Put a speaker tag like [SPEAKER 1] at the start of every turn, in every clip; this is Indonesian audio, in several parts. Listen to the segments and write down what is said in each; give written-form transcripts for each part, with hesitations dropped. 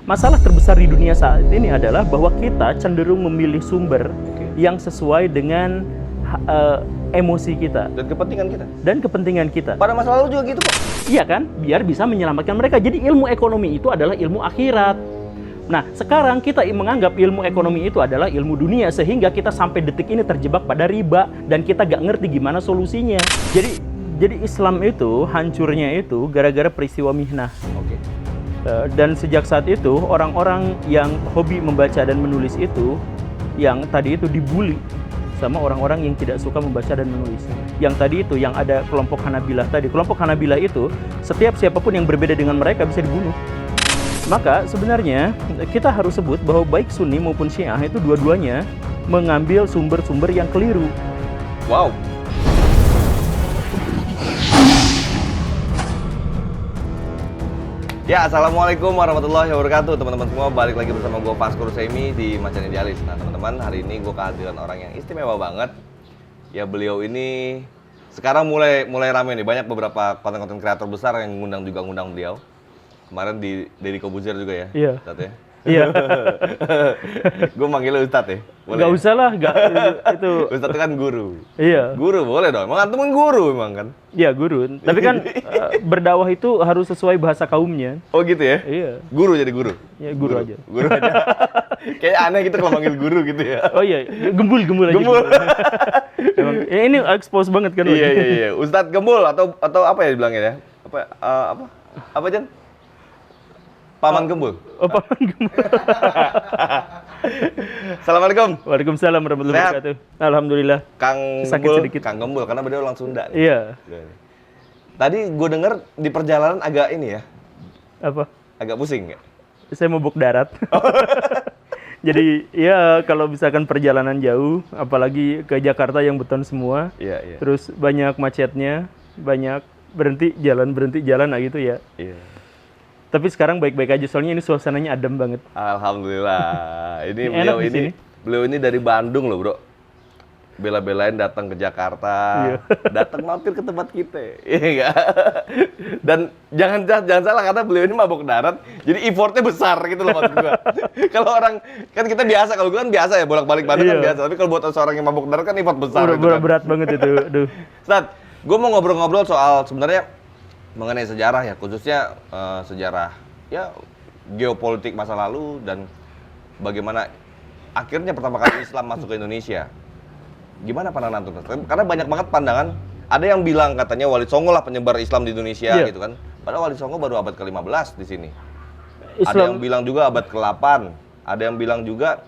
[SPEAKER 1] Masalah terbesar di dunia saat ini adalah bahwa kita cenderung memilih sumber yang sesuai dengan emosi kita dan kepentingan kita.
[SPEAKER 2] Pada masa lalu juga gitu kok.
[SPEAKER 1] Iya kan? Biar bisa menyelamatkan mereka. Jadi ilmu ekonomi itu adalah ilmu akhirat. Nah, sekarang kita menganggap ilmu ekonomi itu adalah ilmu dunia, sehingga kita sampai detik ini terjebak pada riba dan kita gak ngerti gimana solusinya. Jadi Islam itu hancurnya itu gara-gara peristiwa mihnah. Dan sejak saat itu orang-orang yang hobi membaca dan menulis itu, yang tadi itu dibully sama orang-orang yang tidak suka membaca dan menulis. Yang tadi itu, yang ada kelompok Hanabilah tadi. Kelompok Hanabilah itu, setiap siapapun yang berbeda dengan mereka bisa dibunuh. Maka sebenarnya kita harus sebut bahwa baik Sunni maupun Syiah itu dua-duanya mengambil sumber-sumber yang keliru.
[SPEAKER 2] Wow. Ya, assalamualaikum warahmatullahi wabarakatuh, teman-teman semua. Balik lagi bersama gue Faskur Semi di Macan Idealis. Nah, teman-teman, hari ini gue kehadiran orang yang istimewa banget. Ya, beliau ini sekarang mulai rame nih. Banyak beberapa konten-konten kreator besar yang ngundang beliau. Kemarin di Deddy Kobuzier juga ya.
[SPEAKER 1] Iya.
[SPEAKER 2] Ustadz ya.
[SPEAKER 1] Iya.
[SPEAKER 2] Gue manggilnya Ustadz ya. Boleh?
[SPEAKER 1] Gak usah lah, itu.
[SPEAKER 2] Ustadz itu kan guru.
[SPEAKER 1] Iya.
[SPEAKER 2] Guru boleh dong. Emang antum kan guru emang kan?
[SPEAKER 1] Iya, guru. Tapi kan berdakwah itu harus sesuai bahasa kaumnya.
[SPEAKER 2] Oh gitu ya?
[SPEAKER 1] Iya.
[SPEAKER 2] Guru jadi guru.
[SPEAKER 1] Ya, guru aja.
[SPEAKER 2] Guru aja. Kayak aneh gitu kalau manggil guru gitu ya.
[SPEAKER 1] Oh iya, gembul aja.
[SPEAKER 2] Gembul.
[SPEAKER 1] Emang, ini expose banget kan.
[SPEAKER 2] Iya. Ustadz Gembul atau apa ya dibilangnya ya? Apa Jan? Paman Gembul.
[SPEAKER 1] Oh, Paman Gembul.
[SPEAKER 2] Assalamualaikum.
[SPEAKER 1] Waalaikumsalam warahmatullahi wabarakatuh. Alhamdulillah.
[SPEAKER 2] Kang
[SPEAKER 1] Sakit
[SPEAKER 2] Gembul,
[SPEAKER 1] sedikit.
[SPEAKER 2] Kang Gembul karena beliau orang Sunda.
[SPEAKER 1] Iya.
[SPEAKER 2] Tadi gue denger di perjalanan agak ini ya.
[SPEAKER 1] Apa?
[SPEAKER 2] Agak pusing nggak?
[SPEAKER 1] Saya mabuk darat. Jadi ya kalau misalkan perjalanan jauh, apalagi ke Jakarta yang beton semua,
[SPEAKER 2] Iya.
[SPEAKER 1] terus banyak macetnya, banyak berhenti jalan nah gitu ya.
[SPEAKER 2] Iya.
[SPEAKER 1] Tapi sekarang baik-baik aja, soalnya ini suasananya adem banget.
[SPEAKER 2] Alhamdulillah. Ini
[SPEAKER 1] Enak di sini.
[SPEAKER 2] beliau ini dari Bandung loh, Bro. Bela-belain datang ke Jakarta,
[SPEAKER 1] Iya.
[SPEAKER 2] datang mampir ke tempat kita. Iya enggak? Dan jangan salah karena beliau ini mabok darat, jadi effortnya besar gitu loh maksud gua. Kalau orang kan kita biasa, kalau gua kan biasa ya bolak-balik Bandung kan
[SPEAKER 1] Iya.
[SPEAKER 2] biasa, tapi kalau buat seorang yang mabok darat kan effort besar gitu kan.
[SPEAKER 1] Berat banget itu. Aduh.
[SPEAKER 2] Ustaz, gua mau ngobrol-ngobrol soal sebenarnya mengenai sejarah ya, khususnya sejarah ya geopolitik masa lalu dan bagaimana akhirnya pertama kali Islam masuk ke Indonesia. Gimana pandangan antum? Karena banyak banget pandangan. Ada yang bilang katanya Wali Songo lah penyebar Islam di Indonesia gitu kan. Padahal Wali Songo baru abad ke-15 di sini. Ada yang bilang juga abad ke-8. Ada yang bilang juga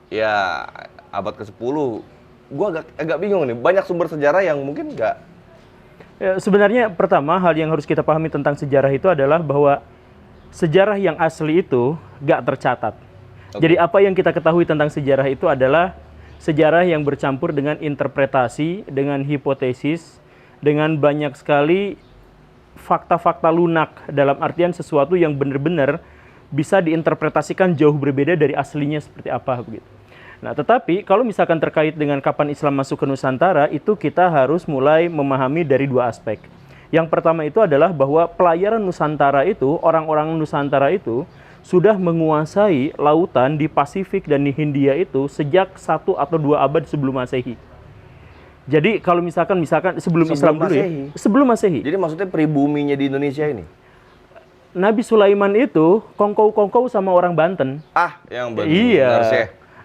[SPEAKER 2] ya abad ke-10. Gua agak bingung nih. Banyak sumber sejarah yang mungkin nggak.
[SPEAKER 1] Ya, sebenarnya pertama hal yang harus kita pahami tentang sejarah itu adalah bahwa sejarah yang asli itu nggak tercatat. Jadi apa yang kita ketahui tentang sejarah itu adalah sejarah yang bercampur dengan interpretasi, dengan hipotesis, dengan banyak sekali fakta-fakta lunak, dalam artian sesuatu yang benar-benar bisa diinterpretasikan jauh berbeda dari aslinya seperti apa begitu. Nah, tetapi kalau misalkan terkait dengan kapan Islam masuk ke Nusantara, itu kita harus mulai memahami dari dua aspek. Yang pertama itu adalah bahwa pelayaran Nusantara itu, orang-orang Nusantara itu sudah menguasai lautan di Pasifik dan di Hindia itu sejak 1 atau 2 abad sebelum Masehi. Jadi kalau misalkan sebelum Islam dulu ya, sebelum Masehi.
[SPEAKER 2] Jadi maksudnya pribuminya di Indonesia ini?
[SPEAKER 1] Nabi Sulaiman itu kongkow-kongkow sama orang Banten.
[SPEAKER 2] Yang benar.
[SPEAKER 1] Iya.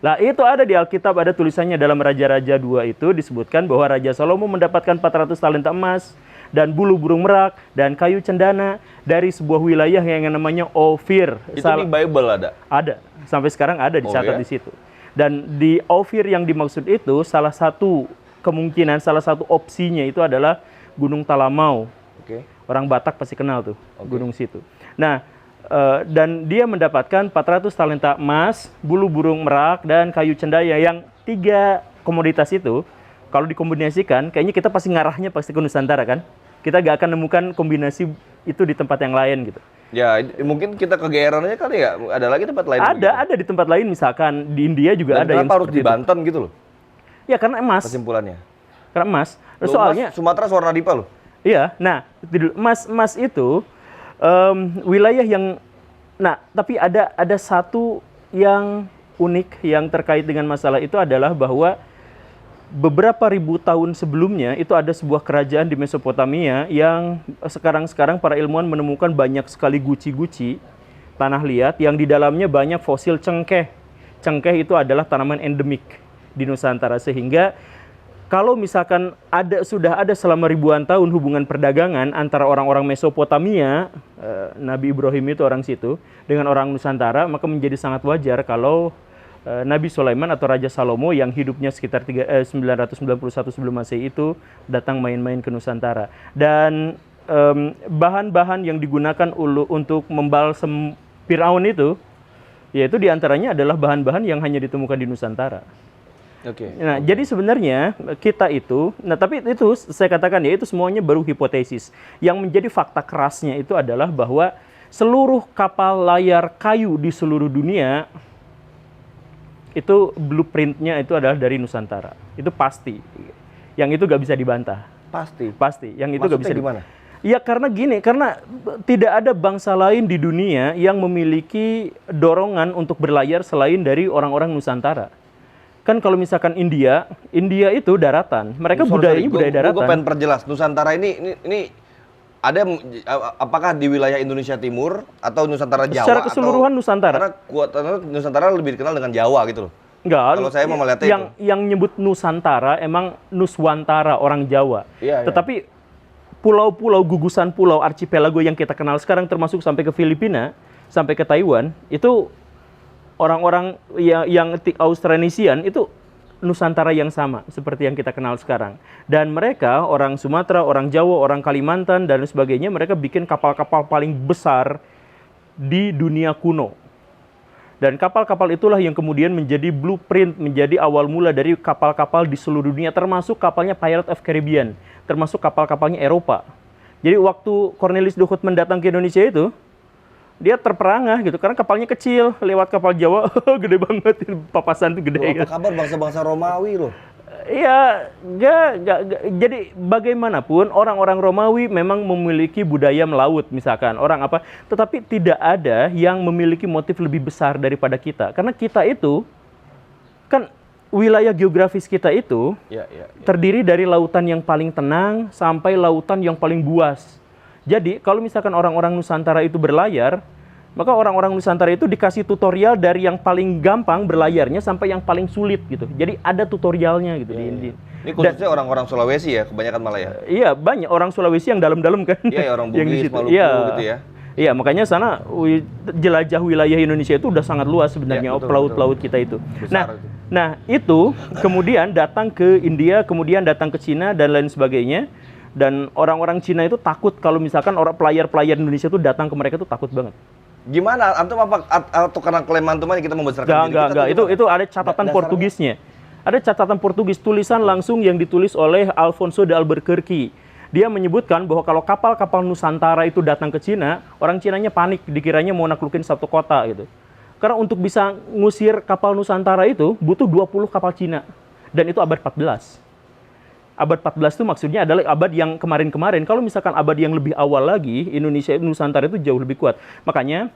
[SPEAKER 1] Lah itu ada di Alkitab, ada tulisannya dalam Raja-Raja 2 itu disebutkan bahwa Raja Salomo mendapatkan 400 talenta emas dan bulu burung merak dan kayu cendana dari sebuah wilayah yang namanya Ofir.
[SPEAKER 2] Itu di Bible ada?
[SPEAKER 1] Ada, sampai sekarang ada dicatat di situ. Dan di Ofir yang dimaksud itu salah satu kemungkinan, salah satu opsinya itu adalah Gunung Talamau. Orang Batak pasti kenal tuh gunung situ. Nah, dan dia mendapatkan 400 talenta emas, bulu burung merak dan kayu cendaya, yang 3 komoditas itu kalau dikombinasikan kayaknya kita pasti ngarahnya pasti ke Nusantara kan. Kita gak akan nemukan kombinasi itu di tempat yang lain gitu.
[SPEAKER 2] Ya, mungkin kita kegeerannya kali ya. Ada lagi tempat lain?
[SPEAKER 1] Ada di tempat lain, misalkan di India juga
[SPEAKER 2] dan
[SPEAKER 1] ada yang
[SPEAKER 2] harus di Banten gitu loh?
[SPEAKER 1] Ya karena emas.
[SPEAKER 2] Kesimpulannya?
[SPEAKER 1] Karena emas.
[SPEAKER 2] Loh,
[SPEAKER 1] soalnya
[SPEAKER 2] Sumatera Swarna Dipa loh?
[SPEAKER 1] Iya, nah emas itu wilayah yang Nah, tapi ada satu yang unik yang terkait dengan masalah itu adalah bahwa beberapa ribu tahun sebelumnya itu ada sebuah kerajaan di Mesopotamia yang sekarang para ilmuwan menemukan banyak sekali guci-guci tanah liat yang di dalamnya banyak fosil cengkeh. Cengkeh itu adalah tanaman endemik di Nusantara, sehingga kalau misalkan sudah ada selama ribuan tahun hubungan perdagangan antara orang-orang Mesopotamia, Nabi Ibrahim itu orang situ, dengan orang Nusantara, maka menjadi sangat wajar kalau Nabi Sulaiman atau Raja Salomo yang hidupnya sekitar 991 sebelum Masehi itu datang main-main ke Nusantara. Dan bahan-bahan yang digunakan untuk membalsem Firaun itu, yaitu diantaranya adalah bahan-bahan yang hanya ditemukan di Nusantara. Nah, jadi sebenarnya kita itu, tapi itu saya katakan ya, itu semuanya baru hipotesis. Yang menjadi fakta kerasnya itu adalah bahwa seluruh kapal layar kayu di seluruh dunia itu blueprintnya itu adalah dari Nusantara. Itu pasti. Yang itu gak bisa dibantah. Pasti. Yang itu gak bisa
[SPEAKER 2] gimana?
[SPEAKER 1] Ya karena gini, karena tidak ada bangsa lain di dunia yang memiliki dorongan untuk berlayar selain dari orang-orang Nusantara. Kan kalau misalkan India itu daratan. Mereka budayanya budaya daratan.
[SPEAKER 2] Gue pengen perjelas, Nusantara ini ada apakah di wilayah Indonesia Timur atau Nusantara Jawa?
[SPEAKER 1] Secara keseluruhan
[SPEAKER 2] atau,
[SPEAKER 1] Nusantara.
[SPEAKER 2] Karena Nusantara lebih dikenal dengan Jawa gitu loh.
[SPEAKER 1] Enggak.
[SPEAKER 2] Kalau saya mau melihatnya
[SPEAKER 1] yang nyebut Nusantara emang Nuswantara, orang Jawa.
[SPEAKER 2] Iya.
[SPEAKER 1] Tetapi pulau-pulau, gugusan pulau, archipelago yang kita kenal sekarang termasuk sampai ke Filipina, sampai ke Taiwan, itu orang-orang yang Austronesian itu Nusantara yang sama seperti yang kita kenal sekarang. Dan mereka, orang Sumatera, orang Jawa, orang Kalimantan, dan sebagainya, mereka bikin kapal-kapal paling besar di dunia kuno. Dan kapal-kapal itulah yang kemudian menjadi blueprint, menjadi awal mula dari kapal-kapal di seluruh dunia, termasuk kapalnya Pirates of Caribbean, termasuk kapal-kapalnya Eropa. Jadi waktu Cornelis de Hout mendatang ke Indonesia itu, dia terperangah gitu, karena kapalnya kecil, lewat kapal Jawa, gede banget, papasan tuh gede.
[SPEAKER 2] Apa kabar bangsa-bangsa Romawi loh?
[SPEAKER 1] Iya, jadi bagaimanapun orang-orang Romawi memang memiliki budaya melaut misalkan, orang apa, tetapi tidak ada yang memiliki motif lebih besar daripada kita. Karena kita itu, kan wilayah geografis kita itu terdiri dari lautan yang paling tenang sampai lautan yang paling buas. Jadi kalau misalkan orang-orang Nusantara itu berlayar, maka orang-orang Nusantara itu dikasih tutorial dari yang paling gampang berlayarnya sampai yang paling sulit gitu. Jadi ada tutorialnya gitu. Ini
[SPEAKER 2] khususnya orang-orang Sulawesi ya, kebanyakan malah ya?
[SPEAKER 1] Iya, banyak orang Sulawesi yang dalam-dalam kan.
[SPEAKER 2] Iya, orang Bugis, Maluku gitu ya.
[SPEAKER 1] Iya, makanya sana jelajah wilayah Indonesia itu udah sangat luas sebenarnya, pelaut-pelaut kita itu. Nah, itu kemudian datang ke India, kemudian datang ke Cina dan lain sebagainya. Dan orang-orang Cina itu takut kalau misalkan orang pelayar-pelayar Indonesia itu datang ke mereka itu takut banget.
[SPEAKER 2] Gimana? Antum apa atau karena klaim antum aja kita membesarkan diri kita?
[SPEAKER 1] Enggak. Itu ada catatan Portugisnya. Ada catatan Portugis, tulisan langsung yang ditulis oleh Alfonso de Albuquerque. Dia menyebutkan bahwa kalau kapal-kapal Nusantara itu datang ke Cina, orang Cinanya panik, dikiranya mau naklukin satu kota gitu. Karena untuk bisa ngusir kapal Nusantara itu butuh 20 kapal Cina. Dan itu abad 14. Abad 14 itu maksudnya adalah abad yang kemarin-kemarin. Kalau misalkan abad yang lebih awal lagi, Indonesia Nusantara itu jauh lebih kuat. Makanya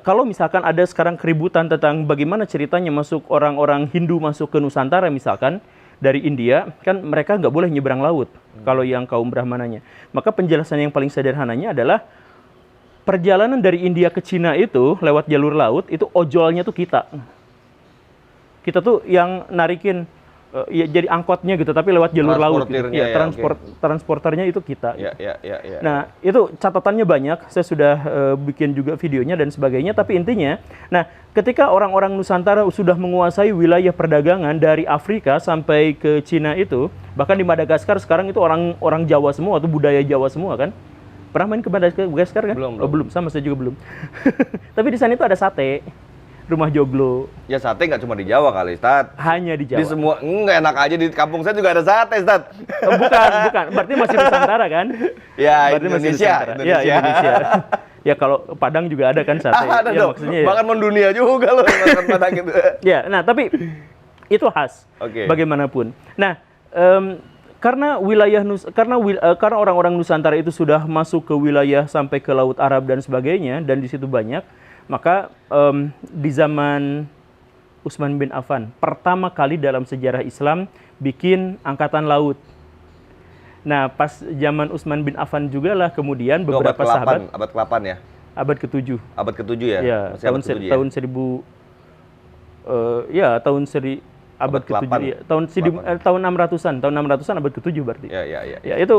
[SPEAKER 1] kalau misalkan ada sekarang keributan tentang bagaimana ceritanya masuk orang-orang Hindu masuk ke Nusantara misalkan dari India, kan mereka nggak boleh nyebrang laut kalau yang kaum Brahmananya. Maka penjelasan yang paling sederhananya adalah perjalanan dari India ke Cina itu lewat jalur laut, itu ojolnya tuh kita. Kita tuh yang narikin ya jadi angkotnya gitu, tapi lewat jalur laut. Gitu. Ya, transporternya itu kita. Nah, itu catatannya banyak. Saya sudah bikin juga videonya dan sebagainya. Tapi intinya, nah, ketika orang-orang Nusantara sudah menguasai wilayah perdagangan dari Afrika sampai ke Cina itu, bahkan di Madagaskar sekarang itu orang Jawa semua atau budaya Jawa semua kan? Pernah main ke Madagaskar kan? Belum. Sama saya juga belum. Tapi di sana itu ada sate. Rumah joglo.
[SPEAKER 2] Ya sate nggak cuma di Jawa kali, Ustaz.
[SPEAKER 1] Hanya di Jawa.
[SPEAKER 2] Di semua, nggak enak aja di kampung saya juga ada sate, Ustaz.
[SPEAKER 1] Bukan. Berarti masih Nusantara kan?
[SPEAKER 2] Ya,
[SPEAKER 1] berarti
[SPEAKER 2] Indonesia.
[SPEAKER 1] Ya, Indonesia. Ya kalau Padang juga ada kan sate.
[SPEAKER 2] Ada
[SPEAKER 1] ya,
[SPEAKER 2] dong.
[SPEAKER 1] maksudnya
[SPEAKER 2] bahkan mendunia juga loh makan Padang gitu.
[SPEAKER 1] Ya, nah tapi itu khas. Bagaimanapun. Nah, karena orang-orang Nusantara itu sudah masuk ke wilayah sampai ke Laut Arab dan sebagainya, dan di situ banyak, Maka di zaman Utsman bin Affan, pertama kali dalam sejarah Islam bikin angkatan laut. Nah, pas zaman Utsman bin Affan juga lah kemudian
[SPEAKER 2] Itu
[SPEAKER 1] beberapa sahabat,
[SPEAKER 2] abad ke-8 ya?
[SPEAKER 1] abad ke-7.
[SPEAKER 2] Abad ke-7 ya?
[SPEAKER 1] Ya,
[SPEAKER 2] Masih abad ke-7 ya?
[SPEAKER 1] tahun 1000 ya tahun seri abad
[SPEAKER 2] Abad
[SPEAKER 1] ke-7
[SPEAKER 2] ke-8.
[SPEAKER 1] ya. Tahun 600-an, tahun 600-an abad ke-7 berarti.
[SPEAKER 2] Ya.
[SPEAKER 1] Ya, itu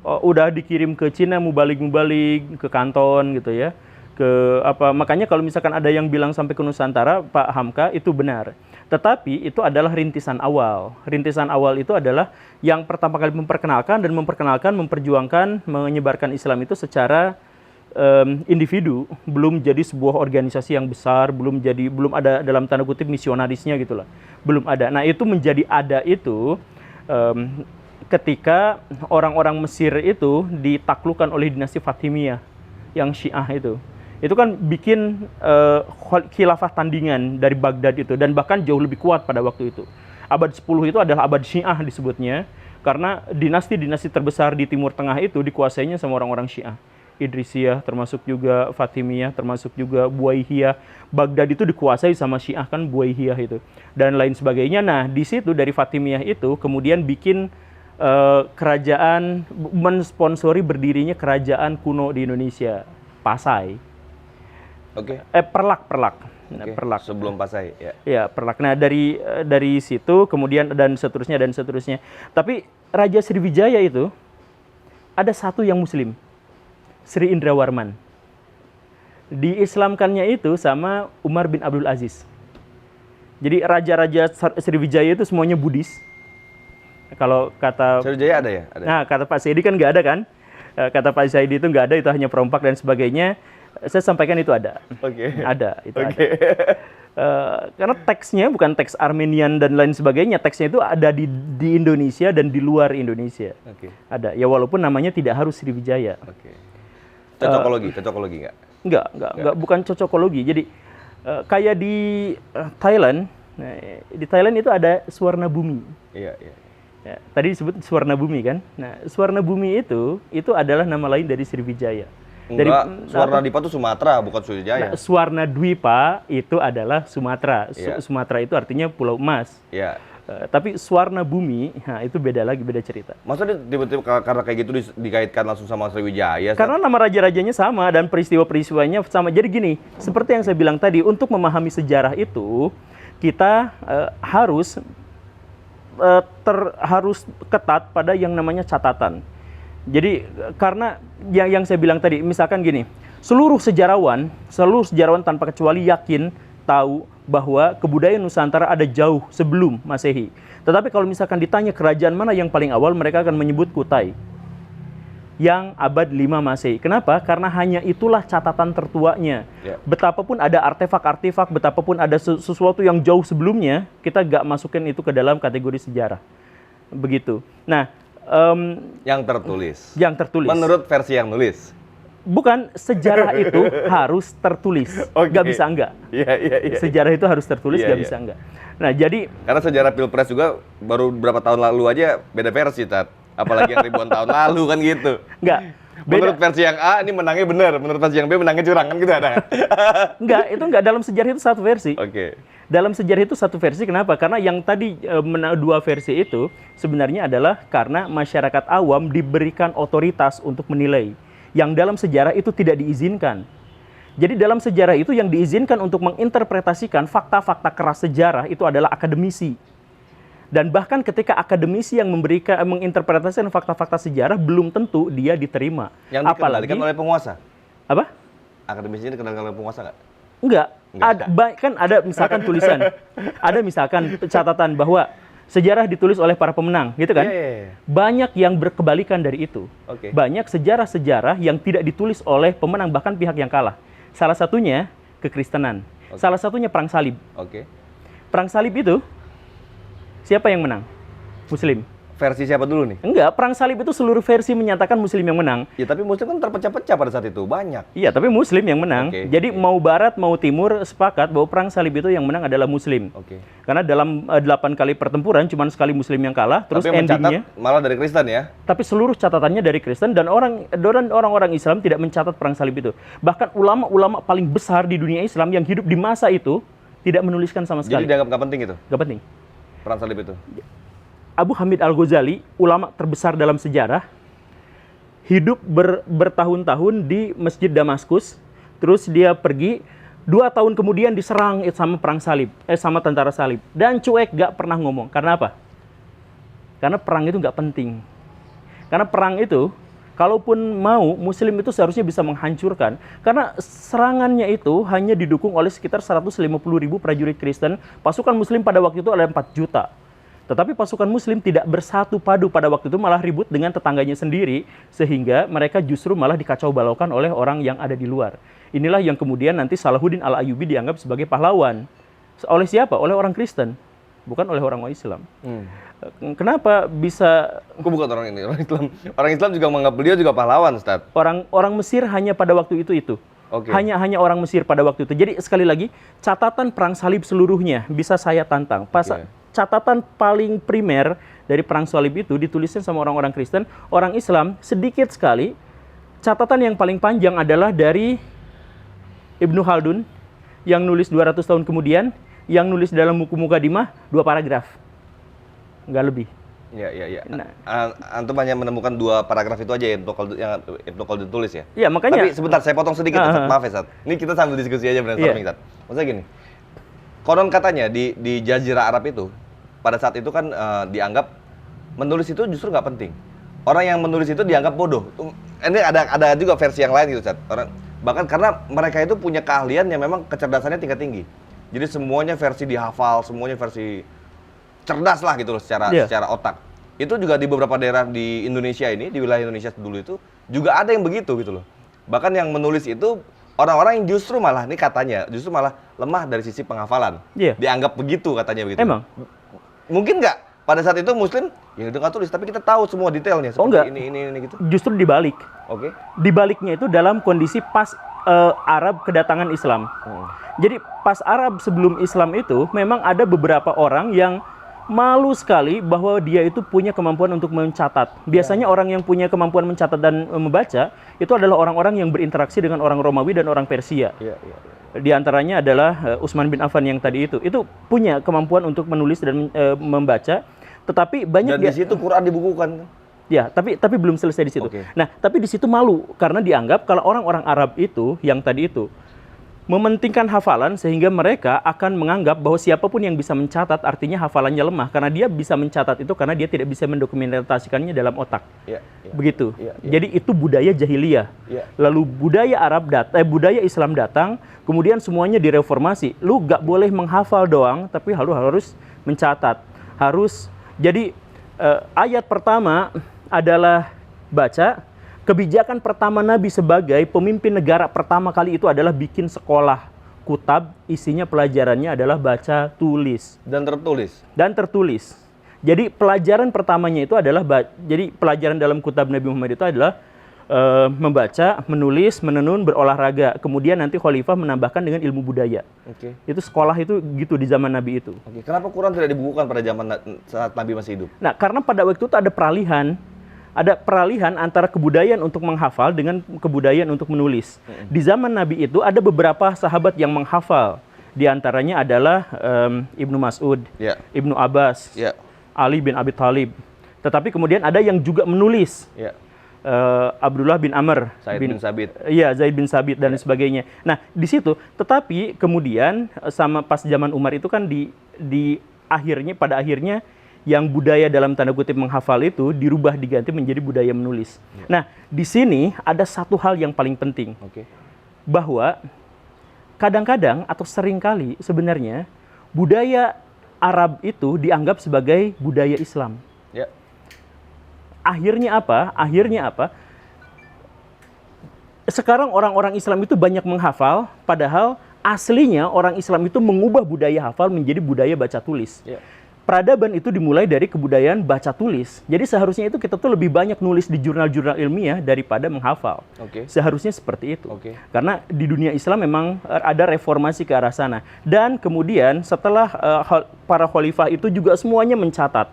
[SPEAKER 1] udah dikirim ke Cina mubalik-mubalik ke Kanton gitu ya. Ke apa, makanya kalau misalkan ada yang bilang sampai ke Nusantara, Pak Hamka, itu benar. Tetapi itu adalah rintisan awal. Rintisan awal itu adalah yang pertama kali memperkenalkan, memperjuangkan, menyebarkan Islam itu secara individu, belum jadi sebuah organisasi yang besar, belum ada dalam tanda kutip misionarisnya gitulah, belum ada. Nah, itu menjadi ada itu ketika orang-orang Mesir itu ditaklukkan oleh dinasti Fatimiyah yang Syiah itu kan bikin khilafah tandingan dari Baghdad itu, dan bahkan jauh lebih kuat pada waktu itu. Abad 10 itu adalah abad Syiah disebutnya, karena dinasti-dinasti terbesar di Timur Tengah itu dikuasainya sama orang-orang Syiah. Idrisiyah, termasuk juga Fatimiyah, termasuk juga Buaihiyah. Baghdad itu dikuasai sama Syiah kan, Buaihiyah itu. Dan lain sebagainya. Nah, di situ dari Fatimiyah itu kemudian bikin kerajaan, mensponsori berdirinya kerajaan kuno di Indonesia, Pasai.
[SPEAKER 2] Oke.
[SPEAKER 1] Perlak.
[SPEAKER 2] Oke,
[SPEAKER 1] Perlak.
[SPEAKER 2] sebelum Pasai ya.
[SPEAKER 1] Ya, Perlak. Nah, dari situ kemudian dan seterusnya. Tapi Raja Sriwijaya itu ada satu yang muslim, Sri Indrawarman. Diislamkannya itu sama Umar bin Abdul Aziz. Jadi raja-raja Sriwijaya itu semuanya Buddhis. Kalau kata
[SPEAKER 2] Sriwijaya ada ya? Ada.
[SPEAKER 1] Nah, kata Pak Saidi kan nggak ada kan? Kata Pak Saidi itu nggak ada, itu hanya perompak dan sebagainya. Saya sampaikan itu ada.
[SPEAKER 2] Oke.
[SPEAKER 1] Ada, itu
[SPEAKER 2] Oke.
[SPEAKER 1] ada. Karena teksnya bukan teks Armenian dan lain sebagainya, teksnya itu ada di Indonesia dan di luar Indonesia.
[SPEAKER 2] Oke.
[SPEAKER 1] Ada. Ya walaupun namanya tidak harus Sriwijaya.
[SPEAKER 2] Oke. Cocokologi enggak?
[SPEAKER 1] Enggak, bukan cocokologi. Jadi kayak di Thailand, nah, di Thailand itu ada Swarna Bumi.
[SPEAKER 2] Iya.
[SPEAKER 1] Ya, tadi disebut Swarna Bumi kan. Nah, Swarna Bumi itu adalah nama lain dari Sriwijaya.
[SPEAKER 2] Enggak, Swarna Dipa itu Sumatera, bukan Sriwijaya.
[SPEAKER 1] Nah, Swarna Dwipa itu adalah Sumatera.
[SPEAKER 2] Iya.
[SPEAKER 1] Sumatera itu artinya Pulau Emas.
[SPEAKER 2] Iya.
[SPEAKER 1] Tapi Swarna Bumi, nah, itu beda lagi, beda cerita.
[SPEAKER 2] Masa dia tiba-tiba karena kayak gitu dikaitkan langsung sama Sriwijaya?
[SPEAKER 1] Karena nama raja-rajanya sama dan peristiwa-peristiwanya sama. Jadi gini, seperti yang saya bilang tadi, untuk memahami sejarah itu kita harus ketat pada yang namanya catatan. Jadi karena yang saya bilang tadi, misalkan gini, seluruh sejarawan tanpa kecuali yakin tahu bahwa kebudayaan Nusantara ada jauh sebelum Masehi. Tetapi kalau misalkan ditanya kerajaan mana yang paling awal, mereka akan menyebut Kutai yang abad 5 Masehi. Kenapa? Karena hanya itulah catatan tertuanya.
[SPEAKER 2] Ya.
[SPEAKER 1] Betapapun ada artefak-artefak, betapapun ada sesuatu yang jauh sebelumnya, kita gak masukin itu ke dalam kategori sejarah. Begitu. Nah,
[SPEAKER 2] Yang tertulis. Menurut versi yang nulis.
[SPEAKER 1] Bukan, sejarah itu harus tertulis.
[SPEAKER 2] Oke.
[SPEAKER 1] Gak bisa enggak.
[SPEAKER 2] Iya.
[SPEAKER 1] Sejarah itu harus tertulis,
[SPEAKER 2] Iya,
[SPEAKER 1] gak
[SPEAKER 2] iya.
[SPEAKER 1] bisa enggak. Nah, jadi
[SPEAKER 2] Karena sejarah Pilpres juga baru beberapa tahun lalu aja beda versi, Tat. Apalagi yang ribuan tahun lalu kan gitu.
[SPEAKER 1] enggak.
[SPEAKER 2] Menurut versi yang A ini menangnya benar, menurut versi yang B menangnya curang kan gitu ada.
[SPEAKER 1] Enggak, itu enggak, dalam sejarah itu satu versi.
[SPEAKER 2] Oke.
[SPEAKER 1] Dalam sejarah itu satu versi, kenapa? Karena yang tadi dua versi itu sebenarnya adalah karena masyarakat awam diberikan otoritas untuk menilai. Yang dalam sejarah itu tidak diizinkan. Jadi dalam sejarah itu yang diizinkan untuk menginterpretasikan fakta-fakta keras sejarah itu adalah akademisi. Dan bahkan ketika akademisi yang menginterpretasikan fakta-fakta sejarah, belum tentu dia diterima.
[SPEAKER 2] Yang dikendalikan oleh penguasa.
[SPEAKER 1] Apa?
[SPEAKER 2] Akademisi ini dikendalikan oleh penguasa nggak?
[SPEAKER 1] Enggak.
[SPEAKER 2] Enggak.
[SPEAKER 1] Kan ada misalkan tulisan, ada misalkan catatan bahwa sejarah ditulis oleh para pemenang, gitu kan?
[SPEAKER 2] Iya.
[SPEAKER 1] Banyak yang berkebalikan dari itu.
[SPEAKER 2] Oke.
[SPEAKER 1] Banyak sejarah-sejarah yang tidak ditulis oleh pemenang, bahkan pihak yang kalah. Salah satunya kekristenan.
[SPEAKER 2] Oke.
[SPEAKER 1] Salah satunya perang salib.
[SPEAKER 2] Oke.
[SPEAKER 1] Perang salib itu siapa yang menang? Muslim.
[SPEAKER 2] versi siapa dulu nih?
[SPEAKER 1] Enggak, perang salib itu seluruh versi menyatakan Muslim yang menang.
[SPEAKER 2] Ya tapi Muslim kan terpecah-pecah pada saat itu, banyak.
[SPEAKER 1] Iya, tapi Muslim yang menang.
[SPEAKER 2] Oke,
[SPEAKER 1] Jadi
[SPEAKER 2] oke.
[SPEAKER 1] mau Barat mau Timur sepakat bahwa perang salib itu yang menang adalah Muslim.
[SPEAKER 2] Oke.
[SPEAKER 1] Karena dalam 8 kali pertempuran cuma sekali Muslim yang kalah, terus
[SPEAKER 2] Tapi yang
[SPEAKER 1] endingnya.
[SPEAKER 2] mencatat malah dari Kristen ya?
[SPEAKER 1] Tapi seluruh catatannya dari Kristen dan orang-orang Islam tidak mencatat perang salib itu. Bahkan ulama-ulama paling besar di dunia Islam yang hidup di masa itu tidak menuliskan sama
[SPEAKER 2] Jadi
[SPEAKER 1] sekali.
[SPEAKER 2] dianggap nggak penting itu,
[SPEAKER 1] Gak penting.
[SPEAKER 2] perang salib itu?
[SPEAKER 1] Abu Hamid Al-Ghazali, ulama terbesar dalam sejarah, hidup bertahun-tahun di Masjid Damaskus, terus dia pergi, 2 tahun kemudian diserang sama perang salib, sama tentara salib, dan cuek, gak pernah ngomong. Karena apa? Karena perang itu gak penting. Karena perang itu, kalaupun mau, Muslim itu seharusnya bisa menghancurkan. Karena serangannya itu hanya didukung oleh sekitar 150.000 prajurit Kristen, pasukan Muslim pada waktu itu ada 4 juta. Tetapi pasukan Muslim tidak bersatu padu pada waktu itu, malah ribut dengan tetangganya sendiri, sehingga mereka justru malah dikacau balaukan oleh orang yang ada di luar. Inilah yang kemudian nanti Salahuddin Al-Ayyubi dianggap sebagai pahlawan. Oleh siapa? Oleh orang Kristen, bukan oleh orang Islam. Kenapa bisa
[SPEAKER 2] Aku bukan orang ini, orang Islam. Orang Islam juga menganggap beliau juga pahlawan, Ustaz.
[SPEAKER 1] orang Mesir hanya pada waktu itu?
[SPEAKER 2] Oke.
[SPEAKER 1] Hanya orang Mesir pada waktu itu. Jadi sekali lagi, catatan perang salib seluruhnya bisa saya tantang.
[SPEAKER 2] Oke.
[SPEAKER 1] Catatan paling primer dari perang salib itu dituliskan sama orang-orang Kristen. Orang Islam sedikit sekali. Catatan yang paling panjang adalah dari Ibnu Khaldun yang nulis 200 tahun kemudian, yang nulis dalam buku Mukadimah 2 paragraf. Nggak lebih.
[SPEAKER 2] Ya.
[SPEAKER 1] Nah.
[SPEAKER 2] Antum hanya menemukan 2 paragraf itu aja yang Ibnu Khaldun tulis ya?
[SPEAKER 1] Ya, makanya
[SPEAKER 2] Tapi sebentar, saya potong sedikit, Ustaz. Maaf ya, Ustaz. Ini kita sambil diskusi aja brainstorming, Ustaz. Maksudnya gini, konon katanya di Jazirah Arab itu, pada saat itu kan dianggap menulis itu justru nggak penting. Orang yang menulis itu dianggap bodoh. Ini ada juga versi yang lain gitu, Ustaz. Bahkan karena mereka itu punya keahlian yang memang kecerdasannya tingkat tinggi. Jadi semuanya versi dihafal, semuanya versi cerdas lah gitu loh secara otak. Itu juga di beberapa daerah di Indonesia ini, di wilayah Indonesia dulu itu juga ada yang begitu gitu loh. Bahkan yang menulis itu orang-orang yang justru malah, ini katanya, justru malah lemah dari sisi penghafalan.
[SPEAKER 1] Iya.
[SPEAKER 2] Dianggap begitu katanya begitu.
[SPEAKER 1] Emang?
[SPEAKER 2] Mungkin nggak pada saat itu Muslim ya udah nggak tulis, tapi kita tahu semua detailnya seperti
[SPEAKER 1] enggak.
[SPEAKER 2] ini gitu.
[SPEAKER 1] Justru dibalik.
[SPEAKER 2] Oke.
[SPEAKER 1] Dibaliknya itu dalam kondisi pas Arab kedatangan Islam. Jadi pas Arab sebelum Islam itu memang ada beberapa orang yang malu sekali bahwa dia itu punya kemampuan untuk mencatat. Biasanya orang yang punya kemampuan mencatat dan membaca itu adalah orang-orang yang berinteraksi dengan orang Romawi dan orang Persia.
[SPEAKER 2] Iya.
[SPEAKER 1] Di antaranya adalah Utsman bin Affan yang tadi itu punya kemampuan untuk menulis dan membaca, tetapi banyak
[SPEAKER 2] Dan di situ Quran dibukukan.
[SPEAKER 1] ya, tapi belum selesai di situ.
[SPEAKER 2] Oke.
[SPEAKER 1] Nah, tapi di situ malu karena dianggap kalau orang-orang Arab itu yang tadi itu mementingkan hafalan sehingga mereka akan menganggap bahwa siapapun yang bisa mencatat artinya hafalannya lemah karena dia bisa mencatat itu karena dia tidak bisa mendokumentasikannya dalam otak.
[SPEAKER 2] Iya.
[SPEAKER 1] Begitu.
[SPEAKER 2] Iya.
[SPEAKER 1] Jadi itu budaya jahiliyah.
[SPEAKER 2] Iya.
[SPEAKER 1] Lalu budaya Islam datang, kemudian semuanya direformasi. Lu gak boleh menghafal doang, tapi harus mencatat. Jadi ayat pertama adalah baca. Kebijakan pertama Nabi sebagai pemimpin negara pertama kali itu adalah bikin sekolah kutab, isinya pelajarannya adalah baca, tulis.
[SPEAKER 2] Dan
[SPEAKER 1] tertulis. Jadi pelajaran pertamanya itu adalah, jadi pelajaran dalam kutab Nabi Muhammad itu adalah membaca, menulis, menenun, berolahraga. Kemudian nanti khalifah menambahkan dengan ilmu budaya.
[SPEAKER 2] Oke.
[SPEAKER 1] Itu sekolah itu gitu di zaman Nabi itu.
[SPEAKER 2] Oke. Kenapa Quran tidak dibukukan pada zaman saat Nabi masih hidup?
[SPEAKER 1] Nah, karena pada waktu itu ada peralihan. Ada peralihan antara kebudayaan untuk menghafal dengan kebudayaan untuk menulis. Di zaman Nabi itu ada beberapa sahabat yang menghafal. Di antaranya adalah Ibnu Mas'ud,
[SPEAKER 2] Ya.
[SPEAKER 1] Ibnu Abbas,
[SPEAKER 2] Ya.
[SPEAKER 1] Ali bin Abi Thalib. Tetapi kemudian ada yang juga menulis.
[SPEAKER 2] Ya.
[SPEAKER 1] Abdullah bin Amr,
[SPEAKER 2] Zaid bin Sabit.
[SPEAKER 1] Iya, Zaid bin Sabit dan sebagainya. Nah, di situ, tetapi kemudian sama pas zaman Umar itu kan pada akhirnya yang budaya dalam tanda kutip menghafal itu dirubah diganti menjadi budaya menulis. Nah, di sini ada satu hal yang paling penting.
[SPEAKER 2] Oke.
[SPEAKER 1] Bahwa kadang-kadang atau seringkali sebenarnya budaya Arab itu dianggap sebagai budaya Islam.
[SPEAKER 2] Ya.
[SPEAKER 1] Akhirnya apa? Sekarang orang-orang Islam itu banyak menghafal, padahal aslinya orang Islam itu mengubah budaya hafal menjadi budaya baca tulis.
[SPEAKER 2] Ya.
[SPEAKER 1] peradaban itu dimulai dari kebudayaan baca tulis. Jadi seharusnya itu kita tuh lebih banyak nulis di jurnal-jurnal ilmiah daripada menghafal.
[SPEAKER 2] Oke.
[SPEAKER 1] Seharusnya seperti itu.
[SPEAKER 2] Oke.
[SPEAKER 1] Karena di dunia Islam memang ada reformasi ke arah sana. Dan kemudian setelah para khalifah itu juga semuanya mencatat.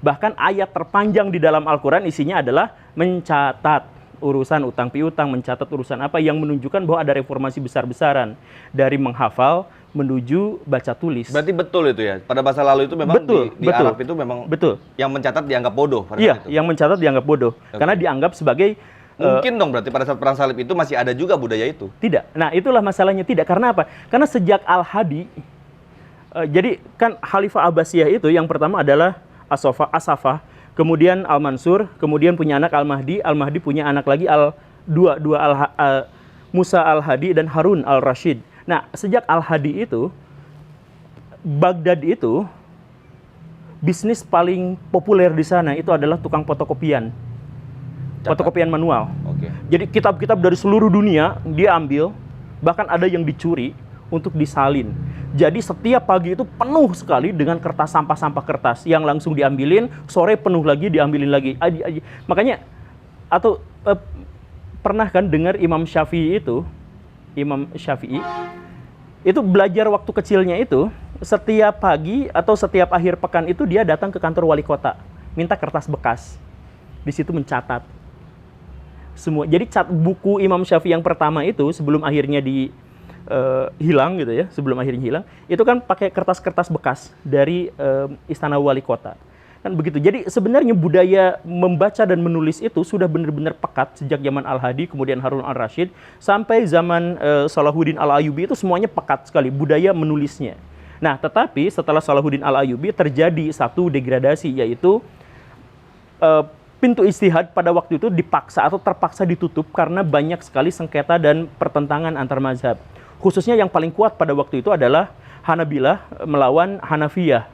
[SPEAKER 1] Bahkan ayat terpanjang di dalam Al-Quran isinya adalah mencatat urusan utang piutang, mencatat urusan apa yang menunjukkan bahwa ada reformasi besar-besaran dari menghafal menuju baca tulis.
[SPEAKER 2] Berarti betul itu ya. Pada masa lalu itu memang di Arab itu memang
[SPEAKER 1] betul.
[SPEAKER 2] Yang mencatat dianggap bodoh pada
[SPEAKER 1] Iya,
[SPEAKER 2] saat itu.
[SPEAKER 1] yang mencatat dianggap bodoh. Karena dianggap sebagai
[SPEAKER 2] Mungkin dong berarti pada saat perang salib itu masih ada juga budaya itu.
[SPEAKER 1] tidak. Nah, itulah masalahnya tidak. Karena apa? Karena sejak Al-Hadi, jadi kan Khalifah Abbasiyah itu yang pertama adalah Asafah, kemudian Al-Mansur, kemudian punya anak Al-Mahdi, Al-Mahdi punya anak lagi Musa Al-Hadi dan Harun Al-Rashid. Nah, sejak Al-Hadi itu, Baghdad itu, bisnis paling populer di sana itu adalah tukang fotokopian. Fotokopian manual.
[SPEAKER 2] Oke.
[SPEAKER 1] Jadi kitab-kitab dari seluruh dunia dia ambil, bahkan ada yang dicuri untuk disalin. Jadi setiap pagi itu penuh sekali dengan kertas sampah-sampah kertas yang langsung diambilin, sore penuh lagi diambilin lagi. Makanya pernah kan dengar Imam Syafi'i itu belajar waktu kecilnya itu setiap pagi atau setiap akhir pekan itu dia datang ke kantor wali kota, minta kertas bekas. Di situ mencatat semua. Jadi buku Imam Syafi'i yang pertama itu sebelum akhirnya hilang gitu ya, sebelum akhirnya hilang, itu kan pakai kertas-kertas bekas dari istana wali kota. Kan begitu. Jadi sebenarnya budaya membaca dan menulis itu sudah benar-benar pekat sejak zaman Al-Hadi, kemudian Harun Al-Rashid, sampai zaman Salahuddin Al-Ayyubi itu semuanya pekat sekali budaya menulisnya. Nah, tetapi setelah Salahuddin Al-Ayyubi terjadi satu degradasi, yaitu pintu ijtihad pada waktu itu dipaksa atau terpaksa ditutup karena banyak sekali sengketa dan pertentangan antar mazhab. Khususnya yang paling kuat pada waktu itu adalah Hanabilah melawan Hanafiyah,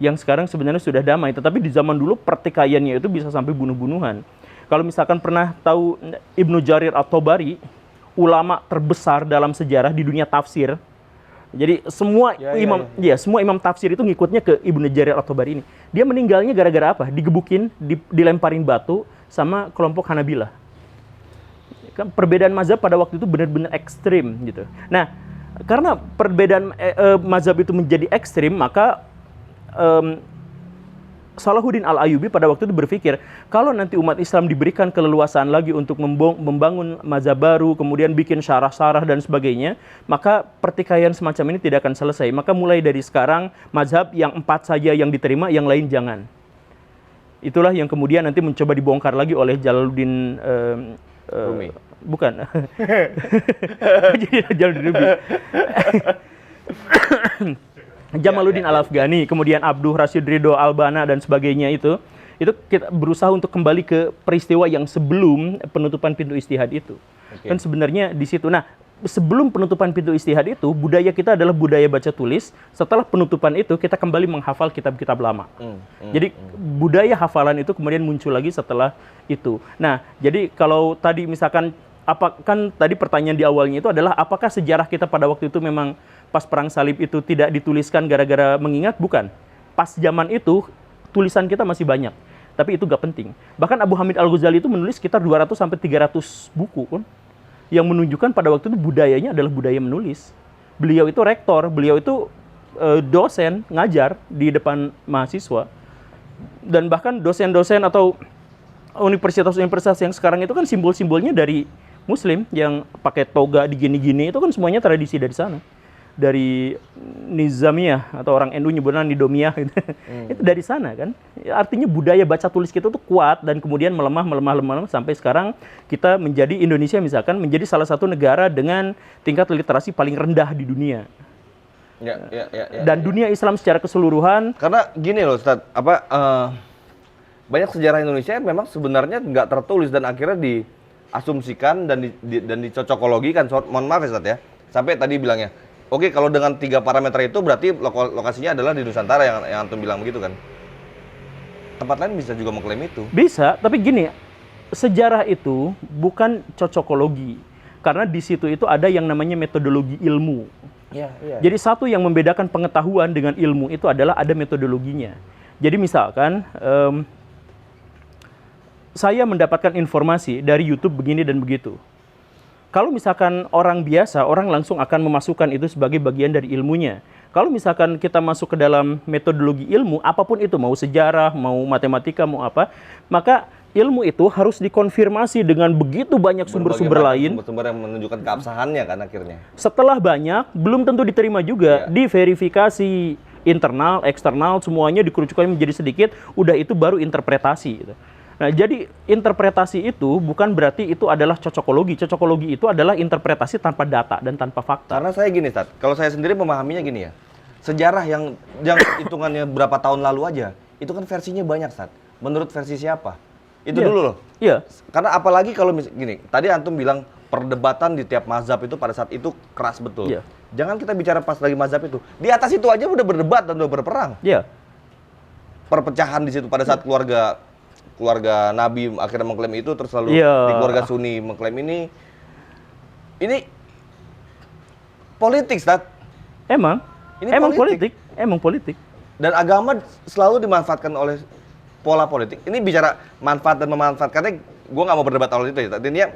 [SPEAKER 1] yang sekarang sebenarnya sudah damai, tetapi di zaman dulu pertikaiannya itu bisa sampai bunuh-bunuhan. Kalau misalkan pernah tahu Ibnu Jarir At-Tabari, ulama terbesar dalam sejarah di dunia tafsir. Jadi semua semua imam tafsir itu ngikutnya ke Ibnu Jarir At-Tabari ini. Dia meninggalnya gara-gara apa? Digebukin, dilemparin batu sama kelompok Hanabilah. Kan perbedaan mazhab pada waktu itu benar-benar ekstrim gitu. Nah, karena perbedaan mazhab itu menjadi ekstrim, maka Salahuddin Al-Ayyubi pada waktu itu berpikir, kalau nanti umat Islam diberikan keleluasaan lagi untuk membangun mazhab baru, kemudian bikin syarah-syarah dan sebagainya, maka pertikaian semacam ini tidak akan selesai. Maka mulai dari sekarang, mazhab yang 4 saja yang diterima, yang lain jangan. Itulah yang kemudian nanti mencoba dibongkar lagi oleh Jalaluddin
[SPEAKER 2] Rumi.
[SPEAKER 1] Bukan. Jadi Jalaluddin Rumi. Jamaluddin Al-Afghani, kemudian Abduh Rashid Ridho Al-Bana dan sebagainya itu kita berusaha untuk kembali ke peristiwa yang sebelum penutupan pintu ijtihad itu. Kan sebenarnya di situ. Nah, sebelum penutupan pintu ijtihad itu, budaya kita adalah budaya baca tulis. Setelah penutupan itu, kita kembali menghafal kitab-kitab lama. Jadi budaya hafalan itu kemudian muncul lagi setelah itu. Nah, jadi kalau tadi misalkan kan tadi pertanyaan di awalnya itu adalah apakah sejarah kita pada waktu itu memang pas perang salib itu tidak dituliskan gara-gara mengingat? Bukan. Pas zaman itu tulisan kita masih banyak, tapi itu gak penting. Bahkan Abu Hamid Al-Ghazali itu menulis sekitar 200 sampai 300 buku kan, yang menunjukkan pada waktu itu budayanya adalah budaya menulis. Beliau itu rektor, beliau itu dosen ngajar di depan mahasiswa, dan bahkan dosen-dosen atau universitas-universitas yang sekarang itu kan simbol-simbolnya dari Muslim, yang pakai toga digini-gini itu kan semuanya tradisi dari sana, dari Nizamiyah atau orang NU nyebutnya Nidomiyah gitu. Itu dari sana kan. Artinya budaya baca tulis kita tuh kuat dan kemudian melemah sampai sekarang kita menjadi Indonesia misalkan menjadi salah satu negara dengan tingkat literasi paling rendah di dunia. Dan dunia Islam secara keseluruhan.
[SPEAKER 2] Karena gini loh Ustadz, banyak sejarah Indonesia yang memang sebenarnya nggak tertulis dan akhirnya diasumsikan dan dicocokologikan. Mohon maaf ya Ustadz ya. Sampai tadi bilangnya, oke, kalau dengan 3 parameter itu berarti lokasinya adalah di Nusantara yang Antum bilang begitu kan? Tempat lain bisa juga mengklaim itu.
[SPEAKER 1] Bisa, tapi gini, sejarah itu bukan cocokologi. Karena di situ itu ada yang namanya metodologi ilmu.
[SPEAKER 2] Iya.
[SPEAKER 1] Jadi satu yang membedakan pengetahuan dengan ilmu itu adalah ada metodologinya. Jadi misalkan saya mendapatkan informasi dari YouTube begini dan begitu. Kalau misalkan orang biasa, orang langsung akan memasukkan itu sebagai bagian dari ilmunya. Kalau misalkan kita masuk ke dalam metodologi ilmu, apapun itu, mau sejarah, mau matematika, mau apa, maka ilmu itu harus dikonfirmasi dengan begitu banyak sumber-sumber lain.
[SPEAKER 2] Sumber-sumber yang menunjukkan keabsahannya kan akhirnya.
[SPEAKER 1] Setelah banyak, belum tentu diterima juga, diverifikasi internal, eksternal, semuanya dikerucutkan menjadi sedikit, udah itu baru interpretasi. Gitu. Nah, jadi interpretasi itu bukan berarti itu adalah cocokologi. Cocokologi itu adalah interpretasi tanpa data dan tanpa fakta.
[SPEAKER 2] Karena saya gini, Tad, kalau saya sendiri memahaminya gini ya, sejarah yang hitungannya berapa tahun lalu aja, itu kan versinya banyak, Tad. Menurut versi siapa? Itu dulu loh.
[SPEAKER 1] Iya.
[SPEAKER 2] Karena apalagi kalau gini, tadi antum bilang perdebatan di tiap mazhab itu pada saat itu keras betul.
[SPEAKER 1] Iya.
[SPEAKER 2] Jangan kita bicara pas lagi mazhab itu. Di atas itu aja udah berdebat dan udah berperang.
[SPEAKER 1] Iya.
[SPEAKER 2] Perpecahan di situ pada saat keluarga Nabi akhirnya mengklaim itu, terus lalu
[SPEAKER 1] Iya.
[SPEAKER 2] di keluarga Sunni mengklaim ini. Ini politik, Stat.
[SPEAKER 1] Emang politik. Emang politik.
[SPEAKER 2] Dan agama selalu dimanfaatkan oleh pola politik. Ini bicara manfaat dan memanfaatkannya, gue nggak mau berdebat soal itu ya. Intinya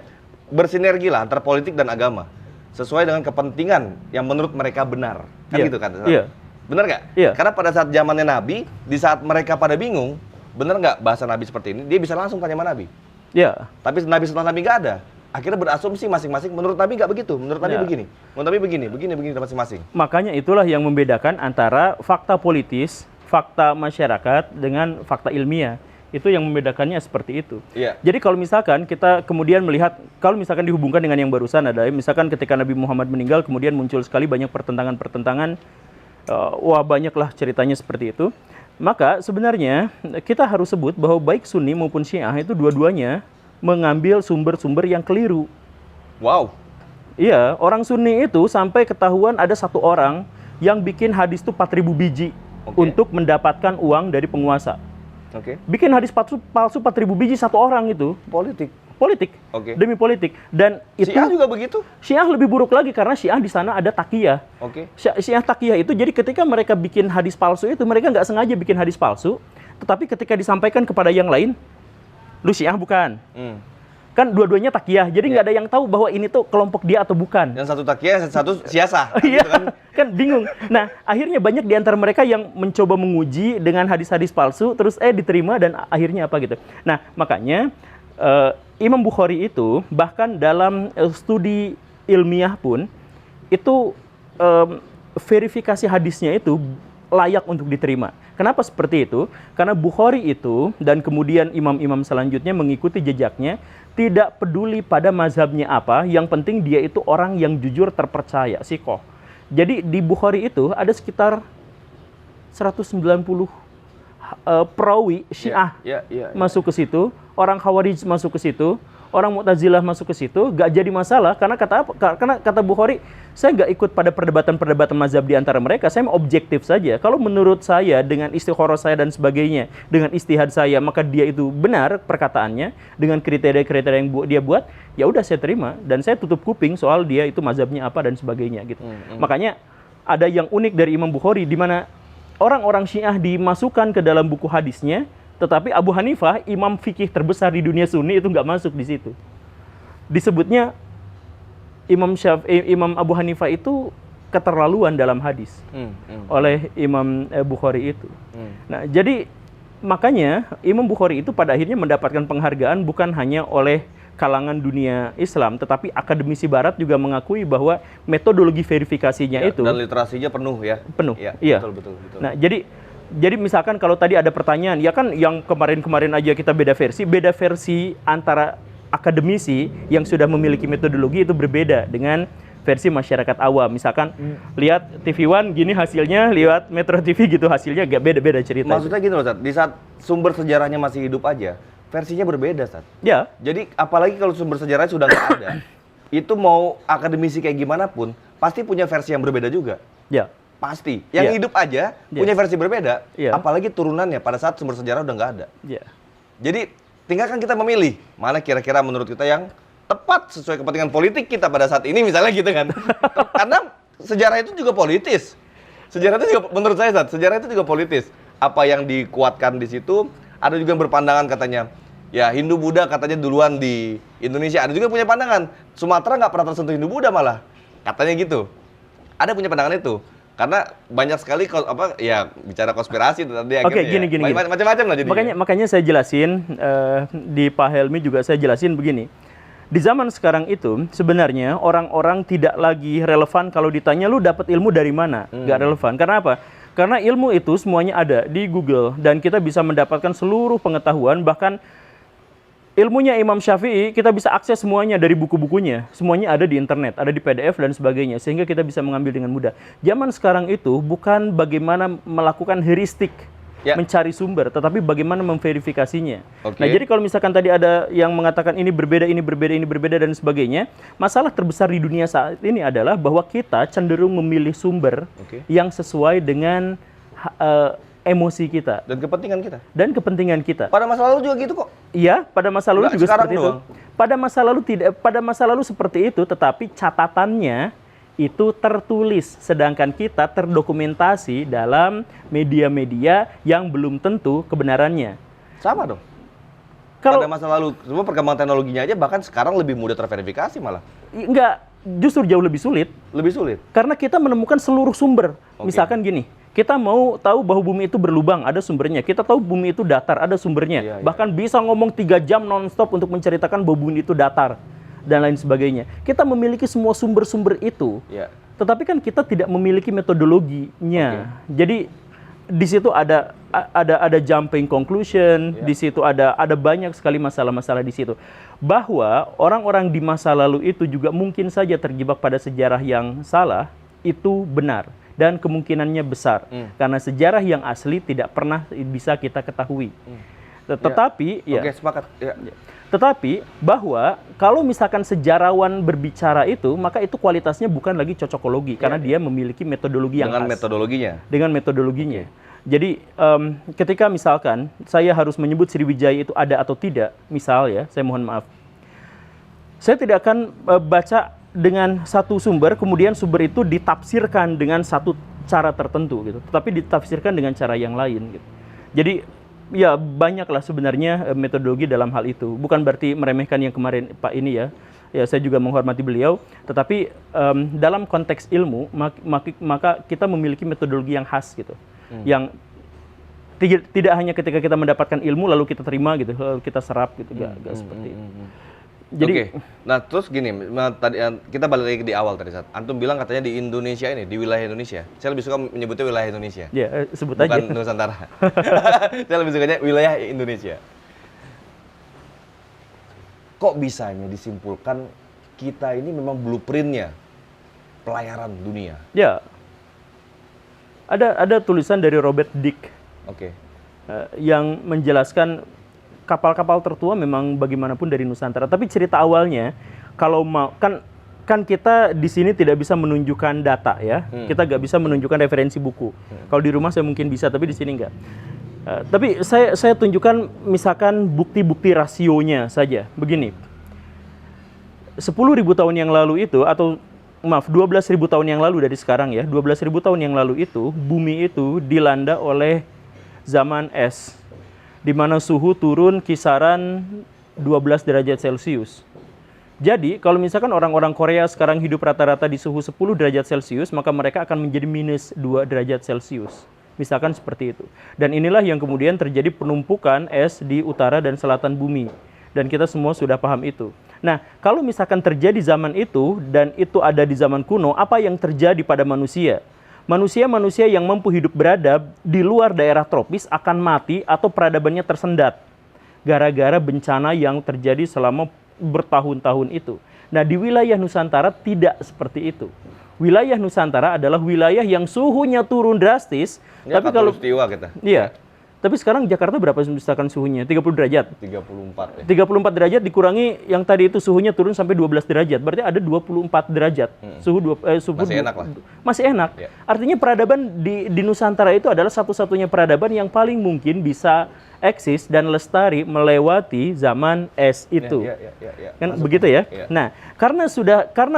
[SPEAKER 2] bersinergi lah antara politik dan agama. Sesuai dengan kepentingan yang menurut mereka benar. Kan
[SPEAKER 1] Iya.
[SPEAKER 2] gitu kan?
[SPEAKER 1] Iya.
[SPEAKER 2] Benar nggak?
[SPEAKER 1] Iya.
[SPEAKER 2] Karena pada saat zamannya Nabi, di saat mereka pada bingung, benar nggak bahasa Nabi seperti ini, dia bisa langsung tanya sama Nabi.
[SPEAKER 1] Iya.
[SPEAKER 2] Tapi Nabi setelah Nabi nggak ada. Akhirnya berasumsi masing-masing, menurut Nabi nggak begitu, menurut Nabi
[SPEAKER 1] Ya.
[SPEAKER 2] begini, menurut Nabi begini, masing-masing.
[SPEAKER 1] Makanya itulah yang membedakan antara fakta politis, fakta masyarakat dengan fakta ilmiah. Itu yang membedakannya seperti itu.
[SPEAKER 2] Iya.
[SPEAKER 1] Jadi kalau misalkan kita kemudian melihat, kalau misalkan dihubungkan dengan yang barusan ada, misalkan ketika Nabi Muhammad meninggal, kemudian muncul sekali banyak pertentangan-pertentangan, wah banyaklah ceritanya seperti itu. Maka sebenarnya kita harus sebut bahwa baik Sunni maupun Syiah itu dua-duanya mengambil sumber-sumber yang keliru.
[SPEAKER 2] Wow.
[SPEAKER 1] Iya, orang Sunni itu sampai ketahuan ada satu orang yang bikin hadis itu 4.000 biji untuk mendapatkan uang dari penguasa.
[SPEAKER 2] Oke.
[SPEAKER 1] Bikin hadis palsu 4.000 biji satu orang itu. Politik.
[SPEAKER 2] Oke.
[SPEAKER 1] Demi politik. Dan itu
[SPEAKER 2] Syiah juga begitu.
[SPEAKER 1] Syiah lebih buruk lagi karena Syiah di sana ada takiyah.
[SPEAKER 2] Oke.
[SPEAKER 1] Syiah takiyah itu jadi ketika mereka bikin hadis palsu itu mereka nggak sengaja bikin hadis palsu, tetapi ketika disampaikan kepada yang lain, lu Syiah bukan? Kan dua-duanya takiyah, jadi nggak ada yang tahu bahwa ini tuh kelompok dia atau bukan.
[SPEAKER 2] Yang satu takiyah, yang satu siasah.
[SPEAKER 1] Iya,
[SPEAKER 2] Gitu kan?
[SPEAKER 1] kan bingung. Nah, akhirnya banyak di antara mereka yang mencoba menguji dengan hadis-hadis palsu, terus diterima dan akhirnya apa gitu. Nah, makanya Imam Bukhari itu bahkan dalam studi ilmiah pun itu verifikasi hadisnya itu layak untuk diterima. Kenapa seperti itu? Karena Bukhari itu dan kemudian imam-imam selanjutnya mengikuti jejaknya, tidak peduli pada mazhabnya apa, yang penting dia itu orang yang jujur, terpercaya, sikoh. Jadi di Bukhari itu ada sekitar 190 perawi Syiah masuk ke situ, orang Khawarij masuk ke situ, orang Mu'tazilah masuk ke situ, gak jadi masalah karena kata Bukhari, saya gak ikut pada perdebatan-perdebatan mazhab di antara mereka, saya objektif saja. Kalau menurut saya dengan istikharah saya dan sebagainya, dengan istihad saya, maka dia itu benar perkataannya dengan kriteria-kriteria yang dia buat, ya udah saya terima dan saya tutup kuping soal dia itu mazhabnya apa dan sebagainya gitu. Makanya ada yang unik dari Imam Bukhari di mana orang-orang Syiah dimasukkan ke dalam buku hadisnya, tetapi Abu Hanifah, imam fikih terbesar di dunia Sunni, itu nggak masuk di situ. Disebutnya Imam Abu Hanifah itu keterlaluan dalam hadis oleh Imam Bukhari itu. Nah, jadi makanya Imam Bukhari itu pada akhirnya mendapatkan penghargaan bukan hanya oleh kalangan dunia Islam, tetapi akademisi Barat juga mengakui bahwa metodologi verifikasinya itu
[SPEAKER 2] dan literasinya penuh ya.
[SPEAKER 1] Penuh.
[SPEAKER 2] Ya,
[SPEAKER 1] Iya.
[SPEAKER 2] Betul.
[SPEAKER 1] Nah, jadi misalkan kalau tadi ada pertanyaan, ya kan yang kemarin-kemarin aja kita beda versi antara akademisi yang sudah memiliki metodologi itu berbeda dengan versi masyarakat awam. Misalkan lihat TV One gini hasilnya, lihat Metro TV gitu hasilnya, agak beda-beda cerita.
[SPEAKER 2] Maksudnya gini loh, Sat, di saat sumber sejarahnya masih hidup aja, versinya berbeda, Sat.
[SPEAKER 1] Ya.
[SPEAKER 2] Jadi apalagi kalau sumber sejarahnya sudah nggak ada, itu mau akademisi kayak gimana pun, pasti punya versi yang berbeda juga.
[SPEAKER 1] Ya.
[SPEAKER 2] Pasti. Yang hidup aja punya versi berbeda, apalagi turunannya pada saat sumber sejarah udah nggak ada.
[SPEAKER 1] Ya.
[SPEAKER 2] Jadi tinggal kan kita memilih mana kira-kira menurut kita yang tepat sesuai kepentingan politik kita pada saat ini misalnya gitu kan. Karena sejarah itu juga politis. Sejarah itu juga, menurut saya, Sat, sejarah itu juga politis. Apa yang dikuatkan di situ, ada juga yang berpandangan katanya, ya Hindu Buddha katanya duluan di Indonesia. Ada juga punya pandangan, Sumatera nggak pernah tersentuh Hindu Buddha malah. Katanya gitu. Ada punya pandangan itu. Karena banyak sekali ya bicara konspirasi tadi
[SPEAKER 1] Oke,
[SPEAKER 2] akhirnya.
[SPEAKER 1] gini.
[SPEAKER 2] Macam-macam lah jadinya.
[SPEAKER 1] Makanya saya jelasin di Pak Helmi juga saya jelasin begini. Di zaman sekarang itu sebenarnya orang-orang tidak lagi relevan kalau ditanya lu dapat ilmu dari mana, nggak relevan. Karena apa? Karena ilmu itu semuanya ada di Google dan kita bisa mendapatkan seluruh pengetahuan, bahkan ilmunya Imam Syafi'i kita bisa akses semuanya dari buku-bukunya, semuanya ada di internet, ada di PDF dan sebagainya, sehingga kita bisa mengambil dengan mudah. Zaman sekarang itu bukan bagaimana melakukan heuristik, mencari sumber, tetapi bagaimana memverifikasinya. Nah, jadi kalau misalkan tadi ada yang mengatakan ini berbeda dan sebagainya, masalah terbesar di dunia saat ini adalah bahwa kita cenderung memilih sumber yang sesuai dengan emosi kita
[SPEAKER 2] dan kepentingan kita.
[SPEAKER 1] kepentingan kita.
[SPEAKER 2] Pada masa lalu juga gitu kok.
[SPEAKER 1] Iya, pada masa lalu juga seperti itu. Pada masa lalu seperti itu, tetapi catatannya itu tertulis, sedangkan kita terdokumentasi dalam media-media yang belum tentu kebenarannya.
[SPEAKER 2] Sama dong. Pada masa lalu, semua perkembangan teknologinya aja bahkan sekarang lebih mudah terverifikasi malah.
[SPEAKER 1] Enggak, justru jauh lebih sulit.
[SPEAKER 2] Lebih sulit?
[SPEAKER 1] Karena kita menemukan seluruh sumber. Misalkan gini, kita mau tahu bahwa bumi itu berlubang, ada sumbernya. Kita tahu bumi itu datar, ada sumbernya. Bahkan bisa ngomong 3 jam non-stop untuk menceritakan bahwa bumi itu datar dan lain sebagainya. Kita memiliki semua sumber-sumber itu, tetapi kan kita tidak memiliki metodologinya. Jadi di situ ada jumping conclusion, di situ ada banyak sekali masalah-masalah di situ. Bahwa orang-orang di masa lalu itu juga mungkin saja terjebak pada sejarah yang salah, itu benar dan kemungkinannya besar karena sejarah yang asli tidak pernah bisa kita ketahui. Tetapi
[SPEAKER 2] sepakat.
[SPEAKER 1] Tetapi bahwa kalau misalkan sejarawan berbicara itu, maka itu kualitasnya bukan lagi cocokologi karena dia memiliki metodologi yang khas. Dengan metodologinya. Jadi ketika misalkan saya harus menyebut Sriwijaya itu ada atau tidak, misal ya, saya mohon maaf, saya tidak akan baca dengan satu sumber, kemudian sumber itu ditafsirkan dengan satu cara tertentu gitu, tetapi ditafsirkan dengan cara yang lain gitu. Jadi ya banyaklah sebenarnya metodologi dalam hal itu. Bukan berarti meremehkan yang kemarin Pak ini ya. Ya saya juga menghormati beliau. Tetapi dalam konteks ilmu maka kita memiliki metodologi yang khas gitu. Yang tidak hanya ketika kita mendapatkan ilmu lalu kita terima gitu, lalu kita serap gitu, gak seperti itu. Jadi,
[SPEAKER 2] nah terus gini, tadi kita balik lagi di awal tadi saat Antum bilang katanya di Indonesia ini, di wilayah Indonesia. Saya lebih suka menyebutnya wilayah Indonesia.
[SPEAKER 1] Ya, sebut aja.
[SPEAKER 2] Bukan Nusantara. Saya lebih sukanya wilayah Indonesia. Kok bisanya disimpulkan kita ini memang blueprintnya pelayaran dunia?
[SPEAKER 1] Ya, ada tulisan dari Robert Dick yang menjelaskan kapal-kapal tertua memang bagaimanapun dari Nusantara. Tapi cerita awalnya, kalau mau kan kita di sini tidak bisa menunjukkan data ya, kita nggak bisa menunjukkan referensi buku. Kalau di rumah saya mungkin bisa, tapi di sini nggak. Tapi saya tunjukkan misalkan bukti-bukti rasionya saja. Begini, 10.000 tahun yang lalu itu, atau maaf 12.000 tahun yang lalu dari sekarang ya, 12.000 tahun yang lalu itu bumi itu dilanda oleh zaman es, di mana suhu turun kisaran 12 derajat Celcius. Jadi, kalau misalkan orang-orang Korea sekarang hidup rata-rata di suhu 10 derajat Celcius, maka mereka akan menjadi minus 2 derajat Celcius. Misalkan seperti itu. Dan inilah yang kemudian terjadi penumpukan es di utara dan selatan bumi. Dan kita semua sudah paham itu. Nah, kalau misalkan terjadi zaman itu, dan itu ada di zaman kuno, apa yang terjadi pada manusia? Manusia-manusia yang mampu hidup beradab di luar daerah tropis akan mati atau peradabannya tersendat gara-gara bencana yang terjadi selama bertahun-tahun itu. Nah, di wilayah Nusantara tidak seperti itu. Wilayah Nusantara adalah wilayah yang suhunya turun drastis.
[SPEAKER 2] Ini
[SPEAKER 1] tapi kalau
[SPEAKER 2] kita.
[SPEAKER 1] Iya. Tapi sekarang Jakarta berapa misalkan suhunya? 30 derajat?
[SPEAKER 2] 34 ya.
[SPEAKER 1] 34 derajat dikurangi yang tadi itu suhunya turun sampai 12 derajat. Berarti ada 24 derajat. Suhu
[SPEAKER 2] masih enak lah.
[SPEAKER 1] Masih enak.
[SPEAKER 2] Ya.
[SPEAKER 1] Artinya peradaban di Nusantara itu adalah satu-satunya peradaban yang paling mungkin bisa eksis dan lestari melewati zaman es itu. Kan
[SPEAKER 2] Masuk.
[SPEAKER 1] begitu ya?
[SPEAKER 2] Iya.
[SPEAKER 1] Nah, karena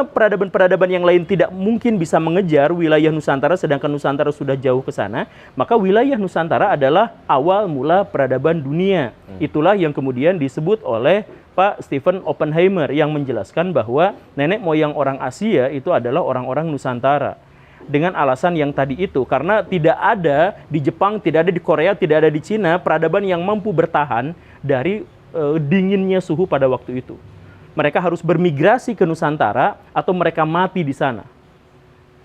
[SPEAKER 1] peradaban-peradaban yang lain tidak mungkin bisa mengejar wilayah Nusantara sedangkan Nusantara sudah jauh ke sana, maka wilayah Nusantara adalah awal mula peradaban dunia. Itulah yang kemudian disebut oleh Pak Stephen Oppenheimer yang menjelaskan bahwa nenek moyang orang Asia itu adalah orang-orang Nusantara. Dengan alasan yang tadi itu, karena tidak ada di Jepang, tidak ada di Korea, tidak ada di Cina peradaban yang mampu bertahan dari dinginnya suhu pada waktu itu. Mereka harus bermigrasi ke Nusantara atau mereka mati di sana.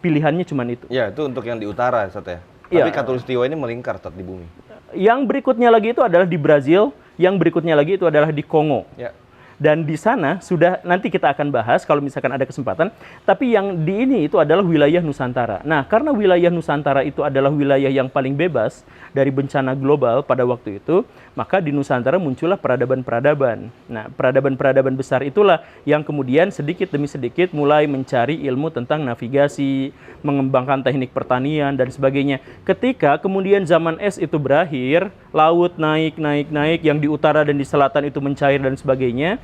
[SPEAKER 1] Pilihannya cuma itu.
[SPEAKER 2] Ya, itu untuk yang di utara, Ustaz ya.
[SPEAKER 1] Iya.
[SPEAKER 2] Tapi Katulistiwa ini melingkar, Ustaz, di bumi.
[SPEAKER 1] Yang berikutnya lagi itu adalah di Brazil, yang berikutnya lagi itu adalah di Kongo.
[SPEAKER 2] Ya.
[SPEAKER 1] Dan di sana sudah nanti kita akan bahas kalau misalkan ada kesempatan. Tapi yang di ini itu adalah wilayah Nusantara. Nah, karena wilayah Nusantara itu adalah wilayah yang paling bebas dari bencana global pada waktu itu, maka di Nusantara muncullah peradaban-peradaban. Nah, peradaban-peradaban besar itulah yang kemudian sedikit demi sedikit mulai mencari ilmu tentang navigasi, mengembangkan teknik pertanian dan sebagainya. Ketika kemudian zaman es itu berakhir, laut naik, yang di utara dan di selatan itu mencair dan sebagainya,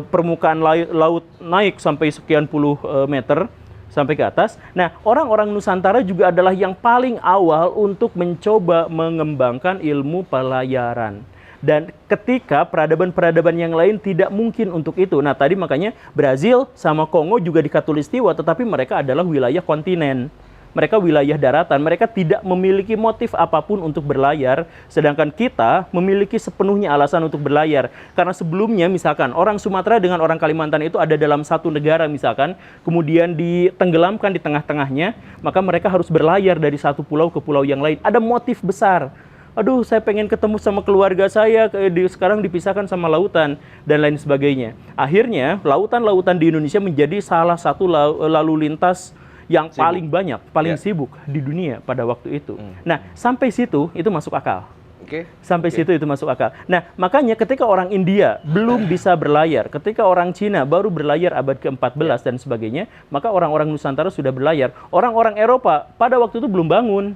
[SPEAKER 1] permukaan laut naik sampai sekian puluh meter sampai ke atas. Nah, orang-orang Nusantara juga adalah yang paling awal untuk mencoba mengembangkan ilmu pelayaran. Dan ketika peradaban-peradaban yang lain tidak mungkin untuk itu. Nah, tadi makanya Brazil sama Kongo juga di Katulistiwa, tetapi mereka adalah wilayah kontinen. Mereka wilayah daratan, mereka tidak memiliki motif apapun untuk berlayar, sedangkan kita memiliki sepenuhnya alasan untuk berlayar. Karena sebelumnya misalkan orang Sumatera dengan orang Kalimantan itu ada dalam satu negara misalkan, kemudian ditenggelamkan di tengah-tengahnya, maka mereka harus berlayar dari satu pulau ke pulau yang lain. Ada motif besar. Aduh, saya pengen ketemu sama keluarga saya, sekarang dipisahkan sama lautan, dan lain sebagainya. Akhirnya, lautan-lautan di Indonesia menjadi salah satu lalu lintas yang paling banyak, paling sibuk di dunia pada waktu itu. Nah, sampai situ itu masuk akal. Sampai situ itu masuk akal. Nah, makanya ketika orang India belum bisa berlayar, ketika orang Cina baru berlayar abad ke-14 dan sebagainya, maka orang-orang Nusantara sudah berlayar. Orang-orang Eropa pada waktu itu belum bangun.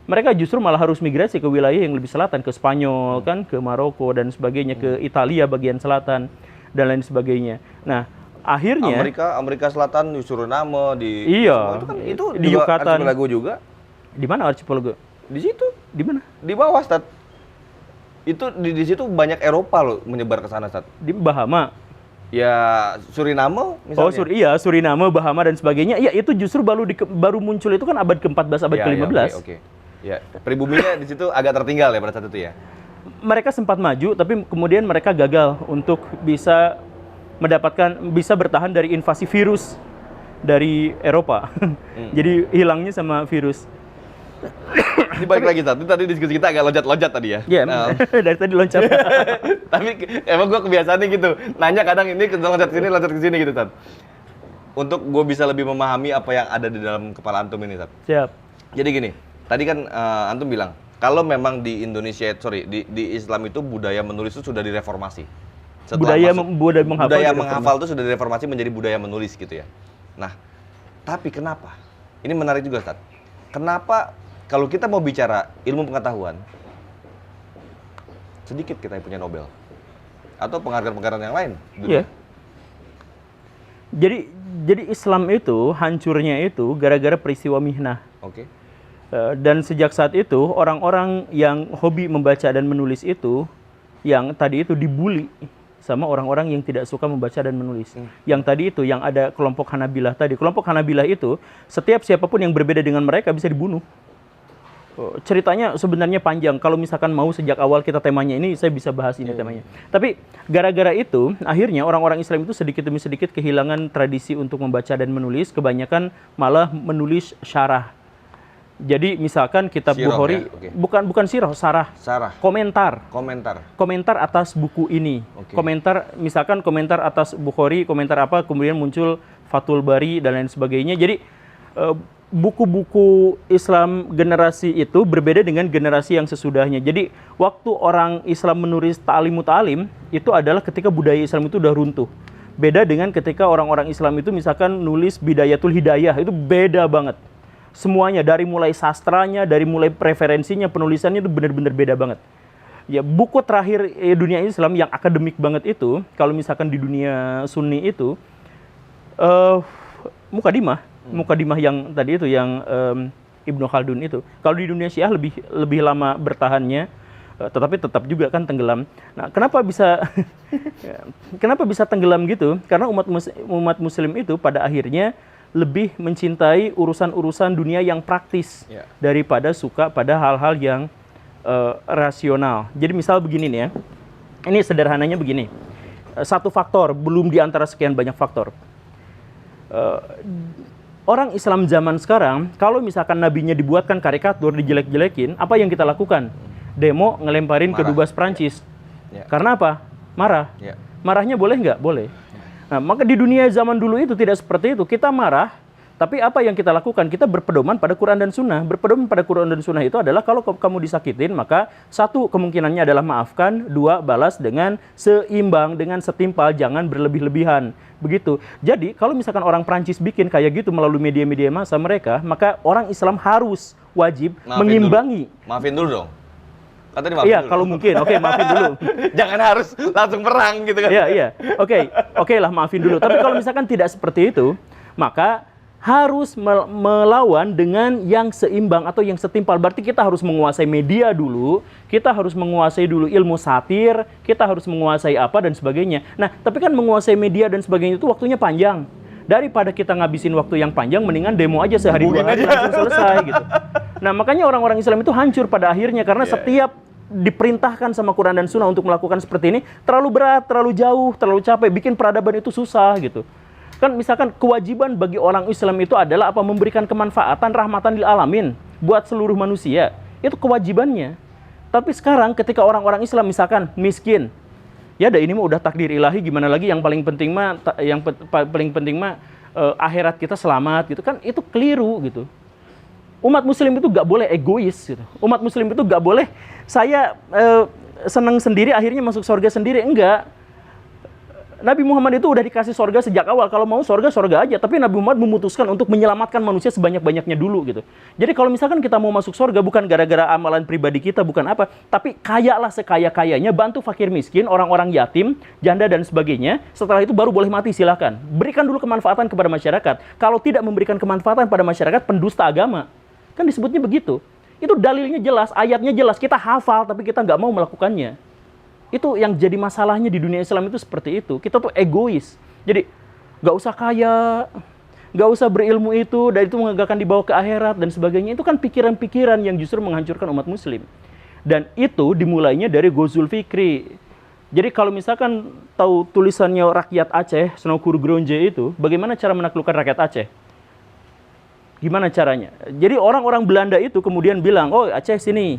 [SPEAKER 1] Mereka justru malah harus migrasi ke wilayah yang lebih selatan, ke Spanyol, kan, ke Maroko dan sebagainya, ke Italia bagian selatan dan lain sebagainya. Nah, akhirnya
[SPEAKER 2] Amerika Selatan di Suriname
[SPEAKER 1] iya,
[SPEAKER 2] itu
[SPEAKER 1] di
[SPEAKER 2] juga
[SPEAKER 1] Yucatan
[SPEAKER 2] archipelago juga.
[SPEAKER 1] Di mana archipelago?
[SPEAKER 2] Di situ.
[SPEAKER 1] Di mana?
[SPEAKER 2] Di bawah, Ustaz. Itu di situ banyak Eropa loh menyebar ke sana, Ustaz.
[SPEAKER 1] Di Bahama.
[SPEAKER 2] Ya, Suriname misalnya.
[SPEAKER 1] Iya, Suriname, Bahama dan sebagainya. Ya, itu justru baru muncul itu kan abad ke-14, abad ke-15.
[SPEAKER 2] Oke. Ya, pribuminya di situ agak tertinggal ya pada saat itu ya.
[SPEAKER 1] Mereka sempat maju tapi kemudian mereka gagal untuk bisa bertahan dari invasi virus dari Eropa. Jadi hilangnya sama virus.
[SPEAKER 2] Ini balik lagi, Ustaz. Tadi diskusi kita agak loncat-loncat tadi ya.
[SPEAKER 1] Iya, dari tadi loncat.
[SPEAKER 2] Tapi emang gue kebiasaannya gitu. Nanya kadang ini loncat ke sini gitu, Ustaz. Untuk gue bisa lebih memahami apa yang ada di dalam kepala antum ini, Ustaz.
[SPEAKER 1] Siap.
[SPEAKER 2] Jadi gini, tadi kan antum bilang, kalau memang di Indonesia, di Islam itu budaya menulis itu sudah direformasi.
[SPEAKER 1] Budaya menghafal
[SPEAKER 2] itu sudah direformasi menjadi budaya menulis gitu ya. Nah, tapi kenapa? Ini menarik juga, Ustaz. Kenapa kalau kita mau bicara ilmu pengetahuan, sedikit kita yang punya Nobel atau penghargaan-penghargaan yang lain?
[SPEAKER 1] Iya. Jadi Islam itu hancurnya itu gara-gara peristiwa mihnah.
[SPEAKER 2] Oke.
[SPEAKER 1] Dan sejak saat itu orang-orang yang hobi membaca dan menulis itu yang tadi itu dibully sama orang-orang yang tidak suka membaca dan menulis. Yang tadi itu yang ada kelompok Hanabilah tadi. Kelompok Hanabilah itu setiap siapapun yang berbeda dengan mereka bisa dibunuh. Ceritanya sebenarnya panjang. Kalau misalkan mau sejak awal kita temanya ini, saya bisa bahas ini temanya. Tapi gara-gara itu, akhirnya orang-orang Islam itu sedikit demi sedikit kehilangan tradisi untuk membaca dan menulis. Kebanyakan malah menulis syarah. Jadi misalkan kitab
[SPEAKER 2] Sirah,
[SPEAKER 1] Bukhari,
[SPEAKER 2] ya?
[SPEAKER 1] bukan sirah, sarah. Komentar atas buku ini. Misalkan komentar atas Bukhari, komentar apa, kemudian muncul Fathul Bari dan lain sebagainya. Jadi buku-buku Islam generasi itu berbeda dengan generasi yang sesudahnya. Jadi waktu orang Islam menulis ta'limu ta'lim itu adalah ketika budaya Islam itu udah runtuh. Beda dengan ketika orang-orang Islam itu misalkan nulis Bidayatul Hidayah, itu beda banget. Semuanya dari mulai sastranya, dari mulai preferensinya, penulisannya itu benar-benar beda banget. Ya, buku terakhir dunia Islam yang akademik banget itu, kalau misalkan di dunia Sunni itu, Mukadimah yang tadi itu, yang Ibnu Khaldun itu. Kalau di dunia Syiah lebih lama bertahannya, tetapi tetap juga kan tenggelam. Nah, kenapa bisa kenapa bisa tenggelam gitu? Karena umat Muslim itu pada akhirnya lebih mencintai urusan-urusan dunia yang praktis daripada suka pada hal-hal yang rasional. Jadi misal begini nih ya, ini sederhananya begini, satu faktor belum di antara sekian banyak faktor. Orang Islam zaman sekarang, kalau misalkan nabinya dibuatkan karikatur, dijelek-jelekin, apa yang kita lakukan? Demo, ngelemparin ke dubes Prancis. Karena apa? Marah. Marahnya boleh nggak? Boleh. Nah, maka di dunia zaman dulu itu tidak seperti itu. Kita marah, tapi apa yang kita lakukan? Kita berpedoman pada Quran dan Sunnah. Berpedoman pada Quran dan Sunnah itu adalah kalau kamu disakitin, maka satu, kemungkinannya adalah maafkan. Dua, balas dengan seimbang, dengan setimpal, jangan berlebih-lebihan. Begitu. Jadi, kalau misalkan orang Prancis bikin kayak gitu melalui media-media massa mereka, maka orang Islam harus wajib mengimbangi.
[SPEAKER 2] Maafin dulu dong. Katanya
[SPEAKER 1] Iya, kalau mungkin. Oke, maafin dulu.
[SPEAKER 2] Jangan harus langsung perang gitu kan.
[SPEAKER 1] Iya. Oke lah, maafin dulu. Tapi kalau misalkan tidak seperti itu, maka harus melawan dengan yang seimbang atau yang setimpal. Berarti kita harus menguasai media dulu, kita harus menguasai dulu ilmu satir, kita harus menguasai apa dan sebagainya. Nah, tapi kan menguasai media dan sebagainya itu waktunya panjang. Daripada kita ngabisin waktu yang panjang, mendingan demo aja sehari dua hari langsung selesai gitu. Nah, makanya orang-orang Islam itu hancur pada akhirnya karena setiap diperintahkan sama Quran dan Sunnah untuk melakukan seperti ini terlalu berat, terlalu jauh, terlalu capek, bikin peradaban itu susah gitu. Kan misalkan kewajiban bagi orang Islam itu adalah apa? Memberikan kemanfaatan, rahmatan lil alamin buat seluruh manusia. Itu kewajibannya. Tapi sekarang ketika orang-orang Islam misalkan miskin, ya ini mah udah takdir ilahi, gimana lagi, yang paling penting mah akhirat kita selamat gitu kan, itu keliru gitu. Umat Muslim itu gak boleh egois gitu. Umat Muslim itu gak boleh saya senang sendiri akhirnya masuk surga sendiri, enggak. Nabi Muhammad itu udah dikasih surga sejak awal. Kalau mau surga aja. Tapi Nabi Muhammad memutuskan untuk menyelamatkan manusia sebanyak-banyaknya dulu gitu. Jadi kalau misalkan kita mau masuk surga bukan gara-gara amalan pribadi kita, bukan apa, tapi kayalah sekaya-kayanya, bantu fakir miskin, orang-orang yatim, janda dan sebagainya. Setelah itu baru boleh mati, silakan. Berikan dulu kemanfaatan kepada masyarakat. Kalau tidak memberikan kemanfaatan pada masyarakat, pendusta agama. Kan disebutnya begitu. Itu dalilnya jelas, ayatnya jelas. Kita hafal tapi kita nggak mau melakukannya. Itu yang jadi masalahnya di dunia Islam itu seperti itu. Kita tuh egois. Jadi nggak usah kaya, nggak usah berilmu itu, dan itu akan dibawa ke akhirat dan sebagainya. Itu kan pikiran-pikiran yang justru menghancurkan umat Muslim. Dan itu dimulainya dari Ghazul Fikri. Jadi kalau misalkan tahu tulisannya rakyat Aceh, Senokur Gronje itu, bagaimana cara menaklukkan rakyat Aceh? Gimana caranya? Jadi orang-orang Belanda itu kemudian bilang, oh Aceh sini,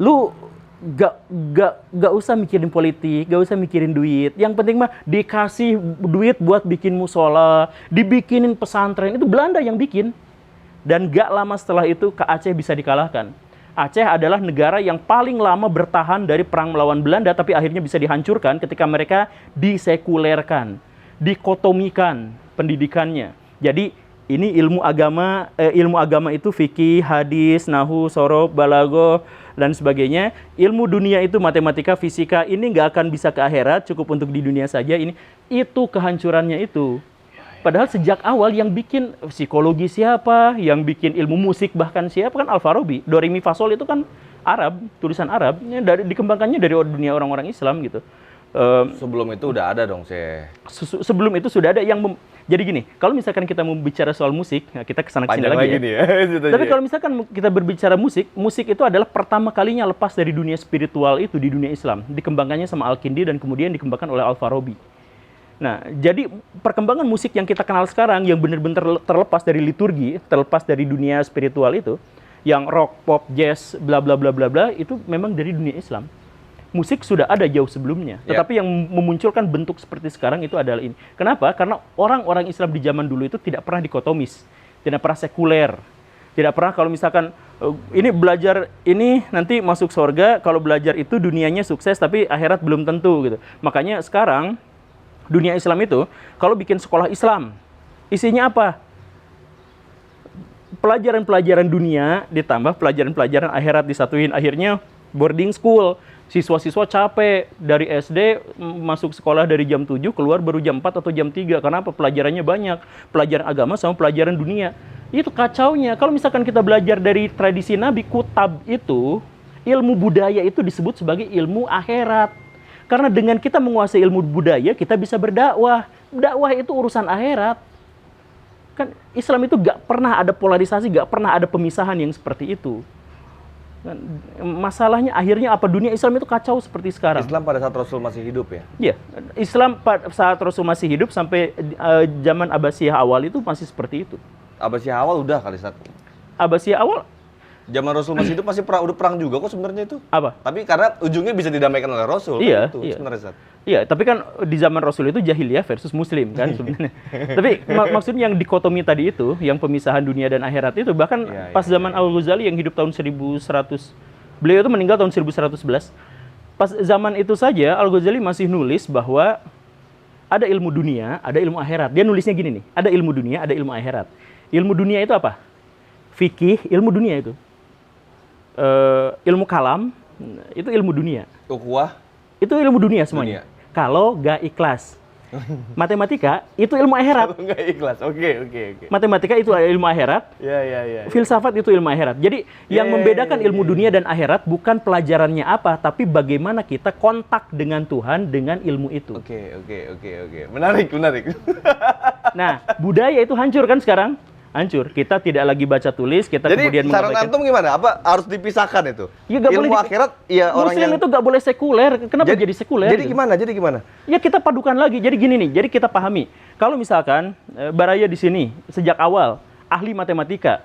[SPEAKER 1] lu gak usah mikirin politik, gak usah mikirin duit. Yang penting mah dikasih duit buat bikin musola, dibikinin pesantren. Itu Belanda yang bikin. Dan gak lama setelah itu Aceh bisa dikalahkan. Aceh adalah negara yang paling lama bertahan dari perang melawan Belanda, tapi akhirnya bisa dihancurkan ketika mereka disekulerkan, dikotomikan pendidikannya. Jadi ini ilmu agama itu fikih, hadis, nahu, sorob, balago, dan sebagainya. Ilmu dunia itu matematika, fisika, ini nggak akan bisa ke akhirat, cukup untuk di dunia saja. Itu kehancurannya itu. Padahal sejak awal yang bikin psikologi siapa, yang bikin ilmu musik bahkan siapa, kan Al-Farabi. Do, re, mi, fa, sol itu kan Arab, tulisan Arab, dikembangkannya dari dunia orang-orang Islam gitu.
[SPEAKER 2] Sebelum itu udah ada dong,
[SPEAKER 1] sebelum itu sudah ada yang jadi gini, kalau misalkan kita mau bicara soal musik, nah kita kesana kesini lagi ya. Tapi kalau misalkan kita berbicara musik itu adalah pertama kalinya lepas dari dunia spiritual itu di dunia Islam, dikembangkannya sama Al-Kindi dan kemudian dikembangkan oleh Al-Farabi. Nah, jadi perkembangan musik yang kita kenal sekarang yang benar-benar terlepas dari liturgi, terlepas dari dunia spiritual itu, yang rock, pop, jazz, bla bla bla bla bla, itu memang dari dunia Islam. Musik sudah ada jauh sebelumnya, tetapi yang memunculkan bentuk seperti sekarang itu adalah ini. Kenapa? Karena orang-orang Islam di zaman dulu itu tidak pernah dikotomis, tidak pernah sekuler, tidak pernah kalau misalkan ini belajar ini nanti masuk surga, kalau belajar itu dunianya sukses tapi akhirat belum tentu gitu. Makanya sekarang dunia Islam itu kalau bikin sekolah Islam, isinya apa? Pelajaran-pelajaran dunia ditambah pelajaran-pelajaran akhirat disatuin, akhirnya boarding school. Siswa-siswa capek dari SD masuk sekolah dari jam 7 keluar baru jam 4 atau jam 3. Karena apa? Pelajarannya banyak. Pelajaran agama sama pelajaran dunia. Itu kacaunya. Kalau misalkan kita belajar dari tradisi Nabi, kutab itu, ilmu budaya itu disebut sebagai ilmu akhirat. Karena dengan kita menguasai ilmu budaya, kita bisa berdakwah. Dakwah itu urusan akhirat. Kan Islam itu gak pernah ada polarisasi, gak pernah ada pemisahan yang seperti itu. Masalahnya akhirnya apa, dunia Islam itu kacau seperti sekarang.
[SPEAKER 2] Islam pada saat Rasul masih hidup ya?
[SPEAKER 1] Iya, Islam saat Rasul masih hidup sampai zaman Abbasiyah awal itu masih seperti itu.
[SPEAKER 2] Abbasiyah awal udah kali Ustaz.
[SPEAKER 1] Abbasiyah awal
[SPEAKER 2] Zaman Rasul masih hidup masih udah perang juga kok sebenarnya itu.
[SPEAKER 1] apa?
[SPEAKER 2] Tapi karena ujungnya bisa didamaikan oleh Rasul.
[SPEAKER 1] Iya,
[SPEAKER 2] kan itu
[SPEAKER 1] iya.
[SPEAKER 2] sebenarnya Ustaz.
[SPEAKER 1] Iya, tapi kan di zaman Rasul itu jahiliyah versus Muslim kan sebenarnya. Tapi maksudnya yang dikotomi tadi itu, yang pemisahan dunia dan akhirat itu, bahkan
[SPEAKER 2] Iya,
[SPEAKER 1] pas zaman Al-Ghazali yang hidup tahun 1100, beliau itu meninggal tahun 1111. Pas zaman itu saja Al-Ghazali masih nulis bahwa ada ilmu dunia, ada ilmu akhirat. Dia nulisnya gini nih, ada ilmu dunia, ada ilmu akhirat. Ilmu dunia itu apa? Fikih, ilmu dunia itu. Ilmu kalam, itu ilmu dunia.
[SPEAKER 2] Ukhuwah
[SPEAKER 1] Itu ilmu dunia semuanya. Kalau gak ikhlas. Matematika itu ilmu akhirat.
[SPEAKER 2] enggak ikhlas. Oke.
[SPEAKER 1] Matematika itu ilmu akhirat.
[SPEAKER 2] Ya.
[SPEAKER 1] Filsafat itu ilmu akhirat. Jadi yang membedakan ilmu dunia dan akhirat bukan pelajarannya apa, tapi bagaimana kita kontak dengan Tuhan dengan ilmu itu.
[SPEAKER 2] Oke. Menarik.
[SPEAKER 1] Nah, budaya itu hancur kan sekarang? Hancur. Kita tidak lagi baca tulis, kita
[SPEAKER 2] Jadi
[SPEAKER 1] kemudian
[SPEAKER 2] saran
[SPEAKER 1] mengabaikan.
[SPEAKER 2] antum gimana? Apa harus dipisahkan itu?
[SPEAKER 1] Ya, nggak boleh
[SPEAKER 2] Ilmu akhirat ya orang
[SPEAKER 1] Muslim
[SPEAKER 2] yang
[SPEAKER 1] itu nggak boleh sekuler. Kenapa jadi sekuler?
[SPEAKER 2] Jadi
[SPEAKER 1] gitu?
[SPEAKER 2] gimana?
[SPEAKER 1] Ya kita padukan lagi. Jadi gini nih, jadi kita pahami. Kalau misalkan Baraya di sini sejak awal ahli matematika,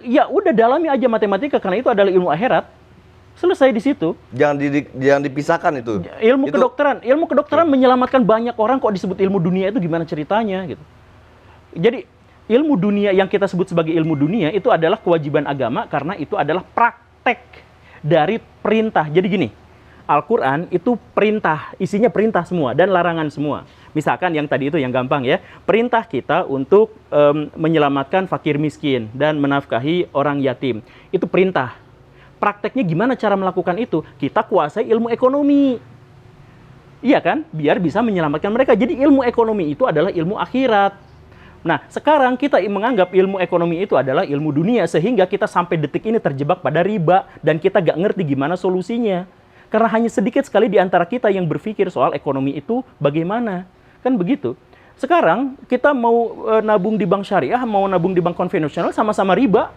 [SPEAKER 1] ya udah dalami aja matematika karena itu adalah ilmu akhirat. Selesai di situ.
[SPEAKER 2] Jangan dipisahkan itu.
[SPEAKER 1] Ilmu kedokteran menyelamatkan banyak orang, kok disebut ilmu dunia itu gimana ceritanya gitu. Jadi ilmu dunia yang kita sebut sebagai ilmu dunia itu adalah kewajiban agama karena itu adalah praktek dari perintah. Jadi gini, Al-Quran itu perintah, isinya perintah semua dan larangan semua. Misalkan yang tadi itu yang gampang ya, perintah kita untuk menyelamatkan fakir miskin dan menafkahi orang yatim. Itu perintah. Prakteknya gimana cara melakukan itu? Kita kuasai ilmu ekonomi. Iya kan? Biar bisa menyelamatkan mereka. Jadi ilmu ekonomi itu adalah ilmu akhirat. Nah, sekarang kita menganggap ilmu ekonomi itu adalah ilmu dunia, sehingga kita sampai detik ini terjebak pada riba, dan kita gak ngerti gimana solusinya. Karena hanya sedikit sekali di antara kita yang berpikir soal ekonomi itu bagaimana. Kan begitu. Sekarang kita mau nabung di bank syariah, mau nabung di bank konvensional, sama-sama riba.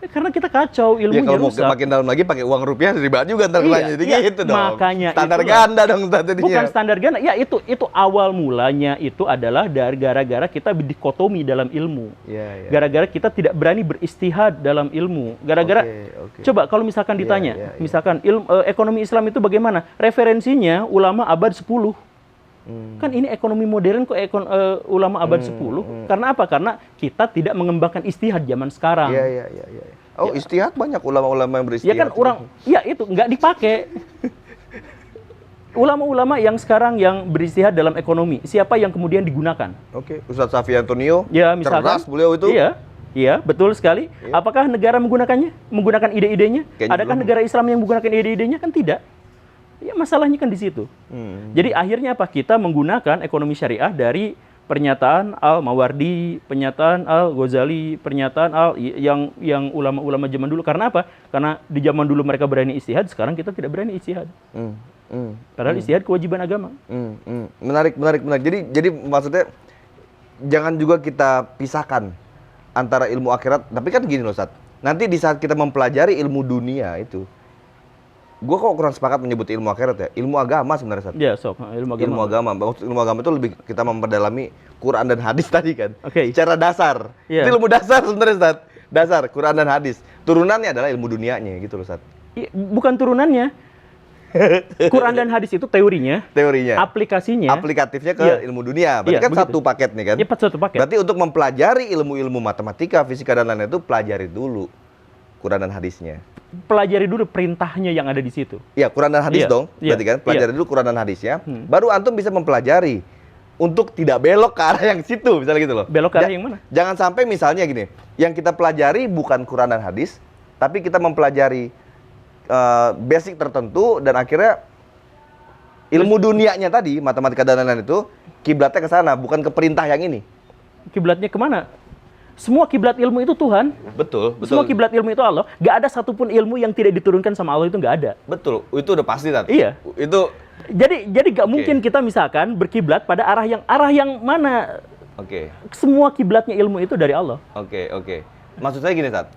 [SPEAKER 1] Karena kita kacau, ilmunya
[SPEAKER 2] kalau mau
[SPEAKER 1] rusak.
[SPEAKER 2] makin dalam lagi pakai uang rupiah riba juga ntar kelanya. Jadi gitu dong.
[SPEAKER 1] Makanya
[SPEAKER 2] standar
[SPEAKER 1] itulah.
[SPEAKER 2] ganda dong tadinya.
[SPEAKER 1] Bukan standar ganda, ya itu awal mulanya itu adalah dari gara-gara kita dikotomi dalam ilmu.
[SPEAKER 2] Iya.
[SPEAKER 1] Gara-gara kita tidak berani beristihad dalam ilmu. Gara-gara
[SPEAKER 2] Oke.
[SPEAKER 1] coba kalau misalkan ditanya,
[SPEAKER 2] Iya.
[SPEAKER 1] misalkan ekonomi Islam itu bagaimana? Referensinya ulama abad 10. Kan ini ekonomi modern kok ulama abad 10. Karena apa? Karena kita tidak mengembangkan istihad zaman sekarang.
[SPEAKER 2] Iya. Oh, istihad banyak ulama-ulama yang beristihad.
[SPEAKER 1] Ya kan itu nggak dipakai. Ulama-ulama yang sekarang yang beristihad dalam ekonomi, siapa yang kemudian digunakan?
[SPEAKER 2] Oke, Ustadz Safi Antonio.
[SPEAKER 1] Ya, misalkan.
[SPEAKER 2] Cerdas beliau itu.
[SPEAKER 1] Iya, betul sekali.
[SPEAKER 2] Iya.
[SPEAKER 1] Apakah negara menggunakannya? Menggunakan ide-idenya?
[SPEAKER 2] Kayaknya
[SPEAKER 1] Adakah
[SPEAKER 2] belum.
[SPEAKER 1] negara Islam yang menggunakan ide-idenya? Kan tidak. Ya, masalahnya kan di situ. Jadi akhirnya apa? Kita menggunakan ekonomi syariah dari pernyataan Al-Mawardi, pernyataan Al-Ghazali, pernyataan yang ulama-ulama zaman dulu. Karena apa? Karena di zaman dulu mereka berani ijtihad, sekarang kita tidak berani ijtihad. Padahal ijtihad kewajiban agama.
[SPEAKER 2] Menarik. Jadi maksudnya jangan juga kita pisahkan antara ilmu akhirat. Tapi kan gini loh, Ustaz. Nanti di saat kita mempelajari ilmu dunia itu, gue kok kurang sepakat menyebut ilmu akhirat ya. Ilmu agama sebenarnya, Ustaz.
[SPEAKER 1] Ya, ilmu agama.
[SPEAKER 2] Ilmu agama. Maksud ilmu agama itu lebih kita memperdalami Quran dan hadis tadi kan.
[SPEAKER 1] Oke.
[SPEAKER 2] Secara dasar.
[SPEAKER 1] Iya.
[SPEAKER 2] Itu ilmu dasar sebenarnya, Ustaz. Dasar Quran dan hadis. Turunannya adalah ilmu dunianya gitu loh, Ustaz.
[SPEAKER 1] Bukan turunannya. Quran dan hadis itu teorinya,
[SPEAKER 2] Teorinya.
[SPEAKER 1] aplikasinya.
[SPEAKER 2] Aplikatifnya ke
[SPEAKER 1] Iya.
[SPEAKER 2] ilmu dunia. Berarti
[SPEAKER 1] Iya,
[SPEAKER 2] kan
[SPEAKER 1] begitu.
[SPEAKER 2] satu paket nih kan.
[SPEAKER 1] Ya, satu paket.
[SPEAKER 2] Berarti untuk mempelajari ilmu-ilmu matematika, fisika dan lain-lain itu pelajari dulu Quran dan hadisnya.
[SPEAKER 1] Pelajari dulu perintahnya yang ada di situ.
[SPEAKER 2] Iya, Quran dan hadis
[SPEAKER 1] Iya,
[SPEAKER 2] dong.
[SPEAKER 1] iya,
[SPEAKER 2] Berarti kan pelajari
[SPEAKER 1] iya.
[SPEAKER 2] dulu Quran dan hadisnya. Baru antum bisa mempelajari untuk tidak belok ke arah yang situ, misalnya gitu loh.
[SPEAKER 1] Belok ke arah yang mana?
[SPEAKER 2] Jangan sampai misalnya gini, yang kita pelajari bukan Quran dan hadis, tapi kita mempelajari basic tertentu dan akhirnya ilmu dunianya tadi, matematika dan lain-lain itu kiblatnya ke sana, bukan ke perintah yang ini.
[SPEAKER 1] Kiblatnya kemana? Semua kiblat ilmu itu Tuhan.
[SPEAKER 2] Betul,
[SPEAKER 1] Semua kiblat ilmu itu Allah. Gak ada satupun ilmu yang tidak diturunkan sama Allah, itu nggak ada.
[SPEAKER 2] Betul, itu udah pasti Tat.
[SPEAKER 1] Iya.
[SPEAKER 2] Itu
[SPEAKER 1] Jadi gak mungkin kita misalkan berkiblat pada arah yang mana.
[SPEAKER 2] oke.
[SPEAKER 1] Semua kiblatnya ilmu itu dari Allah.
[SPEAKER 2] Oke. Maksud saya gini, Tat.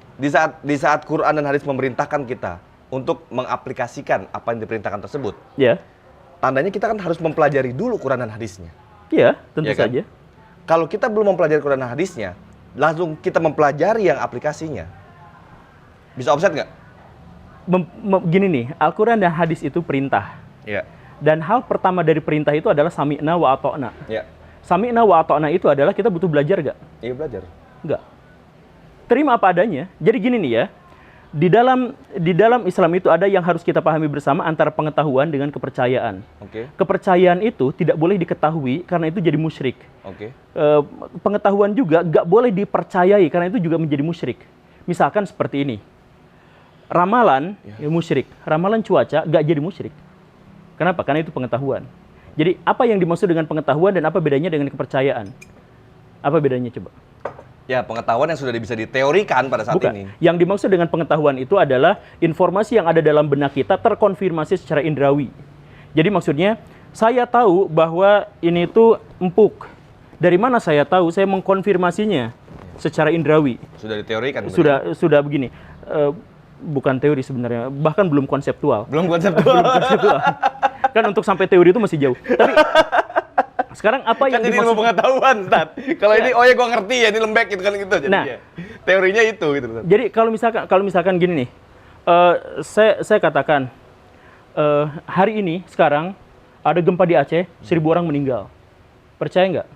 [SPEAKER 2] Di saat Quran dan hadis memerintahkan kita untuk mengaplikasikan apa yang diperintahkan tersebut,
[SPEAKER 1] Ya.
[SPEAKER 2] tandanya kita kan harus mempelajari dulu Quran dan hadisnya.
[SPEAKER 1] Iya, tentu
[SPEAKER 2] Iya kan?
[SPEAKER 1] saja.
[SPEAKER 2] Kalau kita belum mempelajari Quran dan hadisnya, langsung kita mempelajari yang aplikasinya, bisa offset nggak?
[SPEAKER 1] Gini nih, Al-Quran dan hadis itu perintah.
[SPEAKER 2] Iya.
[SPEAKER 1] Dan hal pertama dari perintah itu adalah sami'na wa ata'na.
[SPEAKER 2] Iya.
[SPEAKER 1] Sami'na wa ata'na itu adalah kita butuh belajar gak?
[SPEAKER 2] Iya, belajar.
[SPEAKER 1] Enggak. Terima apa adanya. Jadi gini nih ya, di dalam Islam itu ada yang harus kita pahami bersama antara pengetahuan dengan kepercayaan.
[SPEAKER 2] Oke.
[SPEAKER 1] Kepercayaan itu tidak boleh diketahui karena itu jadi musyrik.
[SPEAKER 2] Oke.
[SPEAKER 1] Pengetahuan juga nggak boleh dipercayai karena itu juga menjadi musyrik. Misalkan seperti ini, ramalan ya musyrik, ramalan cuaca nggak jadi musyrik. Kenapa? Karena itu pengetahuan. Jadi apa yang dimaksud dengan pengetahuan dan apa bedanya dengan kepercayaan? Apa bedanya coba?
[SPEAKER 2] Ya, pengetahuan yang sudah bisa diteorikan pada saat
[SPEAKER 1] Bukan.
[SPEAKER 2] ini.
[SPEAKER 1] Yang dimaksud dengan pengetahuan itu adalah informasi yang ada dalam benak kita terkonfirmasi secara indrawi. Jadi maksudnya, saya tahu bahwa ini tuh empuk. Dari mana saya tahu? Saya mengkonfirmasinya secara indrawi.
[SPEAKER 2] Sudah diteorikan. Benar?
[SPEAKER 1] Sudah begini. Bukan teori sebenarnya, bahkan belum konseptual.
[SPEAKER 2] Belum konseptual.
[SPEAKER 1] Kan untuk sampai teori itu masih jauh. Tapi sekarang apa yang
[SPEAKER 2] Kan jadi ilmu pengetahuan, Tat. Kalau ini, oh ya gua ngerti ya, ini lembek gitu kan gitu. Jadi
[SPEAKER 1] Nah.
[SPEAKER 2] teorinya itu gitu. Tat.
[SPEAKER 1] Jadi kalau misalkan gini nih, saya katakan hari ini sekarang ada gempa di Aceh, 1.000 orang meninggal. Percaya nggak?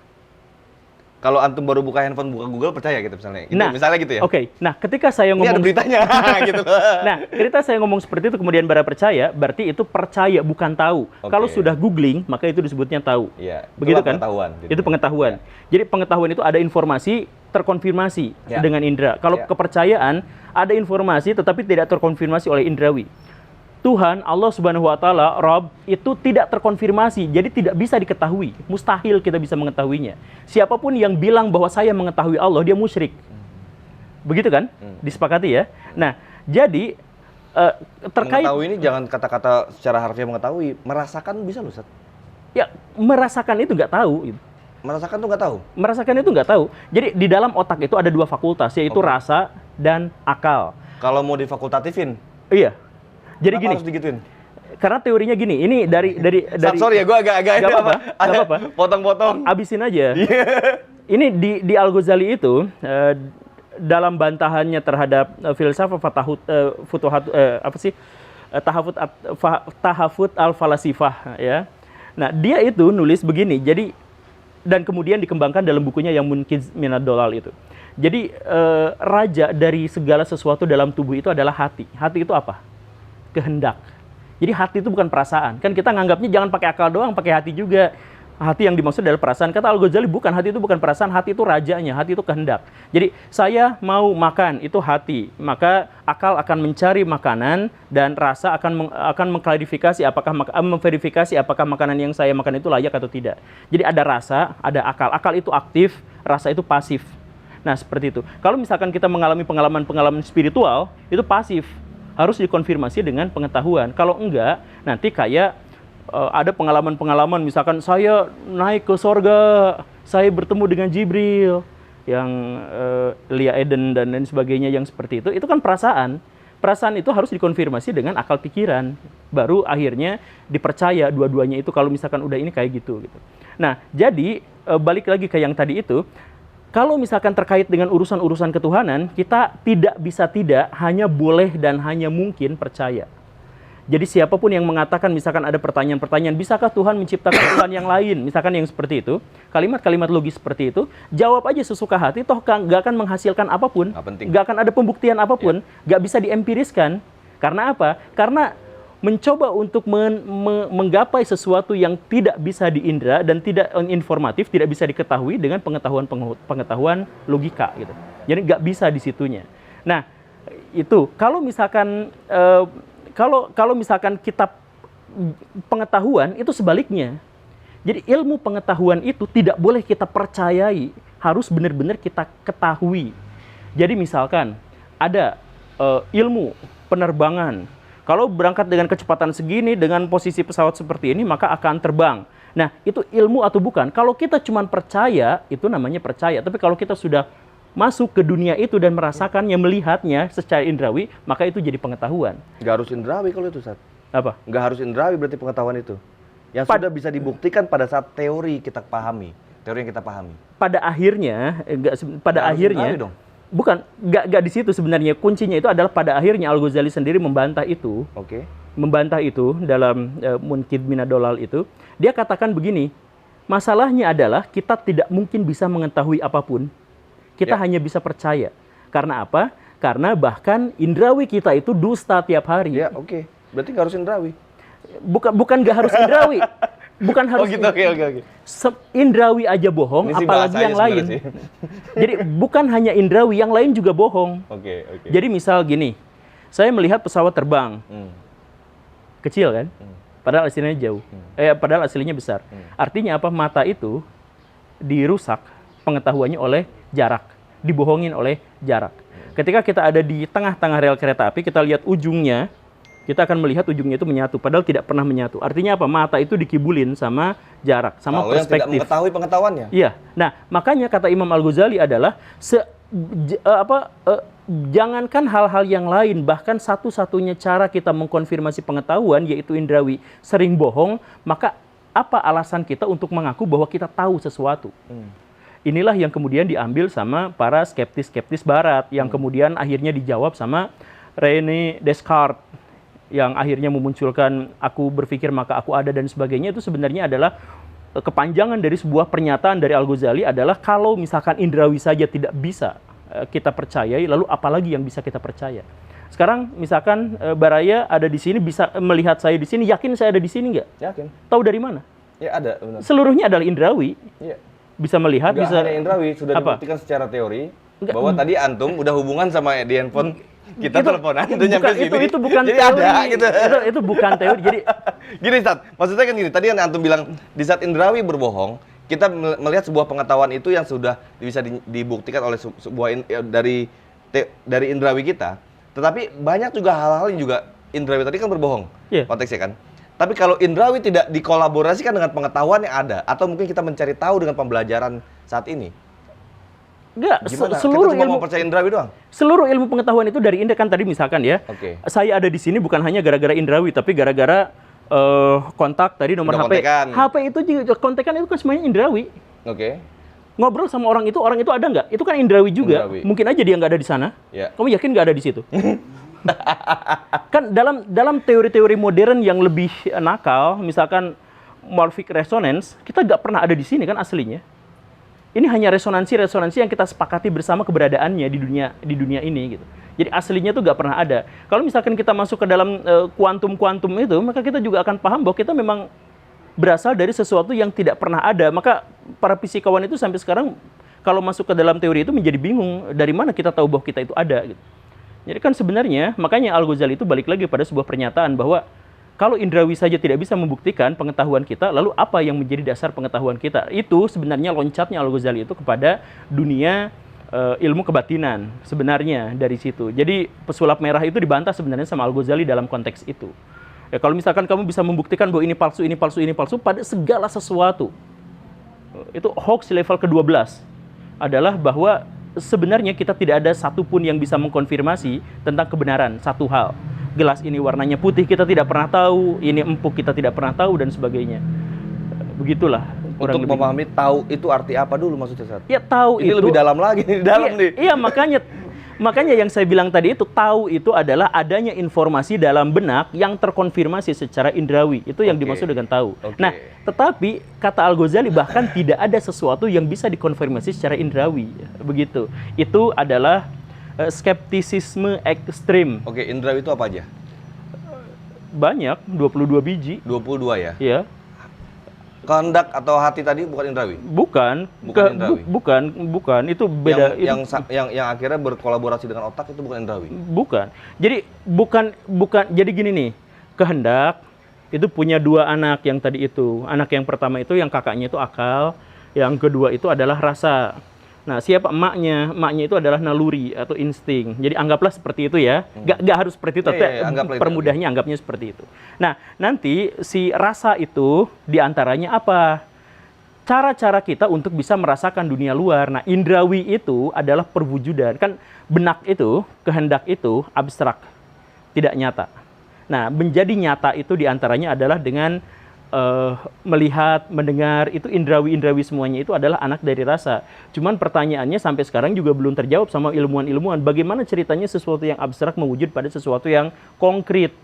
[SPEAKER 2] Kalau antum baru buka handphone, buka Google, percaya gitu misalnya. Gitu,
[SPEAKER 1] Nah,
[SPEAKER 2] misalnya gitu ya.
[SPEAKER 1] Oke. Nah, ketika saya
[SPEAKER 2] Ini ada
[SPEAKER 1] ngomong
[SPEAKER 2] beritanya gitu loh.
[SPEAKER 1] Nah, ketika saya ngomong seperti itu kemudian bara percaya, berarti itu percaya bukan tahu.
[SPEAKER 2] Oke.
[SPEAKER 1] Kalau sudah googling, maka itu disebutnya tahu.
[SPEAKER 2] Iya.
[SPEAKER 1] Begitu
[SPEAKER 2] Itulah
[SPEAKER 1] kan?
[SPEAKER 2] pengetahuan.
[SPEAKER 1] Itu pengetahuan. Jadi pengetahuan itu ada informasi terkonfirmasi
[SPEAKER 2] Ya.
[SPEAKER 1] dengan indera. Kalau
[SPEAKER 2] Ya.
[SPEAKER 1] kepercayaan ada informasi tetapi tidak terkonfirmasi oleh indrawi. Tuhan Allah Subhanahu wa taala Rabb itu tidak terkonfirmasi, jadi tidak bisa diketahui. Mustahil kita bisa mengetahuinya. Siapapun yang bilang bahwa saya mengetahui Allah, dia musyrik. Begitu kan? Disepakati ya. Nah, jadi terkait
[SPEAKER 2] Mengetahui ini jangan kata-kata secara harfiah mengetahui, merasakan bisa loh, Ustaz.
[SPEAKER 1] ya merasakan itu nggak tahu gitu.
[SPEAKER 2] Merasakan tuh nggak tahu.
[SPEAKER 1] Merasakan itu nggak tahu. Jadi di dalam otak itu ada dua fakultas, yaitu
[SPEAKER 2] Oke.
[SPEAKER 1] rasa dan akal.
[SPEAKER 2] Kalau mau difakultatifin,
[SPEAKER 1] Iya. Jadi
[SPEAKER 2] kenapa
[SPEAKER 1] gini,
[SPEAKER 2] harus digituin?
[SPEAKER 1] karena teorinya gini, ini dari
[SPEAKER 2] Sat, sorry ya, gue agak
[SPEAKER 1] Nggak apa-apa,
[SPEAKER 2] ada
[SPEAKER 1] nggak apa-apa.
[SPEAKER 2] potong-potong.
[SPEAKER 1] abisin aja.
[SPEAKER 2] Iya.
[SPEAKER 1] Ini di Al-Ghazali itu dalam bantahannya terhadap filsafat tahafut al-falasifah ya. Nah, dia itu nulis begini. Jadi dan kemudian dikembangkan dalam bukunya yang Munkiz Minad Dolal itu. Jadi raja dari segala sesuatu dalam tubuh itu adalah hati. Hati itu apa? Kehendak. Jadi hati itu bukan perasaan. Kan kita nganggapnya jangan pakai akal doang, pakai hati juga. Hati yang dimaksud adalah perasaan. Kata Al-Ghazali bukan, hati itu bukan perasaan, hati itu rajanya, hati itu kehendak. Jadi saya mau makan, itu hati. Maka akal akan mencari makanan dan rasa akan mengklarifikasi memverifikasi apakah makanan yang saya makan itu layak atau tidak. Jadi ada rasa, ada akal. Akal itu aktif, rasa itu pasif. Nah, seperti itu. Kalau misalkan kita mengalami pengalaman-pengalaman spiritual, itu pasif. Harus dikonfirmasi dengan pengetahuan. Kalau enggak, nanti kayak ada pengalaman-pengalaman, misalkan saya naik ke sorga, saya bertemu dengan Jibril, yang Lia Eden dan lain sebagainya yang seperti itu kan perasaan. Perasaan itu harus dikonfirmasi dengan akal pikiran. Baru akhirnya dipercaya dua-duanya itu kalau misalkan udah ini kayak gitu. Nah, jadi balik lagi ke yang tadi itu, kalau misalkan terkait dengan urusan-urusan ketuhanan, kita tidak bisa tidak, hanya boleh dan hanya mungkin percaya. Jadi siapapun yang mengatakan misalkan ada pertanyaan-pertanyaan, bisakah Tuhan menciptakan Tuhan yang lain? Misalkan yang seperti itu, kalimat-kalimat logis seperti itu, jawab aja sesuka hati, toh nggak akan menghasilkan apapun, nggak akan ada pembuktian apapun, nggak bisa diempiriskan. Karena apa? Karena mencoba untuk menggapai sesuatu yang tidak bisa diindra dan tidak informatif, tidak bisa diketahui dengan pengetahuan logika gitu. Jadi nggak bisa di situnya. Nah, itu kalau misalkan kalau misalkan kita pengetahuan itu sebaliknya. Jadi ilmu pengetahuan itu tidak boleh kita percayai, harus benar-benar kita ketahui. Jadi misalkan ada ilmu penerbangan. Kalau berangkat dengan kecepatan segini, dengan posisi pesawat seperti ini, maka akan terbang. Nah, itu ilmu atau bukan? Kalau kita cuma percaya, itu namanya percaya. Tapi kalau kita sudah masuk ke dunia itu dan merasakannya, melihatnya secara indrawi, maka itu jadi pengetahuan.
[SPEAKER 2] Nggak harus indrawi kalau itu, Sat.
[SPEAKER 1] Apa?
[SPEAKER 2] Nggak harus indrawi berarti pengetahuan itu. Yang sudah bisa dibuktikan pada saat teori kita pahami. Teori yang kita pahami.
[SPEAKER 1] Pada akhirnya, pada
[SPEAKER 2] Nggak harus
[SPEAKER 1] akhirnya,
[SPEAKER 2] indrawi dong.
[SPEAKER 1] bukan, nggak di situ sebenarnya. Kuncinya itu adalah pada akhirnya Al-Ghazali sendiri membantah itu.
[SPEAKER 2] Oke.
[SPEAKER 1] Membantah itu dalam Munkid Minadolal itu. Dia katakan begini, masalahnya adalah kita tidak mungkin bisa mengetahui apapun. Kita hanya bisa percaya. Karena apa? Karena bahkan indrawi kita itu dusta tiap hari.
[SPEAKER 2] Ya, oke. Berarti nggak harus indrawi.
[SPEAKER 1] Bukan nggak harus indrawi. Bukan harus.
[SPEAKER 2] Oh gitu, oke.
[SPEAKER 1] Indrawi aja bohong,
[SPEAKER 2] Ini sih
[SPEAKER 1] apalagi
[SPEAKER 2] bahasanya
[SPEAKER 1] yang lain.
[SPEAKER 2] sebenarnya sih.
[SPEAKER 1] Jadi bukan hanya indrawi, yang lain juga bohong.
[SPEAKER 2] Oke.
[SPEAKER 1] Jadi misal gini, saya melihat pesawat terbang, kecil kan? Padahal aslinya jauh. Padahal aslinya besar. Artinya apa? Mata itu dirusak pengetahuannya oleh jarak, dibohongin oleh jarak. Ketika kita ada di tengah-tengah rel kereta api, kita lihat ujungnya, kita akan melihat ujungnya itu menyatu, padahal tidak pernah menyatu. Artinya apa? Mata itu dikibulin sama jarak, sama
[SPEAKER 2] kalau
[SPEAKER 1] perspektif.
[SPEAKER 2] yang tidak mengetahui pengetahuannya.
[SPEAKER 1] Iya. Nah, makanya kata Imam Al-Ghazali adalah jangankan hal-hal yang lain, bahkan satu-satunya cara kita mengkonfirmasi pengetahuan yaitu indrawi sering bohong, maka apa alasan kita untuk mengaku bahwa kita tahu sesuatu? Inilah yang kemudian diambil sama para skeptis-skeptis barat yang kemudian akhirnya dijawab sama René Descartes yang akhirnya memunculkan aku berpikir maka aku ada dan sebagainya. Itu sebenarnya adalah kepanjangan dari sebuah pernyataan dari Al-Ghazali adalah kalau misalkan indrawi saja tidak bisa kita percayai, lalu apalagi yang bisa kita percaya. Sekarang misalkan Baraya ada di sini, bisa melihat saya di sini, yakin saya ada di sini nggak?
[SPEAKER 2] Yakin.
[SPEAKER 1] Tahu dari mana?
[SPEAKER 2] Ya ada, benar.
[SPEAKER 1] Seluruhnya adalah indrawi.
[SPEAKER 2] Iya.
[SPEAKER 1] Bisa melihat,
[SPEAKER 2] Nggak
[SPEAKER 1] bisa
[SPEAKER 2] hanya indrawi, sudah
[SPEAKER 1] apa?
[SPEAKER 2] dibuktikan secara teori
[SPEAKER 1] Nggak.
[SPEAKER 2] bahwa tadi antum udah hubungan sama di handphone kita teleponan udah nyampe
[SPEAKER 1] bukan,
[SPEAKER 2] sini.
[SPEAKER 1] itu bukan
[SPEAKER 2] jadi
[SPEAKER 1] teori.
[SPEAKER 2] ada gitu.
[SPEAKER 1] Itu bukan teori. Jadi
[SPEAKER 2] Gini, Sat, maksudnya kan gini, tadi kan antum bilang di saat indrawi berbohong, kita melihat sebuah pengetahuan itu yang sudah bisa dibuktikan oleh sebuah dari indrawi kita. Tetapi banyak juga hal-hal yang juga indrawi tadi kan berbohong.
[SPEAKER 1] Iya.
[SPEAKER 2] Konteksnya kan. Tapi kalau indrawi tidak dikolaborasikan dengan pengetahuan yang ada, atau mungkin kita mencari tahu dengan pembelajaran saat ini,
[SPEAKER 1] enggak,
[SPEAKER 2] gimana?
[SPEAKER 1] seluruh
[SPEAKER 2] Kita cuma
[SPEAKER 1] ilmu
[SPEAKER 2] mau percaya indrawi doang?
[SPEAKER 1] seluruh ilmu pengetahuan itu dari indra kan tadi misalkan ya.
[SPEAKER 2] Oke.
[SPEAKER 1] Saya ada di sini bukan hanya gara-gara indrawi tapi gara-gara kontak tadi nomor
[SPEAKER 2] Udah
[SPEAKER 1] HP.
[SPEAKER 2] kontekan.
[SPEAKER 1] HP itu juga kontekan itu kan semuanya indrawi.
[SPEAKER 2] Oke.
[SPEAKER 1] Ngobrol sama orang itu ada nggak? Itu kan indrawi juga.
[SPEAKER 2] Indrawi.
[SPEAKER 1] Mungkin aja dia nggak ada di sana.
[SPEAKER 2] Ya.
[SPEAKER 1] Kamu yakin nggak ada di situ? Kan dalam teori-teori modern yang lebih nakal, misalkan morphic resonance, kita nggak pernah ada di sini kan aslinya. Ini hanya resonansi-resonansi yang kita sepakati bersama keberadaannya di dunia ini gitu. Jadi aslinya tuh nggak pernah ada. Kalau misalkan kita masuk ke dalam kuantum-kuantum itu, maka kita juga akan paham bahwa kita memang berasal dari sesuatu yang tidak pernah ada. Maka para fisikawan itu sampai sekarang kalau masuk ke dalam teori itu menjadi bingung dari mana kita tahu bahwa kita itu ada gitu. Jadi kan sebenarnya makanya Al-Ghazali itu balik lagi pada sebuah pernyataan bahwa kalau indrawi saja tidak bisa membuktikan pengetahuan kita, lalu apa yang menjadi dasar pengetahuan kita? Itu sebenarnya loncatnya Al-Ghazali itu kepada dunia ilmu kebatinan sebenarnya dari situ. Jadi pesulap merah itu dibantah sebenarnya sama Al-Ghazali dalam konteks itu. Ya, kalau misalkan kamu bisa membuktikan bahwa ini palsu, ini palsu, ini palsu pada segala sesuatu, itu hoax level ke-12 adalah bahwa sebenarnya kita tidak ada satupun yang bisa mengkonfirmasi tentang kebenaran satu hal. Gelas ini warnanya putih, kita tidak pernah tahu. Ini empuk, kita tidak pernah tahu, dan sebagainya. Begitulah.
[SPEAKER 2] Untuk memahami tahu itu arti apa dulu maksudnya, Sat?
[SPEAKER 1] Ya tahu
[SPEAKER 2] ini
[SPEAKER 1] itu
[SPEAKER 2] lebih dalam lagi nih, dalam nih.
[SPEAKER 1] Iya, makanya yang saya bilang tadi itu tahu itu adalah adanya informasi dalam benak yang terkonfirmasi secara indrawi. Itu yang dimaksud dengan tahu. Nah, tetapi kata Al-Ghazali bahkan tidak ada sesuatu yang bisa dikonfirmasi secara indrawi. Begitu. Itu adalah skeptisisme ekstrim.
[SPEAKER 2] Oke, indrawi itu apa aja?
[SPEAKER 1] Banyak, 22 biji.
[SPEAKER 2] 22 ya?
[SPEAKER 1] Ya.
[SPEAKER 2] kehendak atau hati tadi bukan indrawi.
[SPEAKER 1] Bukan,
[SPEAKER 2] Bukan indrawi.
[SPEAKER 1] bukan, itu beda.
[SPEAKER 2] Yang akhirnya berkolaborasi dengan otak itu bukan indrawi.
[SPEAKER 1] Bukan. Jadi bukan jadi gini nih. Kehendak itu punya dua anak yang tadi itu. Anak yang pertama itu yang kakaknya itu akal, yang kedua itu adalah rasa. Nah, siapa emaknya? Emaknya itu adalah naluri atau insting. Jadi anggaplah seperti itu ya. Nggak harus seperti itu, tapi
[SPEAKER 2] anggaplah itu.
[SPEAKER 1] permudahnya anggapnya seperti itu. Nah, nanti si rasa itu diantaranya apa? Cara-cara kita untuk bisa merasakan dunia luar. Nah, indrawi itu adalah perwujudan. Kan benak itu, kehendak itu abstrak, tidak nyata. Nah, menjadi nyata itu diantaranya adalah dengan melihat, mendengar, itu indrawi-indrawi semuanya itu adalah anak dari rasa. Cuman pertanyaannya sampai sekarang juga belum terjawab sama ilmuwan-ilmuwan. Bagaimana ceritanya sesuatu yang abstrak mewujud pada sesuatu yang konkret?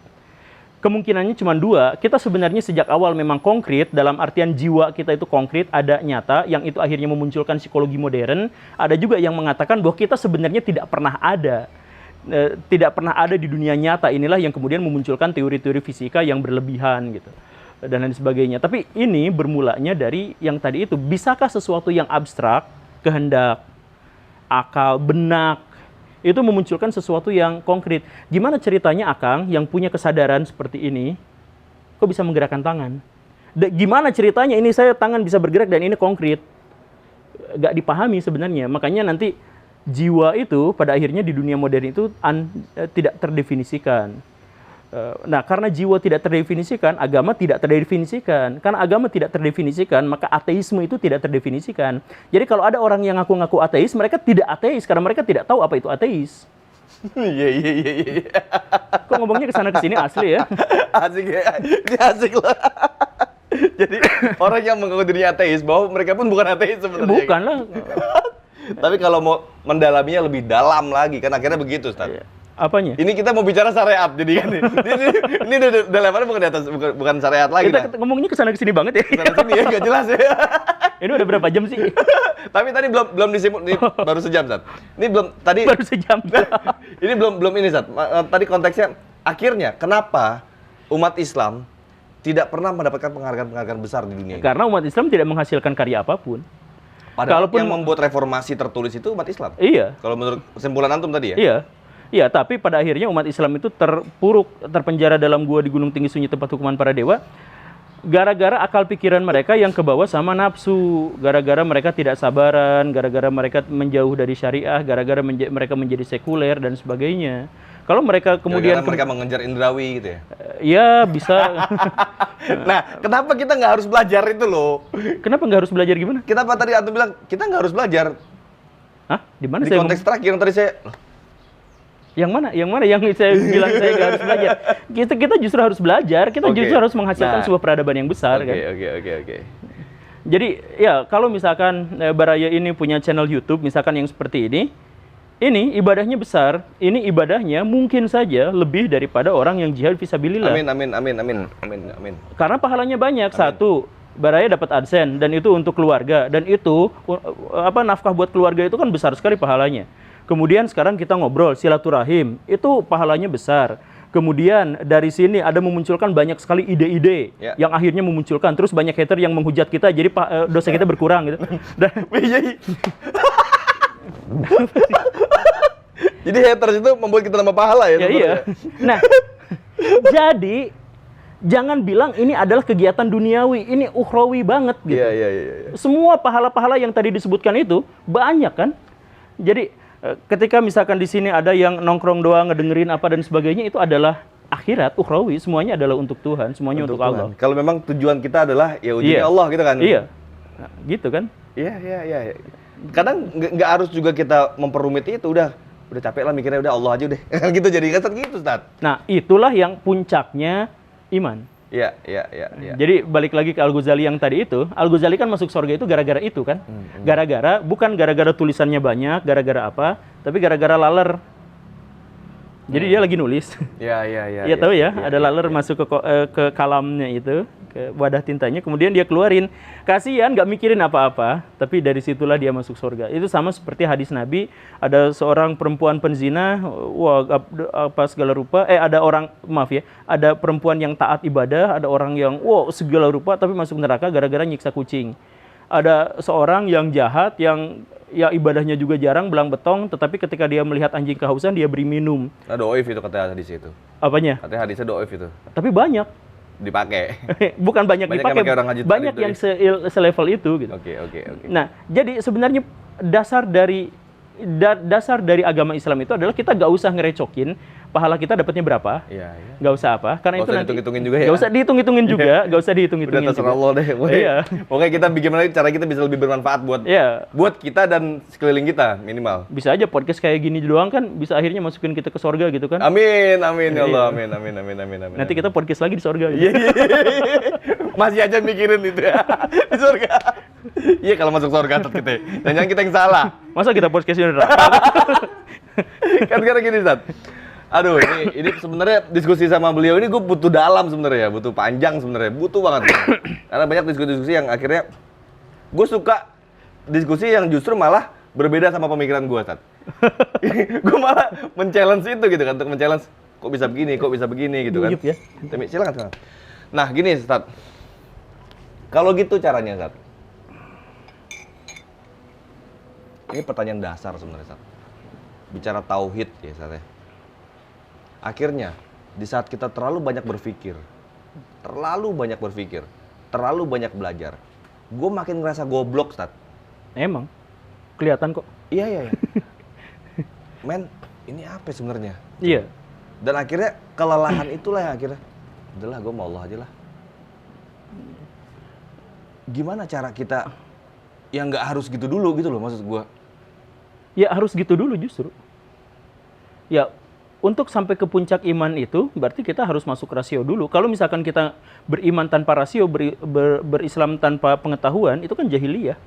[SPEAKER 1] Kemungkinannya cuma dua. Kita sebenarnya sejak awal memang konkret, dalam artian jiwa kita itu konkret, ada nyata, yang itu akhirnya memunculkan psikologi modern. Ada juga yang mengatakan bahwa kita sebenarnya tidak pernah ada. Tidak pernah ada di dunia nyata. Inilah yang kemudian memunculkan teori-teori fisika yang berlebihan gitu, dan lain sebagainya. Tapi ini bermulanya dari yang tadi itu. Bisakah sesuatu yang abstrak, kehendak, akal, benak, itu memunculkan sesuatu yang konkret? Gimana ceritanya Akang yang punya kesadaran seperti ini, kok bisa menggerakkan tangan? Gimana ceritanya ini saya tangan bisa bergerak dan ini konkret? Gak dipahami sebenarnya. Makanya nanti jiwa itu pada akhirnya di dunia modern itu tidak terdefinisikan. Nah, karena jiwa tidak terdefinisikan, agama tidak terdefinisikan. Karena agama tidak terdefinisikan, maka ateisme itu tidak terdefinisikan. Jadi kalau ada orang yang ngaku-ngaku ateis, mereka tidak ateis karena mereka tidak tahu apa itu ateis.
[SPEAKER 2] Iya.
[SPEAKER 1] Kok ngomongnya kesana kesini asli ya?
[SPEAKER 2] Asik ya, ini asik loh. Jadi orang yang mengaku dirinya ateis, bahwa mereka pun bukan ateis sebenarnya.
[SPEAKER 1] Bukan lah.
[SPEAKER 2] Tapi kalau mau mendalaminya lebih dalam lagi, kan akhirnya begitu, Ustaz.
[SPEAKER 1] Apanya?
[SPEAKER 2] Ini kita mau bicara syariat, jadi kan ini udah levelnya bukan di atas, bukan syariat lagi.
[SPEAKER 1] Kita ngomongnya kesana kesini banget ya.
[SPEAKER 2] Kesana sini ya, nggak jelas ya.
[SPEAKER 1] Ini udah berapa jam sih?
[SPEAKER 2] Tapi tadi belum disimpul, ini baru sejam, Sat. Ini belum tadi.
[SPEAKER 1] Baru sejam.
[SPEAKER 2] Ini belum ini, Sat. Tadi konteksnya akhirnya kenapa umat Islam tidak pernah mendapatkan penghargaan-penghargaan besar di dunia ini?
[SPEAKER 1] Karena umat Islam tidak menghasilkan karya apapun.
[SPEAKER 2] Padahal yang membuat reformasi tertulis itu umat Islam.
[SPEAKER 1] Iya.
[SPEAKER 2] Kalau menurut kesimpulan antum tadi ya?
[SPEAKER 1] Iya. Iya, tapi pada akhirnya umat Islam itu terpuruk, terpenjara dalam gua di Gunung Tinggi Sunyi tempat hukuman para dewa, gara-gara akal pikiran mereka yang kebawa sama nafsu, gara-gara mereka tidak sabaran, gara-gara mereka menjauh dari syariah, gara-gara mereka menjadi sekuler dan sebagainya. Kalau mereka kemudian
[SPEAKER 2] mereka mengejar indrawi gitu ya?
[SPEAKER 1] Ya bisa.
[SPEAKER 2] Nah, kenapa kita nggak harus belajar itu loh?
[SPEAKER 1] Kenapa nggak harus belajar gimana?
[SPEAKER 2] Kenapa tadi antum bilang kita nggak harus belajar?
[SPEAKER 1] Hah? Di mana
[SPEAKER 2] Di konteks terakhir yang tadi saya.
[SPEAKER 1] Yang mana? Yang mana yang saya bilang saya nggak harus belajar? Kita justru harus belajar. Kita justru harus menghasilkan sebuah peradaban yang besar, kan?
[SPEAKER 2] Oke.
[SPEAKER 1] Jadi ya kalau misalkan Baraya ini punya channel YouTube, misalkan yang seperti ini ibadahnya besar. Ini ibadahnya mungkin saja lebih daripada orang yang jihad fisabilillah.
[SPEAKER 2] Amin.
[SPEAKER 1] Karena pahalanya banyak. Satu, Baraya dapat AdSense dan itu untuk keluarga, dan itu nafkah buat keluarga itu kan besar sekali pahalanya. Kemudian sekarang kita ngobrol silaturahim, itu pahalanya besar. Kemudian dari sini ada memunculkan banyak sekali ide-ide yang akhirnya memunculkan, terus banyak hater yang menghujat kita, jadi dosa kita berkurang gitu.
[SPEAKER 2] Jadi haters itu membuat kita nambah pahala ya?
[SPEAKER 1] Iya. Nah, jadi jangan bilang ini adalah kegiatan duniawi, ini ukhrawi banget gitu.
[SPEAKER 2] Iya.
[SPEAKER 1] Semua pahala-pahala yang tadi disebutkan itu banyak kan. Jadi ketika misalkan di sini ada yang nongkrong doang, ngedengerin apa dan sebagainya, itu adalah akhirat, ukhrawi, semuanya adalah untuk Tuhan, semuanya untuk Allah.
[SPEAKER 2] Kalau memang tujuan kita adalah ya ujungnya Allah gitu kan?
[SPEAKER 1] Iya, nah, gitu kan?
[SPEAKER 2] Iya. Kadang nggak harus juga kita memperumit itu, udah capek lah mikirnya, udah Allah aja deh. Gitu jadi kan gitu, Ustaz.
[SPEAKER 1] Nah, itulah yang puncaknya iman.
[SPEAKER 2] Iya.
[SPEAKER 1] Jadi balik lagi ke Al-Ghazali yang tadi itu, Al-Ghazali kan masuk surga itu gara-gara itu kan? Gara-gara, bukan gara-gara tulisannya banyak, gara-gara apa, tapi gara-gara laler. Jadi dia lagi nulis.
[SPEAKER 2] Iya.
[SPEAKER 1] Iya tahu ya, ada laler masuk ke kalamnya itu, ke wadah tintanya, kemudian dia keluarin. Kasihan, nggak mikirin apa-apa, tapi dari situlah dia masuk surga. Itu sama seperti hadis Nabi, ada seorang perempuan penzina, apa segala rupa, ada perempuan yang taat ibadah, ada orang yang segala rupa tapi masuk neraka gara-gara nyiksa kucing. Ada seorang yang jahat, yang ya ibadahnya juga jarang, belang betong, tetapi ketika dia melihat anjing kehausan, dia beri minum.
[SPEAKER 2] Nah, doif itu katanya hadis itu.
[SPEAKER 1] Apanya?
[SPEAKER 2] Katanya hadisnya doif itu.
[SPEAKER 1] Tapi banyak.
[SPEAKER 2] Dipakai.
[SPEAKER 1] Bukan banyak dipakai,
[SPEAKER 2] orang haji
[SPEAKER 1] banyak yang selevel itu gitu.
[SPEAKER 2] Oke.
[SPEAKER 1] Nah, jadi sebenarnya dasar dari agama Islam itu adalah kita gak usah ngerecokin pahala kita dapatnya berapa.
[SPEAKER 2] Iya.
[SPEAKER 1] Gak usah apa, karena
[SPEAKER 2] Gak
[SPEAKER 1] itu
[SPEAKER 2] usah
[SPEAKER 1] nanti
[SPEAKER 2] dihitung-hitungin juga ya.
[SPEAKER 1] Gak usah dihitung-hitungin juga, gak usah dihitung-hitungin
[SPEAKER 2] Udah terserah
[SPEAKER 1] juga.
[SPEAKER 2] Allah deh.
[SPEAKER 1] Iya.
[SPEAKER 2] Pokoknya kita bagaimana cara kita bisa lebih bermanfaat buat kita dan sekeliling kita minimal.
[SPEAKER 1] Bisa aja podcast kayak gini doang kan bisa akhirnya masukin kita ke surga gitu kan.
[SPEAKER 2] Amin ya Allah.
[SPEAKER 1] Iya.
[SPEAKER 2] Amin.
[SPEAKER 1] Nanti kita podcast lagi di surga.
[SPEAKER 2] Iya. Masih aja mikirin itu ya. Di surga. Iya kalau masuk surga kita. Jangan kita yang salah.
[SPEAKER 1] Masa kita podcast di neraka?
[SPEAKER 2] Kan sekarang gini, Ustaz. Aduh, ini sebenarnya diskusi sama beliau ini gue butuh dalam sebenarnya, butuh panjang sebenarnya, butuh banget. Karena banyak diskusi-diskusi yang akhirnya gue suka diskusi yang justru malah berbeda sama pemikiran gue, Ustaz. Gue malah men-challenge itu gitu kan, untuk men-challenge kok bisa begini gitu kan.
[SPEAKER 1] Ya.
[SPEAKER 2] Silakan. Nah, gini, Ustaz. Kalau gitu caranya, Ustaz. Ini pertanyaan dasar sebenarnya, Ustaz. Bicara tauhid ya, Ustaz ya. Akhirnya, di saat kita terlalu banyak berpikir, terlalu banyak belajar, gue makin ngerasa goblok, Ustaz.
[SPEAKER 1] Emang, kelihatan kok.
[SPEAKER 2] Iya. Men, ini apa sebenarnya?
[SPEAKER 1] Iya.
[SPEAKER 2] Dan akhirnya kelelahan itulah yang akhirnya, udahlah gue mau Allah aja lah. Gimana cara kita yang nggak harus gitu dulu gitu loh maksud gue?
[SPEAKER 1] Ya harus gitu dulu justru. Ya, untuk sampai ke puncak iman itu, berarti kita harus masuk rasio dulu. Kalau misalkan kita beriman tanpa rasio, berislam tanpa pengetahuan, itu kan jahiliyah.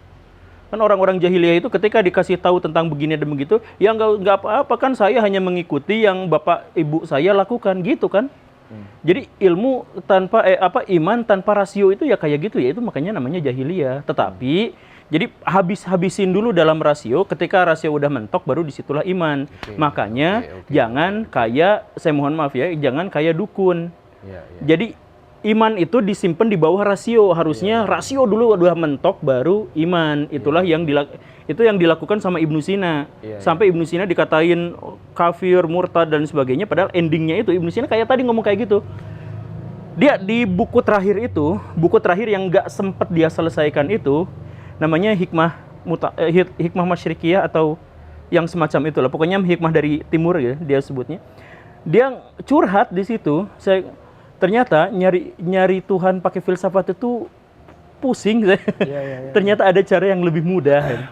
[SPEAKER 1] Kan orang-orang jahiliyah itu ketika dikasih tahu tentang begini dan begitu, ya nggak apa-apa kan, saya hanya mengikuti yang bapak ibu saya lakukan, gitu kan. Jadi ilmu tanpa iman tanpa rasio itu ya kayak gitu ya, itu makanya namanya jahiliyah. Tetapi jadi habisin dulu dalam rasio, ketika rasio udah mentok baru disitulah iman. Makanya jangan kayak, saya mohon maaf ya, jangan kayak dukun. Jadi iman itu disimpan di bawah rasio, harusnya rasio dulu udah mentok baru iman. Itulah yang dilakukan sama Ibnu Sina. Sampai Ibnu Sina dikatain kafir, murtad dan sebagainya, padahal endingnya itu Ibnu Sina kayak tadi ngomong kayak gitu. Dia di buku terakhir yang nggak sempet dia selesaikan itu, namanya hikmah masyrikiyah atau yang semacam itulah. Pokoknya hikmah dari timur ya dia sebutnya. Dia curhat di situ. Ternyata nyari Tuhan pakai filsafat itu pusing saya. Ternyata ada cara yang lebih mudah.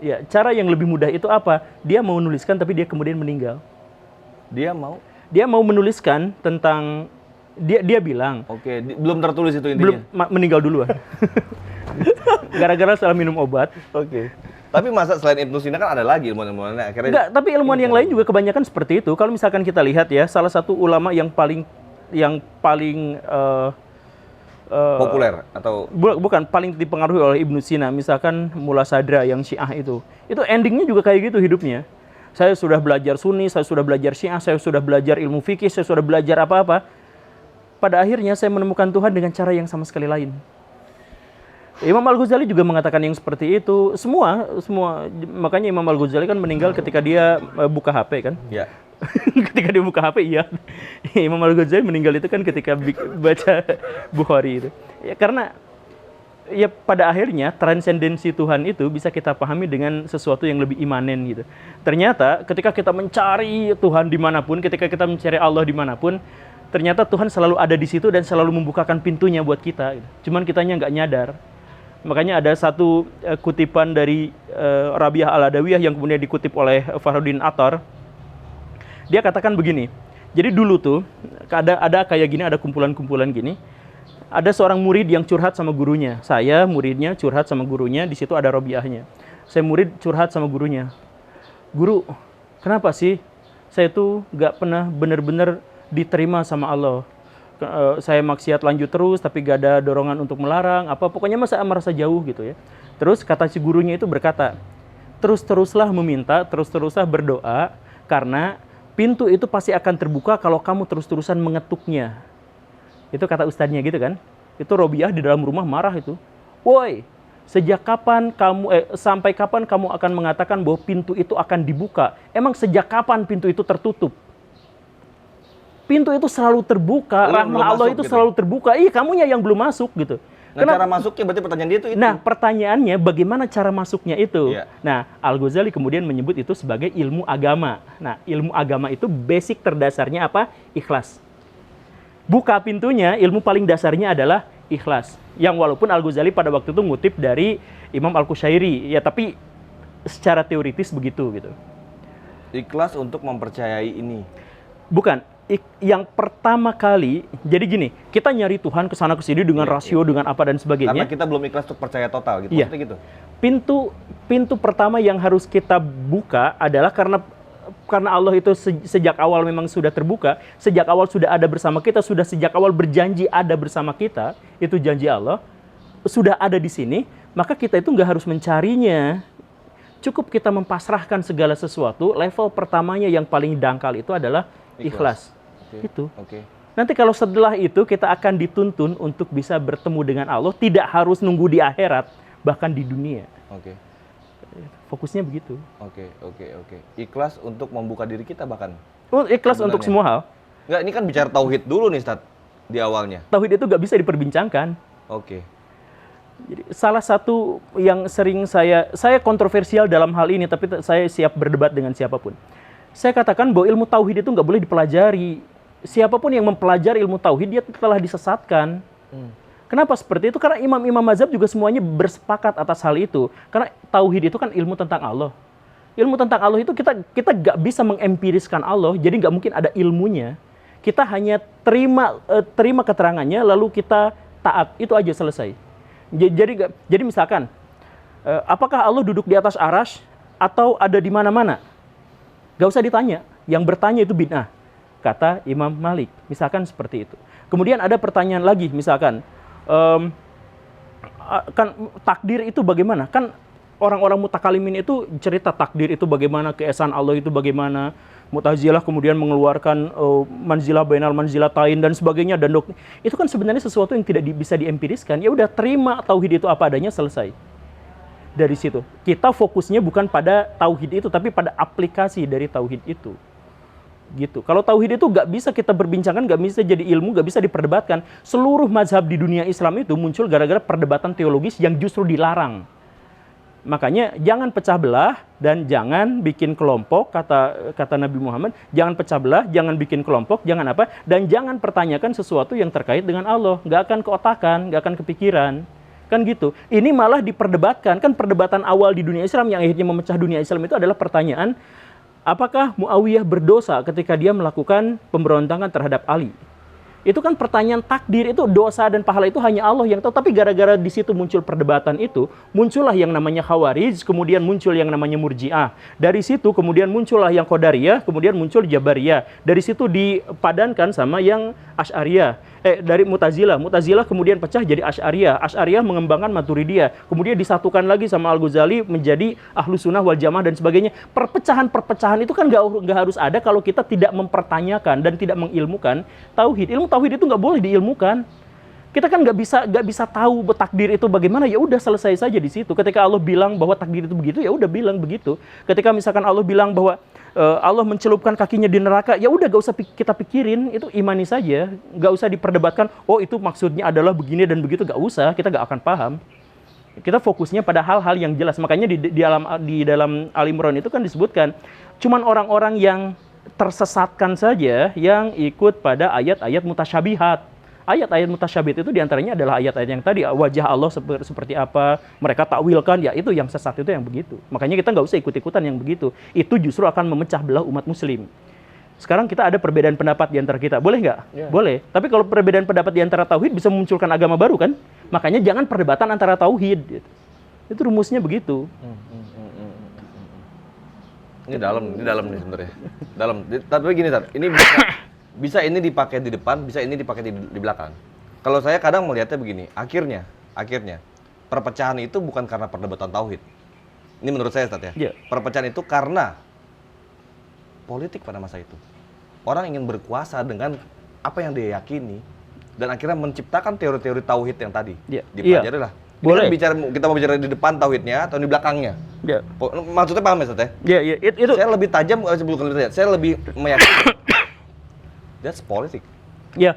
[SPEAKER 1] Ya, cara yang lebih mudah itu apa? Dia mau menuliskan tapi dia kemudian meninggal. Dia mau menuliskan tentang dia bilang.
[SPEAKER 2] Belum tertulis itu intinya.
[SPEAKER 1] Meninggal duluan. Gara-gara salah minum obat.
[SPEAKER 2] Tapi masa selain Ibnu Sina kan ada lagi ilmuwan-ilmuwannya akhirnya.
[SPEAKER 1] Enggak, tapi ilmuwan yang lain juga kebanyakan seperti itu. Kalau misalkan kita lihat ya, salah satu ulama yang paling
[SPEAKER 2] populer atau
[SPEAKER 1] bukan paling dipengaruhi oleh Ibnu Sina, misalkan Mullah Sadra yang Syiah itu endingnya juga kayak gitu hidupnya. Saya sudah belajar Sunni, saya sudah belajar Syiah, saya sudah belajar ilmu fikih, saya sudah belajar apa-apa. Pada akhirnya saya menemukan Tuhan dengan cara yang sama sekali lain. Imam Al-Ghazali juga mengatakan yang seperti itu. Semua makanya Imam Al-Ghazali kan meninggal ketika dia buka HP kan?
[SPEAKER 2] Ya.
[SPEAKER 1] Ketika dia buka HP, iya. Imam Al-Ghazali meninggal itu kan ketika baca Bukhari itu. Ya karena ya pada akhirnya transendensi Tuhan itu bisa kita pahami dengan sesuatu yang lebih imanen gitu. Ternyata ketika kita mencari Tuhan dimanapun, ketika kita mencari Allah dimanapun, ternyata Tuhan selalu ada di situ dan selalu membukakan pintunya buat kita gitu. Cuman kitanya nggak nyadar. Makanya ada satu kutipan dari Rabi'ah Al-Adawiyah yang kemudian dikutip oleh Fakhruddin Attar. Dia katakan begini, jadi dulu tuh ada kayak gini, ada kumpulan-kumpulan gini. Ada seorang murid yang curhat sama gurunya. Saya muridnya curhat sama gurunya, di situ ada Rabi'ahnya. Saya murid curhat sama gurunya. Guru, kenapa sih saya tuh nggak pernah benar-benar diterima sama Allah. Saya maksiat lanjut terus, tapi gak ada dorongan untuk melarang, apa pokoknya saya merasa jauh gitu ya. Terus kata si gurunya itu berkata, terus-teruslah meminta, terus-teruslah berdoa, karena pintu itu pasti akan terbuka kalau kamu terus-terusan mengetuknya. Itu kata ustadznya gitu kan. Itu Robiah di dalam rumah marah itu. Woi, sejak kapan kamu, sampai kapan kamu akan mengatakan bahwa pintu itu akan dibuka? Emang sejak kapan pintu itu tertutup? Pintu itu selalu terbuka, rahmat Allah itu gitu. Selalu terbuka. Iya, kamunya yang belum masuk gitu.
[SPEAKER 2] Nah, cara masuknya berarti pertanyaan dia itu.
[SPEAKER 1] Nah, pertanyaannya bagaimana cara masuknya itu? Yeah. Nah, Al-Ghazali kemudian menyebut itu sebagai ilmu agama. Nah, ilmu agama itu basic terdasarnya apa? Ikhlas. Buka pintunya, ilmu paling dasarnya adalah ikhlas. Yang walaupun Al-Ghazali pada waktu itu ngutip dari Imam Al-Qushairi, ya tapi secara teoritis begitu gitu.
[SPEAKER 2] Ikhlas untuk mempercayai ini.
[SPEAKER 1] Bukan. Yang pertama kali, jadi gini, kita nyari Tuhan kesana kesini dengan rasio, dengan apa dan sebagainya.
[SPEAKER 2] Karena kita belum ikhlas untuk percaya total gitu, maksudnya gitu.
[SPEAKER 1] Pintu pertama yang harus kita buka adalah karena Allah itu sejak awal memang sudah terbuka, sejak awal sudah ada bersama kita, sudah sejak awal berjanji ada bersama kita, itu janji Allah, sudah ada di sini, maka kita itu nggak harus mencarinya. Cukup kita mempasrahkan segala sesuatu, level pertamanya yang paling dangkal itu adalah ikhlas. Itu. Nanti kalau setelah itu kita akan dituntun untuk bisa bertemu dengan Allah, tidak harus nunggu di akhirat, bahkan di dunia. Fokusnya begitu.
[SPEAKER 2] Ikhlas untuk membuka diri kita bahkan.
[SPEAKER 1] Ikhlas sebenarnya untuk semua hal.
[SPEAKER 2] Enggak, ini kan bicara tauhid dulu nih, Ustaz, di awalnya.
[SPEAKER 1] Tauhid itu nggak bisa diperbincangkan. Jadi salah satu yang sering saya kontroversial dalam hal ini, tapi saya siap berdebat dengan siapapun. Saya katakan bahwa ilmu tauhid itu nggak boleh dipelajari. Siapapun yang mempelajari ilmu tauhid, dia telah disesatkan. Kenapa seperti itu? Karena imam-imam mazhab juga semuanya bersepakat atas hal itu. Karena tauhid itu kan ilmu tentang Allah. Ilmu tentang Allah itu kita nggak bisa mengempiriskan Allah, jadi nggak mungkin ada ilmunya. Kita hanya terima keterangannya, lalu kita taat, itu aja selesai. Jadi misalkan, apakah Allah duduk di atas arasy atau ada di mana-mana? Gak usah ditanya, yang bertanya itu bid'ah, kata Imam Malik, misalkan seperti itu. Kemudian ada pertanyaan lagi, misalkan, kan takdir itu bagaimana? Kan orang-orang mutakalimin itu cerita takdir itu bagaimana, keesaan Allah itu bagaimana, Mu'tazilah kemudian mengeluarkan manzilah bainal manzilatain dan sebagainya, dan itu kan sebenarnya sesuatu yang tidak bisa diempiriskan. Ya udah, terima tauhid itu apa adanya, selesai. Dari situ kita fokusnya bukan pada tauhid itu, tapi pada aplikasi dari tauhid itu, gitu. Kalau tauhid itu nggak bisa kita berbincangkan, nggak bisa jadi ilmu, nggak bisa diperdebatkan. Seluruh mazhab di dunia Islam itu muncul gara-gara perdebatan teologis yang justru dilarang. Makanya jangan pecah belah dan jangan bikin kelompok, kata Nabi Muhammad, jangan pecah belah, jangan bikin kelompok, jangan apa, dan jangan pertanyakan sesuatu yang terkait dengan Allah. Nggak akan keotakan, nggak akan kepikiran. Kan gitu. Ini malah diperdebatkan. Kan perdebatan awal di dunia Islam yang akhirnya memecah dunia Islam itu adalah pertanyaan, apakah Muawiyah berdosa ketika dia melakukan pemberontakan terhadap Ali? Itu kan pertanyaan takdir, itu dosa dan pahala itu hanya Allah yang tahu. Tapi gara-gara di situ muncul perdebatan itu, muncullah yang namanya Khawarij, kemudian muncul yang namanya Murji'ah. Dari situ kemudian muncullah yang Qadariyah, kemudian muncul Jabariyah. Dari situ dipadankan sama yang Asy'ariyah. Dari Mu'tazilah kemudian pecah jadi Asy'ariyah. Asy'ariyah mengembangkan Maturidiyah. Kemudian disatukan lagi sama Al-Ghazali menjadi Ahlus Sunnah wal Jamaah dan sebagainya. Perpecahan-perpecahan itu kan nggak harus ada kalau kita tidak mempertanyakan dan tidak mengilmukan tauhid. Ilmu tauhid itu nggak boleh diilmukan. Kita kan nggak bisa tahu takdir itu bagaimana, ya udah selesai saja di situ. Ketika Allah bilang bahwa takdir itu begitu, ya udah bilang begitu. Ketika misalkan Allah bilang bahwa Allah mencelupkan kakinya di neraka, ya udah gak usah kita pikirin, itu imani saja, gak usah diperdebatkan. Oh itu maksudnya adalah begini dan begitu, gak usah, kita gak akan paham. Kita fokusnya pada hal-hal yang jelas. Makanya di dalam Al Imran itu kan disebutkan, cuman orang-orang yang tersesatkan saja yang ikut pada ayat-ayat mutasyabihat. Ayat-ayat mutasyabihat itu diantaranya adalah ayat-ayat yang tadi, wajah Allah seperti apa, mereka takwilkan, ya itu yang sesat, itu yang begitu. Makanya kita nggak usah ikut-ikutan yang begitu. Itu justru akan memecah belah umat muslim. Sekarang kita ada perbedaan pendapat di antara kita, boleh nggak? Yeah. Boleh. Tapi kalau perbedaan pendapat di antara tauhid bisa memunculkan agama baru kan? Makanya jangan perdebatan antara tauhid. Itu rumusnya begitu.
[SPEAKER 2] Ini dalam nih sebenarnya. Dalam. Tapi gini, Tat. Ini bisa ini dipakai di depan, bisa ini dipakai di belakang. Kalau saya kadang melihatnya begini, akhirnya perpecahan itu bukan karena perdebatan tauhid. Ini menurut saya, Tat, ya.
[SPEAKER 1] Iya.
[SPEAKER 2] Perpecahan itu karena politik pada masa itu. Orang ingin berkuasa dengan apa yang dia yakini dan akhirnya menciptakan teori-teori tauhid yang tadi.
[SPEAKER 1] Iya.
[SPEAKER 2] Dipelajari lah. Ini
[SPEAKER 1] Boleh.
[SPEAKER 2] kan kita mau bicara di depan tauhidnya atau di belakangnya.
[SPEAKER 1] Ya.
[SPEAKER 2] Maksudnya paham ya, Tat, ya?
[SPEAKER 1] Ya, itu
[SPEAKER 2] Saya lebih tajam, bukan lebih tajam, saya lebih meyakini that's politik.
[SPEAKER 1] ya.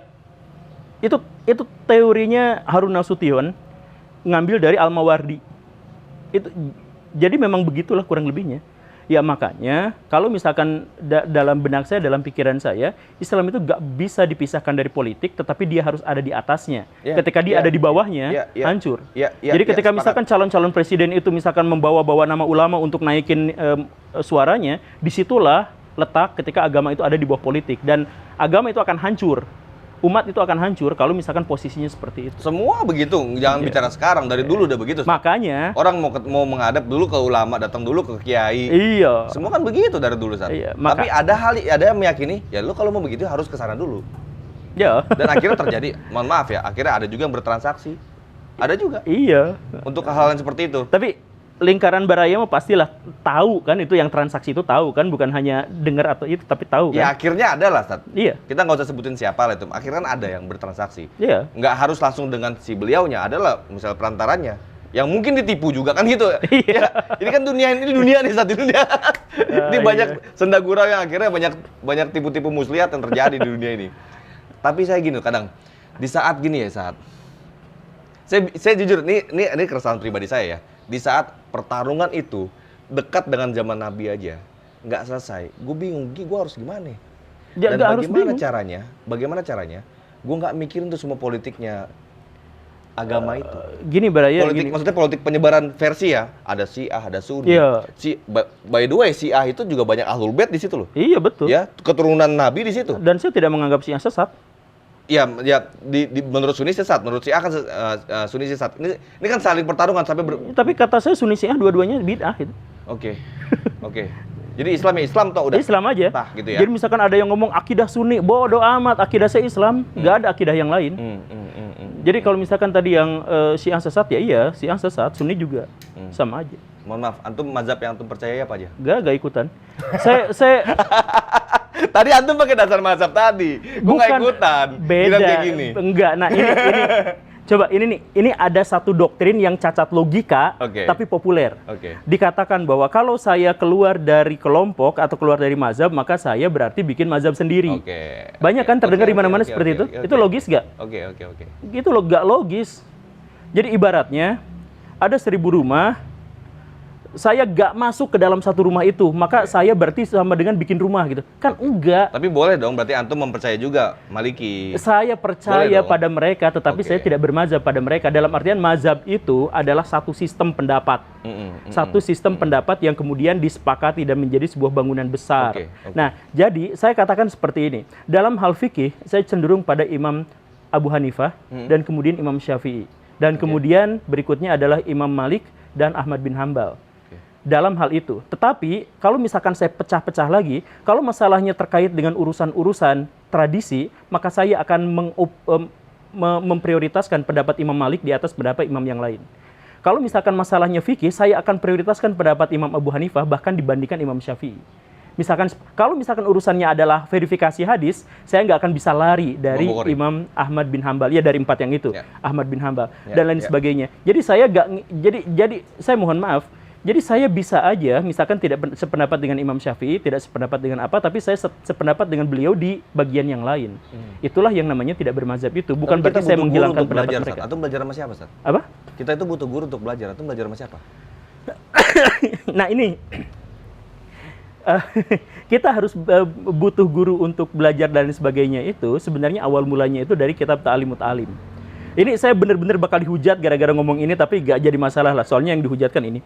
[SPEAKER 1] Itu teorinya Harun Nasution ngambil dari Al-Mawardi. Itu jadi memang begitulah kurang lebihnya. Ya makanya kalau misalkan dalam benak saya, dalam pikiran saya, Islam itu gak bisa dipisahkan dari politik, tetapi dia harus ada di atasnya.
[SPEAKER 2] Ya,
[SPEAKER 1] ketika dia
[SPEAKER 2] ya,
[SPEAKER 1] ada di bawahnya,
[SPEAKER 2] ya,
[SPEAKER 1] hancur.
[SPEAKER 2] ya,
[SPEAKER 1] Jadi ketika
[SPEAKER 2] sepakat.
[SPEAKER 1] misalkan calon-calon presiden itu misalkan membawa-bawa nama ulama untuk naikin suaranya, disitulah letak ketika agama itu ada di bawah politik. Dan agama itu akan hancur. Umat itu akan hancur kalau misalkan posisinya seperti itu.
[SPEAKER 2] Semua begitu, jangan bicara sekarang, dari dulu udah begitu.
[SPEAKER 1] Makanya,
[SPEAKER 2] Orang mau menghadap dulu ke ulama, datang dulu ke kiai.
[SPEAKER 1] iya.
[SPEAKER 2] Semua kan begitu dari dulu, Sat.
[SPEAKER 1] Iya,
[SPEAKER 2] Tapi ada yang meyakini, ya lu kalau mau begitu harus ke sana dulu.
[SPEAKER 1] Ya.
[SPEAKER 2] Dan akhirnya terjadi, mohon maaf ya, akhirnya ada juga yang bertransaksi. Ada juga
[SPEAKER 1] Iya.
[SPEAKER 2] untuk hal yang seperti itu.
[SPEAKER 1] Tapi lingkaran baraya mah pastilah tahu kan, itu yang transaksi itu tahu kan, bukan hanya dengar atau itu, tapi tahu
[SPEAKER 2] Ya
[SPEAKER 1] kan.
[SPEAKER 2] akhirnya ada lah, Sat.
[SPEAKER 1] Iya.
[SPEAKER 2] Kita nggak usah sebutin siapa lah itu. Akhirnya kan ada yang bertransaksi.
[SPEAKER 1] Iya.
[SPEAKER 2] Nggak harus langsung dengan si beliaunya, adalah misal perantaranya yang mungkin ditipu juga kan gitu.
[SPEAKER 1] Iya.
[SPEAKER 2] Ya, ini kan dunia nih, Sat, di dunia. Ini banyak
[SPEAKER 1] iya.
[SPEAKER 2] senda gurau yang akhirnya banyak tipu-tipu muslihat yang terjadi di dunia ini. Tapi saya gini kadang di saat gini ya, saat saya jujur ini keresahan pribadi saya ya. Di saat pertarungan itu dekat dengan zaman Nabi aja nggak selesai, gue bingung, gue harus gimana?
[SPEAKER 1] Ya,
[SPEAKER 2] Dan
[SPEAKER 1] nggak harus
[SPEAKER 2] bagaimana
[SPEAKER 1] bingung.
[SPEAKER 2] caranya? Bagaimana caranya? Gue nggak mikirin tuh semua politiknya agama itu.
[SPEAKER 1] Gini baraya,
[SPEAKER 2] Politik,
[SPEAKER 1] gini.
[SPEAKER 2] maksudnya politik penyebaran versi ya. Ada Syiah, ada Sunni.
[SPEAKER 1] Iya.
[SPEAKER 2] By the way, Syiah itu juga banyak Ahlul Bait di situ loh.
[SPEAKER 1] Iya betul.
[SPEAKER 2] Ya, keturunan Nabi di situ.
[SPEAKER 1] Dan saya tidak menganggap Syiah sesat.
[SPEAKER 2] Ya, menurut Sunni sesat, menurut Syiah kan Sunni sesat. Ini kan saling pertarungan sampai
[SPEAKER 1] Tapi kata saya Sunni Syiah dua-duanya bid'ah gitu.
[SPEAKER 2] Oke. Oke. Jadi Islam ya Islam toh udah.
[SPEAKER 1] Islam aja.
[SPEAKER 2] Tah, gitu ya.
[SPEAKER 1] Jadi misalkan ada yang ngomong akidah Sunni, bodoh amat, akidah saya Islam, nggak ada akidah yang lain. Jadi kalau misalkan tadi yang Syiah sesat, ya iya, Syiah sesat, Sunni juga sama aja.
[SPEAKER 2] Mohon maaf, antum mazhab yang antum percaya apa aja?
[SPEAKER 1] Gak ikutan. saya
[SPEAKER 2] Tadi antum pakai dasar mazhab tadi. Gua nggak ikutan.
[SPEAKER 1] Beda.
[SPEAKER 2] Bilang kayak gini.
[SPEAKER 1] Enggak. Nah, ini coba ini ada satu doktrin yang cacat logika
[SPEAKER 2] Oke.
[SPEAKER 1] tapi populer.
[SPEAKER 2] Oke.
[SPEAKER 1] Dikatakan bahwa kalau saya keluar dari kelompok atau keluar dari mazhab, maka saya berarti bikin mazhab sendiri.
[SPEAKER 2] Oke.
[SPEAKER 1] Banyak kan terdengar
[SPEAKER 2] Oke,
[SPEAKER 1] di mana-mana
[SPEAKER 2] oke,
[SPEAKER 1] seperti
[SPEAKER 2] oke,
[SPEAKER 1] itu.
[SPEAKER 2] oke,
[SPEAKER 1] Itu
[SPEAKER 2] oke.
[SPEAKER 1] logis gak?
[SPEAKER 2] Oke.
[SPEAKER 1] Gitu loh, gak logis. Jadi ibaratnya ada 1000 rumah, saya gak masuk ke dalam satu rumah itu, maka saya berarti sama dengan bikin rumah gitu. Kan enggak.
[SPEAKER 2] Tapi boleh dong, berarti antum mempercaya juga Maliki.
[SPEAKER 1] Saya percaya
[SPEAKER 2] Boleh dong.
[SPEAKER 1] pada mereka, tetapi
[SPEAKER 2] Oke.
[SPEAKER 1] saya tidak bermazhab pada mereka. Dalam artian mazhab itu adalah satu sistem pendapat. Satu sistem pendapat yang kemudian disepakati dan menjadi sebuah bangunan besar.
[SPEAKER 2] Oke, oke.
[SPEAKER 1] Nah, jadi saya katakan seperti ini. Dalam hal fikih, saya cenderung pada Imam Abu Hanifah dan kemudian Imam Syafi'i. Dan kemudian berikutnya adalah Imam Malik dan Ahmad bin Hambal. Dalam hal itu. Tetapi kalau misalkan saya pecah-pecah lagi, kalau masalahnya terkait dengan urusan-urusan tradisi, maka saya akan memprioritaskan pendapat Imam Malik di atas pendapat imam yang lain. Kalau misalkan masalahnya fikih, saya akan prioritaskan pendapat Imam Abu Hanifah bahkan dibandingkan Imam Syafi'i. Kalau misalkan urusannya adalah verifikasi hadis, saya nggak akan bisa lari dari
[SPEAKER 2] Membukhari.
[SPEAKER 1] Imam Ahmad bin Hambal, ya dari 4 yang itu,
[SPEAKER 2] Ya.
[SPEAKER 1] Ahmad bin Hambal
[SPEAKER 2] Ya,
[SPEAKER 1] dan lain
[SPEAKER 2] ya.
[SPEAKER 1] sebagainya. Jadi saya saya mohon maaf. Jadi saya bisa aja, misalkan tidak sependapat dengan Imam Syafi'i, tidak sependapat dengan apa, tapi saya sependapat dengan beliau di bagian yang lain. Itulah yang namanya tidak bermazhab itu. Bukan
[SPEAKER 2] Tapi
[SPEAKER 1] berarti
[SPEAKER 2] kita
[SPEAKER 1] saya
[SPEAKER 2] butuh guru
[SPEAKER 1] menghilangkan
[SPEAKER 2] untuk
[SPEAKER 1] pendapat
[SPEAKER 2] belajar,
[SPEAKER 1] mereka.
[SPEAKER 2] Sat. Antum belajar sama siapa, Sat?
[SPEAKER 1] Apa?
[SPEAKER 2] Kita itu butuh guru untuk belajar. Antum belajar sama siapa?
[SPEAKER 1] Nah ini, kita harus butuh guru untuk belajar dan sebagainya itu, sebenarnya awal mulanya itu dari kitab Ta'limut Alim. Ini saya benar-benar bakal dihujat gara-gara ngomong ini, tapi gak jadi masalah lah, soalnya yang dihujatkan ini.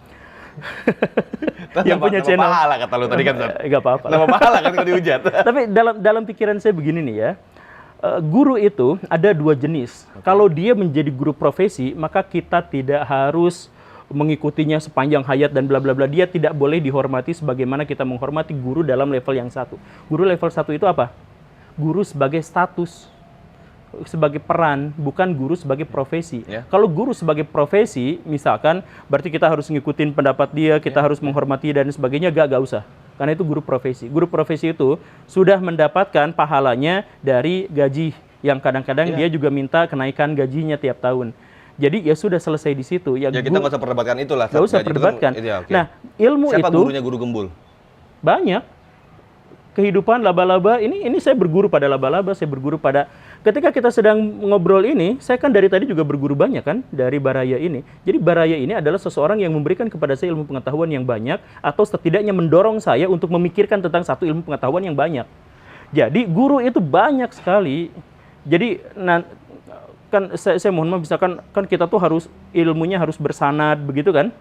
[SPEAKER 1] Yang punya channel.
[SPEAKER 2] Nama pahala kata lu tadi kan, Sat.
[SPEAKER 1] Gak apa-apa.
[SPEAKER 2] Nama pahala kan kalau dihujat.
[SPEAKER 1] Tapi dalam pikiran saya begini nih ya, guru itu ada 2 jenis. Kalau dia menjadi guru profesi, maka kita tidak harus mengikutinya sepanjang hayat dan bla bla bla. Dia tidak boleh dihormati sebagaimana kita menghormati guru dalam level yang satu. Guru level satu itu apa? Guru sebagai status, sebagai peran, bukan guru sebagai profesi. Kalau guru sebagai profesi, misalkan, berarti kita harus ngikutin pendapat dia, kita harus menghormati dan sebagainya, gak usah. Karena itu guru profesi. Guru profesi itu sudah mendapatkan pahalanya dari gaji, yang kadang-kadang dia juga minta kenaikan gajinya tiap tahun. Jadi ya sudah selesai di situ. Ya
[SPEAKER 2] kita nggak usah perdebatkan itulah.
[SPEAKER 1] Nggak usah perdebatkan. Nah, ilmu
[SPEAKER 2] siapa
[SPEAKER 1] itu
[SPEAKER 2] gurunya guru gembul?
[SPEAKER 1] Banyak. Kehidupan laba-laba, ini saya berguru pada laba-laba, saya berguru pada, ketika kita sedang ngobrol ini, saya kan dari tadi juga berguru banyak kan, dari Baraya ini. Jadi Baraya ini adalah seseorang yang memberikan kepada saya ilmu pengetahuan yang banyak, atau setidaknya mendorong saya untuk memikirkan tentang satu ilmu pengetahuan yang banyak. Jadi guru itu banyak sekali. Jadi kan saya mohon maaf, misalkan kan kita tuh harus ilmunya harus bersanad begitu kan.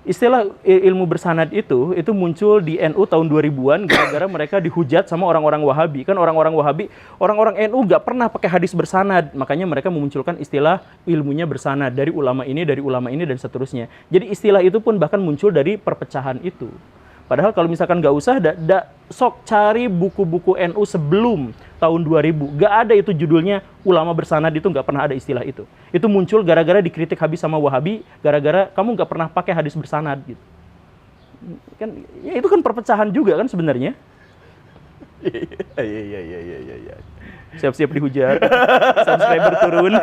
[SPEAKER 1] Istilah ilmu bersanad itu muncul di NU tahun 2000-an gara-gara mereka dihujat sama orang-orang Wahabi. Kan orang-orang Wahabi, orang-orang NU nggak pernah pakai hadis bersanad. Makanya mereka memunculkan istilah ilmunya bersanad dari ulama ini, dan seterusnya. Jadi istilah itu pun bahkan muncul dari perpecahan itu. Padahal kalau misalkan nggak usah, sok cari buku-buku NU sebelum tahun 2000. Nggak ada itu judulnya ulama bersanad, itu nggak pernah ada istilah itu. Itu muncul gara-gara dikritik habis sama Wahabi, gara-gara kamu nggak pernah pakai hadis bersanad gitu. Kan, ya itu kan perpecahan juga kan sebenarnya. Iya. Siap-siap dihujat. Subscriber turun.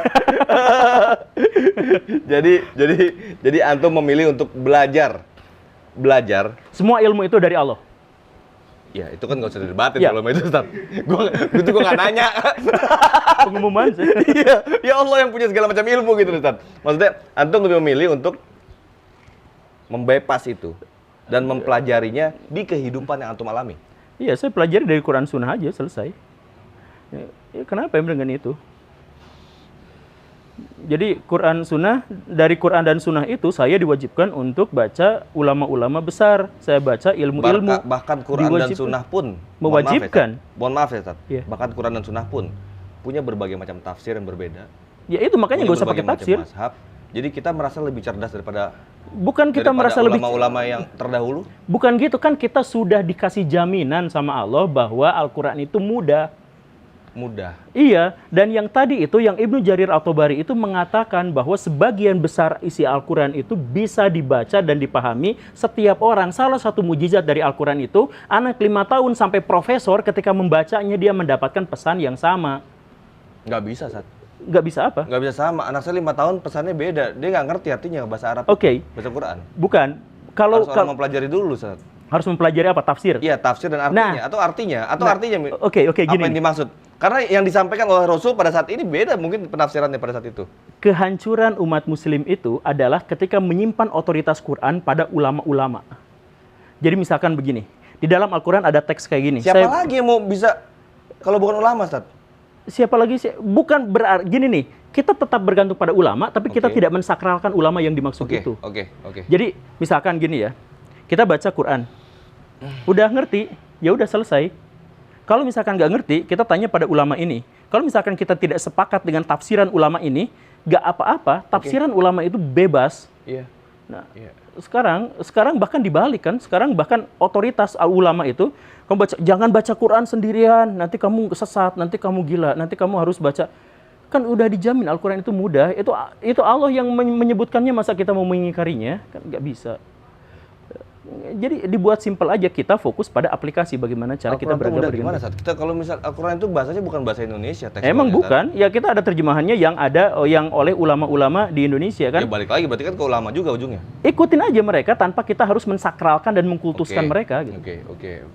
[SPEAKER 2] jadi antum memilih untuk belajar.
[SPEAKER 1] Semua ilmu itu dari Allah.
[SPEAKER 2] Ya, itu kan nggak usah didebatin kalau itu, Ustaz. Gue nggak nanya.
[SPEAKER 1] Pengumuman sih.
[SPEAKER 2] Iya, ya Allah yang punya segala macam ilmu gitu, Ustaz. Maksudnya, antum lebih memilih untuk membypass itu dan mempelajarinya di kehidupan yang antum alami.
[SPEAKER 1] Iya, saya pelajari dari Quran Sunnah aja, selesai. Ya, kenapa dengan itu? Jadi dari Quran dan Sunnah itu saya diwajibkan untuk baca ulama-ulama besar. Saya baca ilmu-ilmu.
[SPEAKER 2] Bahkan Quran dan Sunnah pun
[SPEAKER 1] mewajibkan.
[SPEAKER 2] Mohon maaf ya, Ustaz. Bahkan Quran dan Sunnah pun punya berbagai macam tafsir yang berbeda.
[SPEAKER 1] Ya itu makanya nggak usah pakai tafsir.
[SPEAKER 2] Jadi kita merasa lebih cerdas daripada
[SPEAKER 1] ulama-ulama
[SPEAKER 2] yang terdahulu.
[SPEAKER 1] Bukan gitu, kan kita sudah dikasih jaminan sama Allah bahwa Al-Quran itu mudah. Iya, dan yang tadi itu, yang Ibnu Jarir At-Tabari itu mengatakan bahwa sebagian besar isi Al-Quran itu bisa dibaca dan dipahami setiap orang. Salah satu mujizat dari Al-Quran itu, anak 5 tahun sampai profesor ketika membacanya dia mendapatkan pesan yang sama.
[SPEAKER 2] Nggak bisa, Sat.
[SPEAKER 1] Nggak bisa apa?
[SPEAKER 2] Nggak bisa sama. Anak saya 5 tahun pesannya beda. Dia nggak ngerti artinya bahasa Arab. Bahasa Quran.
[SPEAKER 1] Bukan.
[SPEAKER 2] Harus mempelajari dulu, Sat.
[SPEAKER 1] Harus mempelajari apa? Tafsir?
[SPEAKER 2] Iya, tafsir dan artinya. Artinya.
[SPEAKER 1] Oke, gini.
[SPEAKER 2] Apa yang dimaksud? Karena yang disampaikan oleh Rasul pada saat ini beda mungkin penafsirannya pada saat itu.
[SPEAKER 1] Kehancuran umat muslim itu adalah ketika menyimpan otoritas Quran pada ulama-ulama. Jadi misalkan begini, di dalam Al-Quran ada teks kayak gini.
[SPEAKER 2] Siapa lagi yang mau bisa, kalau bukan ulama, Ustaz?
[SPEAKER 1] Siapa lagi? Bukan berarti, gini nih, kita tetap bergantung pada ulama, tapi kita tidak mensakralkan ulama yang dimaksud itu.
[SPEAKER 2] Oke.
[SPEAKER 1] Jadi misalkan gini ya, kita baca Quran, udah ngerti, ya udah selesai. Kalau misalkan nggak ngerti, kita tanya pada ulama ini. Kalau misalkan kita tidak sepakat dengan tafsiran ulama ini, nggak apa-apa. Tafsiran ulama itu bebas.
[SPEAKER 2] Iya.
[SPEAKER 1] Nah, sekarang bahkan dibalik kan. Sekarang bahkan otoritas ulama itu, jangan baca Quran sendirian. Nanti kamu sesat, nanti kamu gila, nanti kamu harus baca. Kan udah dijamin Al-Quran itu mudah. Itu Allah yang menyebutkannya, masa kita mau mengingkarinya? Kan nggak bisa. Jadi dibuat simpel aja, kita fokus pada aplikasi bagaimana cara kita beragama dengan
[SPEAKER 2] gimana, Saat? Kita kalau misal Al-Quran itu bahasanya bukan bahasa Indonesia,
[SPEAKER 1] emang bukan, ya kita ada terjemahannya yang oleh ulama-ulama di Indonesia kan.
[SPEAKER 2] Ya balik lagi, berarti kan ke ulama juga ujungnya.
[SPEAKER 1] Ikutin aja mereka tanpa kita harus mensakralkan dan mengkultuskan mereka gitu.
[SPEAKER 2] Oke.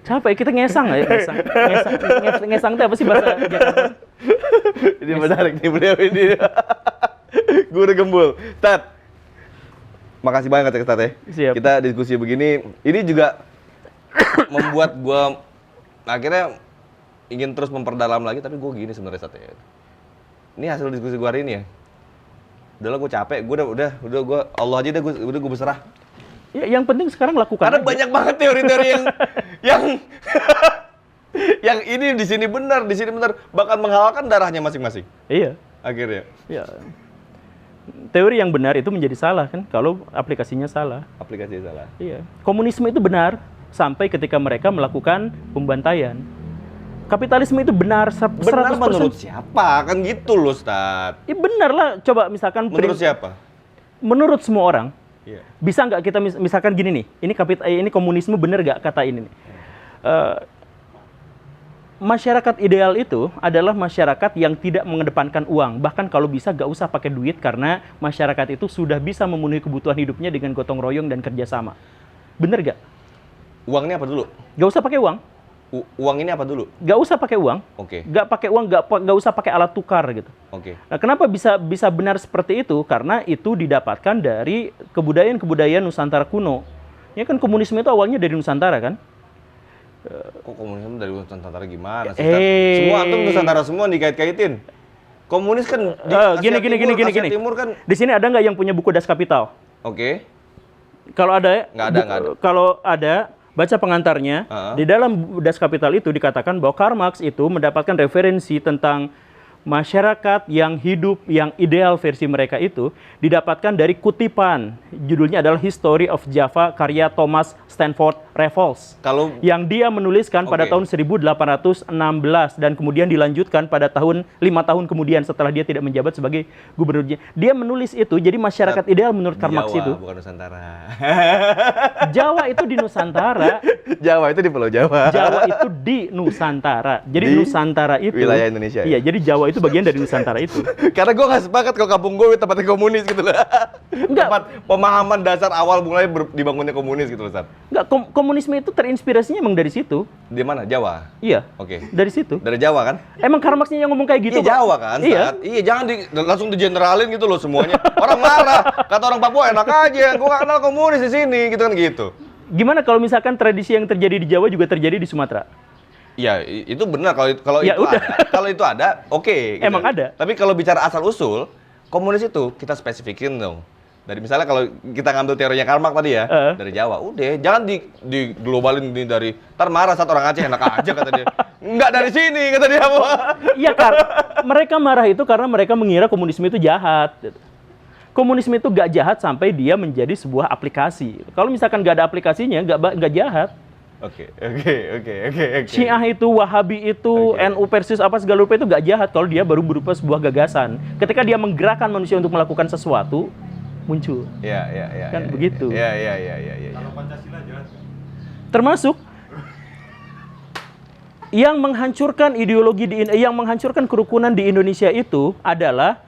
[SPEAKER 1] Capek, kita ngesang ya, ngesang itu apa sih bahasa Jakarta?
[SPEAKER 2] Ini menarik nih beliau ini. Guru gembul. Tat. Makasih banget ya, Ustaz ya.
[SPEAKER 1] Siap.
[SPEAKER 2] Kita diskusi begini, ini juga membuat gua akhirnya ingin terus memperdalam lagi, tapi gua gini sebenarnya, Ustaz ya. Ini hasil diskusi gua hari ini ya. Udahlah, gua capek, gua Allah aja udah gua berserah.
[SPEAKER 1] Ya, yang penting sekarang lakukan.
[SPEAKER 2] Karena banyak banget teori-teori yang ini di sini benar, bahkan menghalalkan darahnya masing-masing.
[SPEAKER 1] Iya.
[SPEAKER 2] Akhirnya.
[SPEAKER 1] Iya. Teori yang benar itu menjadi salah kan kalau aplikasinya salah.
[SPEAKER 2] Aplikasi salah.
[SPEAKER 1] Iya. Komunisme itu benar sampai ketika mereka melakukan pembantaian. Kapitalisme itu benar 100%.
[SPEAKER 2] Benar menurut siapa? Kan gitu loh, Ustaz.
[SPEAKER 1] Ya benar lah. Coba misalkan
[SPEAKER 2] Menurut siapa?
[SPEAKER 1] menurut semua orang,
[SPEAKER 2] Iya.
[SPEAKER 1] bisa nggak kita misalkan gini nih, ini komunisme benar nggak kata ini nih? Masyarakat ideal itu adalah masyarakat yang tidak mengedepankan uang. Bahkan kalau bisa nggak usah pakai duit karena masyarakat itu sudah bisa memenuhi kebutuhan hidupnya dengan gotong royong dan kerjasama. Bener nggak?
[SPEAKER 2] Uang ini apa dulu?
[SPEAKER 1] Nggak usah pakai uang.
[SPEAKER 2] Uang ini apa dulu?
[SPEAKER 1] Nggak usah pakai uang.
[SPEAKER 2] Oke.
[SPEAKER 1] Nggak pakai uang, nggak usah pakai alat tukar gitu.
[SPEAKER 2] Oke.
[SPEAKER 1] Nah, kenapa bisa benar seperti itu? Karena itu didapatkan dari kebudayaan Nusantara kuno. Ya kan komunisme itu awalnya dari Nusantara kan?
[SPEAKER 2] Kok komunisme dari Nusantara gimana sih? Semua antum Nusantara semua dikait-kaitin. Komunis kan di Asia Timur kan.
[SPEAKER 1] Di sini ada nggak yang punya buku Das Kapital?
[SPEAKER 2] Oke.
[SPEAKER 1] Kalau ada,
[SPEAKER 2] Nggak ada.
[SPEAKER 1] Kalau ada, baca pengantarnya. Di dalam Das Kapital itu dikatakan bahwa Karl Marx itu mendapatkan referensi tentang masyarakat yang hidup, yang ideal versi mereka itu didapatkan dari kutipan. Judulnya adalah History of Java karya Thomas Stanford Raffles.
[SPEAKER 2] Kalau
[SPEAKER 1] Yang dia menuliskan pada tahun 1816 dan kemudian dilanjutkan pada 5 tahun kemudian setelah dia tidak menjabat sebagai gubernurnya. Dia menulis itu, jadi masyarakat ideal menurut Karl Marx
[SPEAKER 2] Jawa,
[SPEAKER 1] itu.
[SPEAKER 2] bukan Nusantara.
[SPEAKER 1] Jawa itu di Nusantara.
[SPEAKER 2] Jawa itu di Pulau Jawa.
[SPEAKER 1] Jawa itu di Nusantara. Jadi
[SPEAKER 2] Di
[SPEAKER 1] Nusantara itu
[SPEAKER 2] wilayah Indonesia, ya?
[SPEAKER 1] Iya, jadi Jawa itu bagian dari Nusantara itu.
[SPEAKER 2] Karena gue nggak sepakat kalau kampung gue tempatnya komunis gitu loh.
[SPEAKER 1] Enggak.
[SPEAKER 2] Tempat pemahaman dasar awal mulai dibangunnya komunis gitu loh, Ustaz.
[SPEAKER 1] Enggak, komunisme itu terinspirasinya emang dari situ.
[SPEAKER 2] Di mana? Jawa.
[SPEAKER 1] Iya.
[SPEAKER 2] Oke.
[SPEAKER 1] Dari situ.
[SPEAKER 2] Dari Jawa kan?
[SPEAKER 1] Emang Karl Marx-nya yang ngomong kayak gitu,
[SPEAKER 2] Iya
[SPEAKER 1] Pak?
[SPEAKER 2] Jawa kan,
[SPEAKER 1] Iya.
[SPEAKER 2] Ustaz? Iya, jangan langsung digeneralin gitu loh semuanya. Orang marah. Kata orang Papua enak aja, gue nggak kenal komunis di sini, gitu kan gitu.
[SPEAKER 1] Gimana kalau misalkan tradisi yang terjadi di Jawa juga terjadi di Sumatera?
[SPEAKER 2] Iya, itu benar kalau
[SPEAKER 1] Ya
[SPEAKER 2] itu
[SPEAKER 1] udah.
[SPEAKER 2] ada. Kalau itu ada, oke. Gitu.
[SPEAKER 1] Emang ada.
[SPEAKER 2] Tapi kalau bicara asal usul, komunis itu kita spesifikin dong. Dari misalnya kalau kita ngambil teorinya Karl Marx tadi ya, dari Jawa, udah jangan di globalin dari ntar marah saat orang Aceh enak aja kata dia. Enggak dari sini kata dia.
[SPEAKER 1] Iya, mereka marah itu karena mereka mengira komunisme itu jahat. Komunisme itu gak jahat sampai dia menjadi sebuah aplikasi. Kalau misalkan gak ada aplikasinya, gak jahat.
[SPEAKER 2] Oke.
[SPEAKER 1] Syiah itu, Wahabi itu, NU Persis apa segala rupa itu gak jahat kalau dia baru berupa sebuah gagasan. Ketika dia menggerakkan manusia untuk melakukan sesuatu, muncul.
[SPEAKER 2] Iya.
[SPEAKER 1] Kan begitu.
[SPEAKER 2] Iya.
[SPEAKER 3] Kalau Pancasila jahat.
[SPEAKER 1] Termasuk yang menghancurkan yang menghancurkan kerukunan di Indonesia itu adalah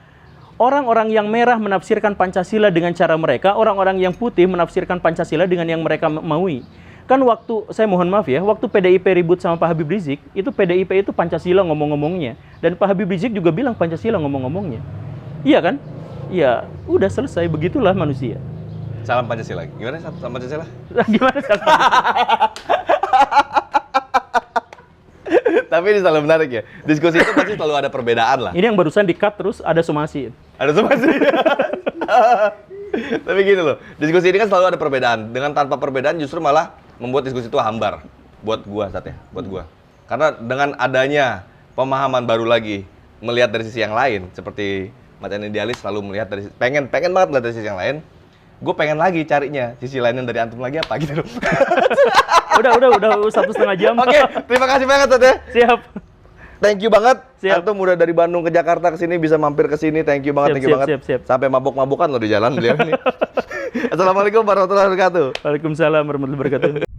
[SPEAKER 1] orang-orang yang merah menafsirkan Pancasila dengan cara mereka, orang-orang yang putih menafsirkan Pancasila dengan yang mereka maui. Kan waktu, saya mohon maaf ya, waktu PDIP ribut sama Pak Habib Rizik, itu PDIP itu Pancasila ngomong-ngomongnya. Dan Pak Habib Rizik juga bilang Pancasila ngomong-ngomongnya. Iya kan? Iya, udah selesai, begitulah manusia.
[SPEAKER 2] Salam Pancasila. Gimana salam Pancasila?
[SPEAKER 1] Gimana salam
[SPEAKER 2] Tapi ini selalu menarik ya. Diskusi itu pasti selalu ada perbedaan lah.
[SPEAKER 1] Ini yang barusan di-cut terus ada somasi.
[SPEAKER 2] Ada semua sih. Tapi gini loh, diskusi ini kan selalu ada perbedaan. Dengan tanpa perbedaan justru malah membuat diskusi itu hambar. Buat gua saat ya, buat gua. Karena dengan adanya pemahaman baru lagi, melihat dari sisi yang lain, seperti Mas Eni Idealis selalu melihat dari pengen banget melihat dari sisi yang lain. Gue pengen lagi carinya sisi lainnya dari antum lagi apa gitu loh.
[SPEAKER 1] Udah 1,5 jam.
[SPEAKER 2] Oke, terima kasih banget Ustaz ya.
[SPEAKER 1] Siap.
[SPEAKER 2] Thank you banget.
[SPEAKER 1] Siap.
[SPEAKER 2] Antum udah dari Bandung ke Jakarta ke sini bisa mampir ke sini. Thank you banget,
[SPEAKER 1] Siap.
[SPEAKER 2] Sampai mabuk-mabukan loh di jalan beliau ini. Assalamualaikum warahmatullahi wabarakatuh.
[SPEAKER 1] Waalaikumsalam warahmatullahi wabarakatuh.